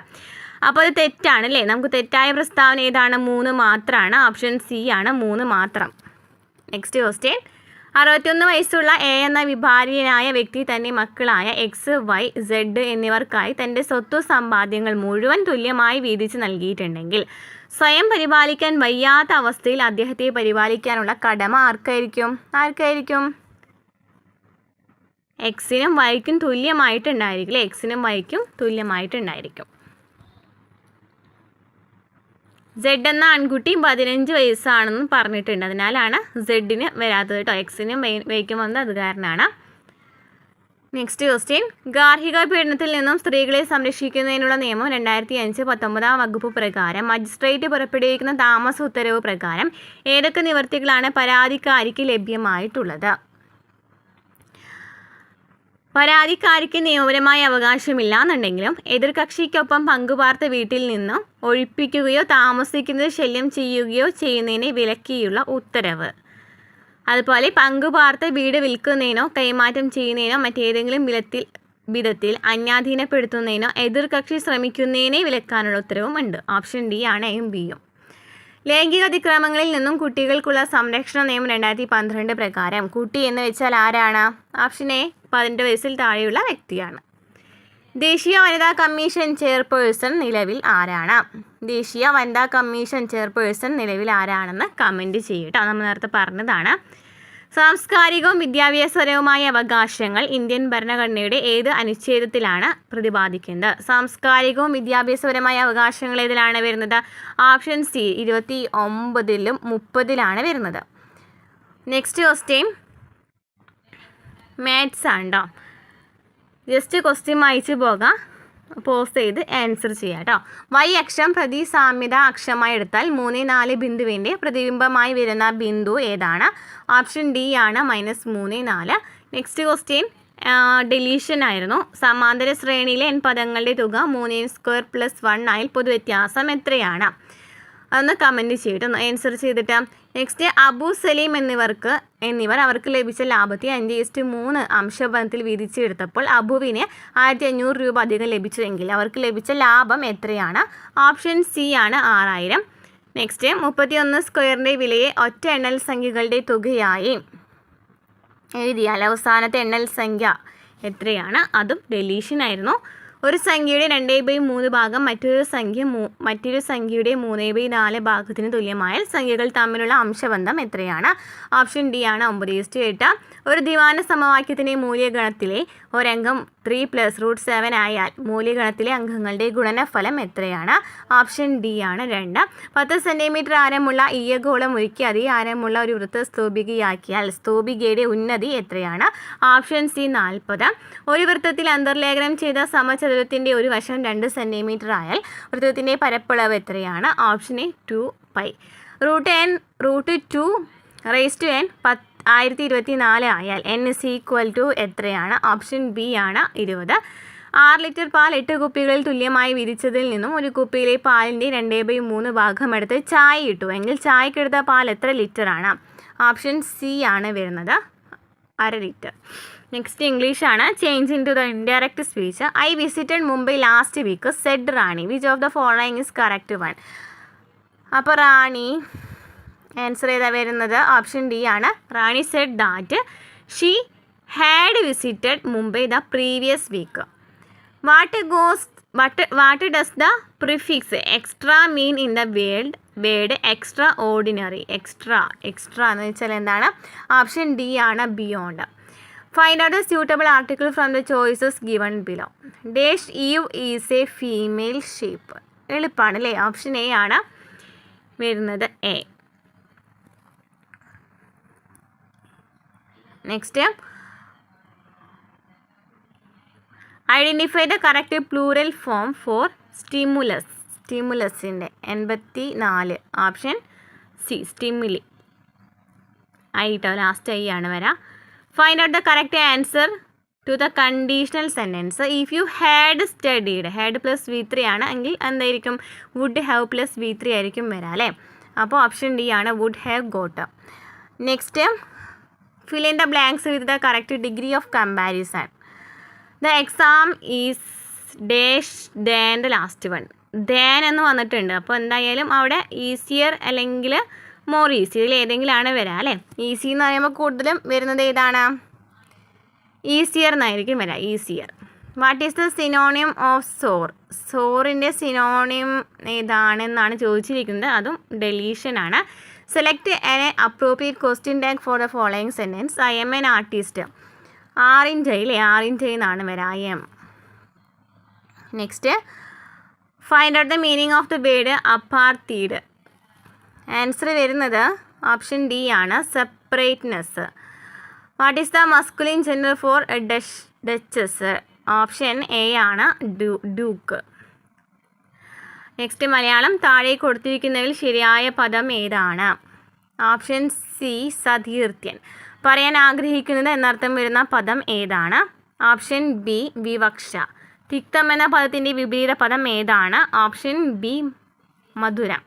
അപ്പോൾ അത് തെറ്റാണ് അല്ലേ? നമുക്ക് തെറ്റായ പ്രസ്താവന ഏതാണ്? 3 മാത്രമാണ്. ഓപ്ഷൻ സി ആണ് 3 മാത്രം. നെക്സ്റ്റ് ക്വസ്റ്റ്യൻ, 61 വയസ്സുള്ള എ എന്ന വിഭാര്യനായ വ്യക്തി തൻ്റെ മക്കളായ എക്സ്, വൈ, സെഡ് എന്നിവർക്കായി തൻ്റെ സ്വത്ത് സമ്പാദ്യങ്ങൾ മുഴുവൻ തുല്യമായി വീതിച്ച് നൽകിയിട്ടുണ്ടെങ്കിൽ സ്വയം പരിപാലിക്കാൻ വയ്യാത്ത അവസ്ഥയിൽ അദ്ദേഹത്തെ പരിപാലിക്കാനുള്ള കടമ ആർക്കായിരിക്കും? എക്സിനും വൈക്കും തുല്യമായിട്ടുണ്ടായിരിക്കും. എക്സിനും വൈക്കും തുല്യമായിട്ടുണ്ടായിരിക്കും. സെഡ് എന്ന ആൺകുട്ടി 15 വയസ്സാണെന്ന് പറഞ്ഞിട്ടുണ്ട്. അതിനാലാണ് സെഡിന് വരാത്തത് കേട്ടോ. എക്സിനും വൈക്കും വന്നത് അത് കാരണമാണ്. നെക്സ്റ്റ് ക്വസ്റ്റ്യൻ, ഗാർഹിക പീഡനത്തിൽ നിന്നും സ്ത്രീകളെ സംരക്ഷിക്കുന്നതിനുള്ള നിയമം 2005-19 വകുപ്പ് പ്രകാരം മജിസ്ട്രേറ്റ് പുറപ്പെടുവിക്കുന്ന താമസ ഉത്തരവ് പ്രകാരം ഏതൊക്കെ നിവൃത്തികളാണ് പരാതിക്കാരിക്ക് ലഭ്യമായിട്ടുള്ളത്? പരാതിക്കാരിക്ക് നിയമപരമായ അവകാശമില്ല എന്നുണ്ടെങ്കിലും എതിർകക്ഷിക്കൊപ്പം പങ്കുപാർത്ത വീട്ടിൽ നിന്നും ഒഴിപ്പിക്കുകയോ താമസിക്കുന്നത് ശല്യം ചെയ്യുകയോ ചെയ്യുന്നതിനെ വിലക്കിയുള്ള ഉത്തരവ്. അതുപോലെ പങ്കുപാർത്ത വീട് വിൽക്കുന്നതിനോ കൈമാറ്റം ചെയ്യുന്നതിനോ മറ്റേതെങ്കിലും വിധത്തിൽ അന്യാധീനപ്പെടുത്തുന്നതിനോ എതിർകക്ഷി ശ്രമിക്കുന്നതിനെ വിലക്കാനുള്ള ഉത്തരവും ഉണ്ട്. ഓപ്ഷൻ ഡി ആണ് എയും ബിയും. ലൈംഗിക അതിക്രമങ്ങളിൽ നിന്നും കുട്ടികൾക്കുള്ള സംരക്ഷണ നിയമം 2012 പ്രകാരം കുട്ടി എന്ന് വെച്ചാൽ ആരാണ്? ഓപ്ഷൻ എ 18 വയസ്സിൽ താഴെയുള്ള വ്യക്തിയാണ്. ദേശീയ വനിതാ കമ്മീഷൻ ചെയർപേഴ്സൺ നിലവിൽ ആരാണ്? ദേശീയ വനിതാ കമ്മീഷൻ ചെയർപേഴ്സൺ നിലവിൽ ആരാണെന്ന് കമൻറ്റ് ചെയ്യട്ടോ. നമ്മൾ നേരത്തെ പറഞ്ഞതാണ്. സാംസ്കാരികവും വിദ്യാഭ്യാസപരവുമായ അവകാശങ്ങൾ ഇന്ത്യൻ ഭരണഘടനയുടെ ഏത് അനുച്ഛേദത്തിലാണ് പ്രതിപാദിക്കുന്നത്? സാംസ്കാരികവും വിദ്യാഭ്യാസപരമായ അവകാശങ്ങൾ ഏതിലാണ് വരുന്നത്? ഓപ്ഷൻ സി 29-ലും 30-ലാണ് വരുന്നത്. നെക്സ്റ്റ് ക്വസ്റ്റ്യൻ മാത്സ് ആണ് കേട്ടോ. ജസ്റ്റ് ക്വസ്റ്റ്യൻ വായിച്ചു പോകാം, പോസ് ചെയ്ത് ആൻസർ ചെയ്യാം കേട്ടോ. വൈ അക്ഷം പ്രതി സാമ്യത അക്ഷമായി എടുത്താൽ 3, 4 ബിന്ദുവിൻ്റെ പ്രതിബിംബമായി വരുന്ന ബിന്ദു ഏതാണ്? ഓപ്ഷൻ ഡി ആണ് -3, 4. നെക്സ്റ്റ് ക്വസ്റ്റ്യൻ ഡെലീഷൻ ആയിരുന്നു. സമാന്തര ശ്രേണിയിലെ n പദങ്ങളുടെ തുക 3n² + 1 ആയാൽ പൊതുവ്യത്യാസം എത്രയാണ്? അതൊന്ന് കമൻറ്റ് ചെയ്തിട്ട് ആൻസർ ചെയ്തിട്ട്. നെക്സ്റ്റ് അബു സലീം എന്നിവർ അവർക്ക് ലഭിച്ച ലാഭത്തെ 5:3 അംശബന്ധത്തിൽ വീതിച്ചെടുത്തപ്പോൾ അബുവിന് 1500 രൂപ അധികം ലഭിച്ചുവെങ്കിൽ അവർക്ക് ലഭിച്ച ലാഭം എത്രയാണ്? ഓപ്ഷൻ സി ആണ് 6000. നെക്സ്റ്റ് 31² വിലയെ ഒറ്റ എണ്ണൽ സംഖ്യകളുടെ തുകയായി എഴുതിയാൽ അവസാനത്തെ എണ്ണൽ സംഖ്യ എത്രയാണ്? അതും ഡെലീഷൻ ആയിരുന്നു. ഒരു സംഖ്യയുടെ 2/3 ഭാഗം മറ്റൊരു സംഖ്യയുടെ 3/4 ഭാഗത്തിന് തുല്യമായാൽ സംഖ്യകൾ തമ്മിലുള്ള അംശബന്ധം എത്രയാണ്? ഓപ്ഷൻ ഡി ആണ് 9:8. ഒരു ദ്വിമാന സമവാക്യത്തിൻ്റെ മൂല്യഗണത്തിലെ ഒരംഗം 3 + √7 ആയാൽ മൂല്യഗണത്തിലെ അംഗങ്ങളുടെ ഗുണനഫലം എത്രയാണ്? ഓപ്ഷൻ ഡി ആണ് 2. 10 സെൻറ്റിമീറ്റർ ആരമുള്ള ഈയഗോളം ഉരുക്കി അതേ ആരമുള്ള ഒരു വൃത്ത സ്തൂപികയാക്കിയാൽ സ്തൂപികയുടെ ഉന്നതി എത്രയാണ്? Option C 40. ഒരു വൃത്തത്തിൽ അന്തർലേഖനം ചെയ്ത സമചതുരത്തിൻ്റെ ഒരു വശം 2 സെൻറ്റിമീറ്റർ ആയാൽ വൃത്തത്തിൻ്റെ പരപ്പളവ് എത്രയാണ്? Option A 2π. √2 raised to n 1024 ആയാൽ n = എത്രയാണ്? ഓപ്ഷൻ ബി ആണ് 20. 6 ലിറ്റർ പാൽ 8 കുപ്പികളിൽ തുല്യമായി വീതിച്ചതിൽ നിന്നും ഒരു കുപ്പിയിലെ പാലിൻ്റെ 2/3 ഭാഗം എടുത്ത് ചായ ഇട്ടു എങ്കിൽ ചായക്കെടുത്ത പാൽ എത്ര ലിറ്ററാണ്? ഓപ്ഷൻ സി ആണ് വരുന്നത് 1/2 ലിറ്റർ. നെക്സ്റ്റ് ഇംഗ്ലീഷ് ആണ്. Change in to the indirect speech. I visited Mumbai last week said Rani. Which of the following is correct one? അപ്പോൾ റാണി ആൻസർ ചെയ്താൽ വരുന്നത് ഓപ്ഷൻ ഡി ആണ്. Rani said that she had visited Mumbai the previous week. What does the prefix extra mean in the word extraordinary? Extra എന്ന് വെച്ചാൽ എന്താണ്? Option D ആണ് beyond. Find out the suitable article from the choices given below. Dash Eve is a female shape. എളുപ്പമാണ് അല്ലേ? Option A ആണ് വരുന്നത് A. Next identify the correct plural form for സ്റ്റിമുലസിൻ്റെ 84. Option C stimuli. ആയിട്ടോ last I ആണ് വരാം. Find out the correct answer to the conditional sentence. If you had studied, had plus V3 ആണ് എങ്കിൽ എന്തായിരിക്കും? Would have plus V3 ആയിരിക്കും വരാം അല്ലേ? അപ്പോൾ ഓപ്ഷൻ ഡി ആണ് would have got. Next fill in the blanks with the correct degree of comparison. The exam is dash than the last one. Than എന്ന് വന്നിട്ടുണ്ട്. അപ്പോൾ എന്തായാലും അവിടെ ഈസിയർ അല്ലെങ്കിൽ മോർ ഈസി ഇതിൽ ഏതെങ്കിലും ആണ് വരാം അല്ലേ? ഈസി എന്ന് പറയുമ്പോൾ കൂടുതലും വരുന്നത് ഏതാണ്? ഈസിയർ എന്നായിരിക്കും വരാം. Easier. What is the synonym of sore? സോറിൻ്റെ സിനോണിയം ഏതാണെന്നാണ് ചോദിച്ചിരിക്കുന്നത്. അതും ഡെലീഷൻ ആണ്. Select an appropriate question tag for the following sentence. I am an artist. R-I എന്നാണ് വരാം. I am. Next, find out the meaning of the word apartheid. Answer വരുന്നത് option D ആണ് separateness. What is the masculine gender for duchess? Option A ആണ് duke. Next Malayalam. താഴെ കൊടുത്തിരിക്കുന്നതിൽ ശരിയായ പദം ഏതാണ്? ഓപ്ഷൻ സി സതീർത്ഥ്യൻ. പറയാൻ ആഗ്രഹിക്കുന്നത് എന്നർത്ഥം വരുന്ന പദം ഏതാണ്? ഓപ്ഷൻ ബി വിവക്ഷ. തിക്തം എന്ന പദത്തിൻ്റെ വിപരീത പദം ഏതാണ്? ഓപ്ഷൻ ബി മധുരം.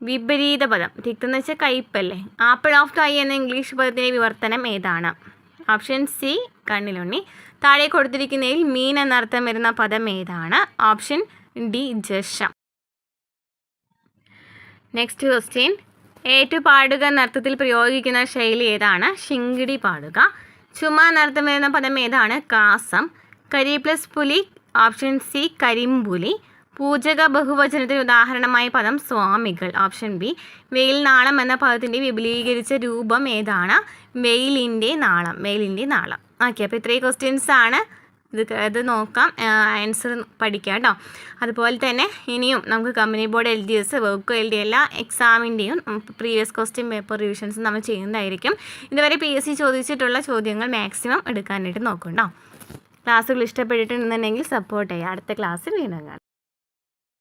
വിപരീത പദം. തിക്തം എന്ന് വെച്ചാൽ കയ്പല്ലേ. ആപ്പിൾ ഓഫ് ദ ഐ എന്ന ഇംഗ്ലീഷ് പദത്തിൻ്റെ വിവർത്തനം ഏതാണ്? ഓപ്ഷൻ സി കണ്ണിലുണ്ണി. താഴെ കൊടുത്തിരിക്കുന്നതിൽ മീൻ എന്നർത്ഥം വരുന്ന പദം ഏതാണ്? ഓപ്ഷൻ ഡി ജഷം. Next question. ഏറ്റുപാടുക എന്നർത്ഥത്തിൽ പ്രയോഗിക്കുന്ന ശൈലി ഏതാണ്? ശിങ്കിടി പാടുക. ചുമ എന്നർത്ഥം വരുന്ന പദം ഏതാണ്? കാസം. കരി പ്ലസ് പുലി. Option C കരിമ്പുലി. പൂജക ബഹുവചനത്തിന് ഉദാഹരണമായ പദം സ്വാമികൾ. Option B. വെയിൽ നാളം എന്ന പദത്തിൻ്റെ വിപുലീകരിച്ച രൂപം ഏതാണ്? വെയിലിൻ്റെ നാളം. വെയിലിൻ്റെ നാളം. ഓക്കെ, അപ്പോൾ ഇത്രയും ക്വസ്റ്റ്യൻസ് ആണ്. ഇത് നോക്കാം, ആൻസർ പഠിക്കാം കേട്ടോ. അതുപോലെ തന്നെ ഇനിയും നമുക്ക് കമ്പനി ബോർഡ് LGS വർക്ക് എഴുതിയ എല്ലാ എക്സാമിൻ്റെയും പ്രീവിയസ് ക്വസ്റ്റ്യൻ പേപ്പർ റിവിഷൻസ് നമ്മൾ ചെയ്യുന്നതായിരിക്കും. ഇതുവരെ PSC ചോദിച്ചിട്ടുള്ള ചോദ്യങ്ങൾ മാക്സിമം എടുക്കാനായിട്ട് നോക്കും കേട്ടോ. ക്ലാസ്സുകൾ ഇഷ്ടപ്പെട്ടിട്ടുണ്ടെന്നുണ്ടെങ്കിൽ സപ്പോർട്ട് ചെയ്യുക. അടുത്ത ക്ലാസ്സിൽ വീണ്ടും കാണാം.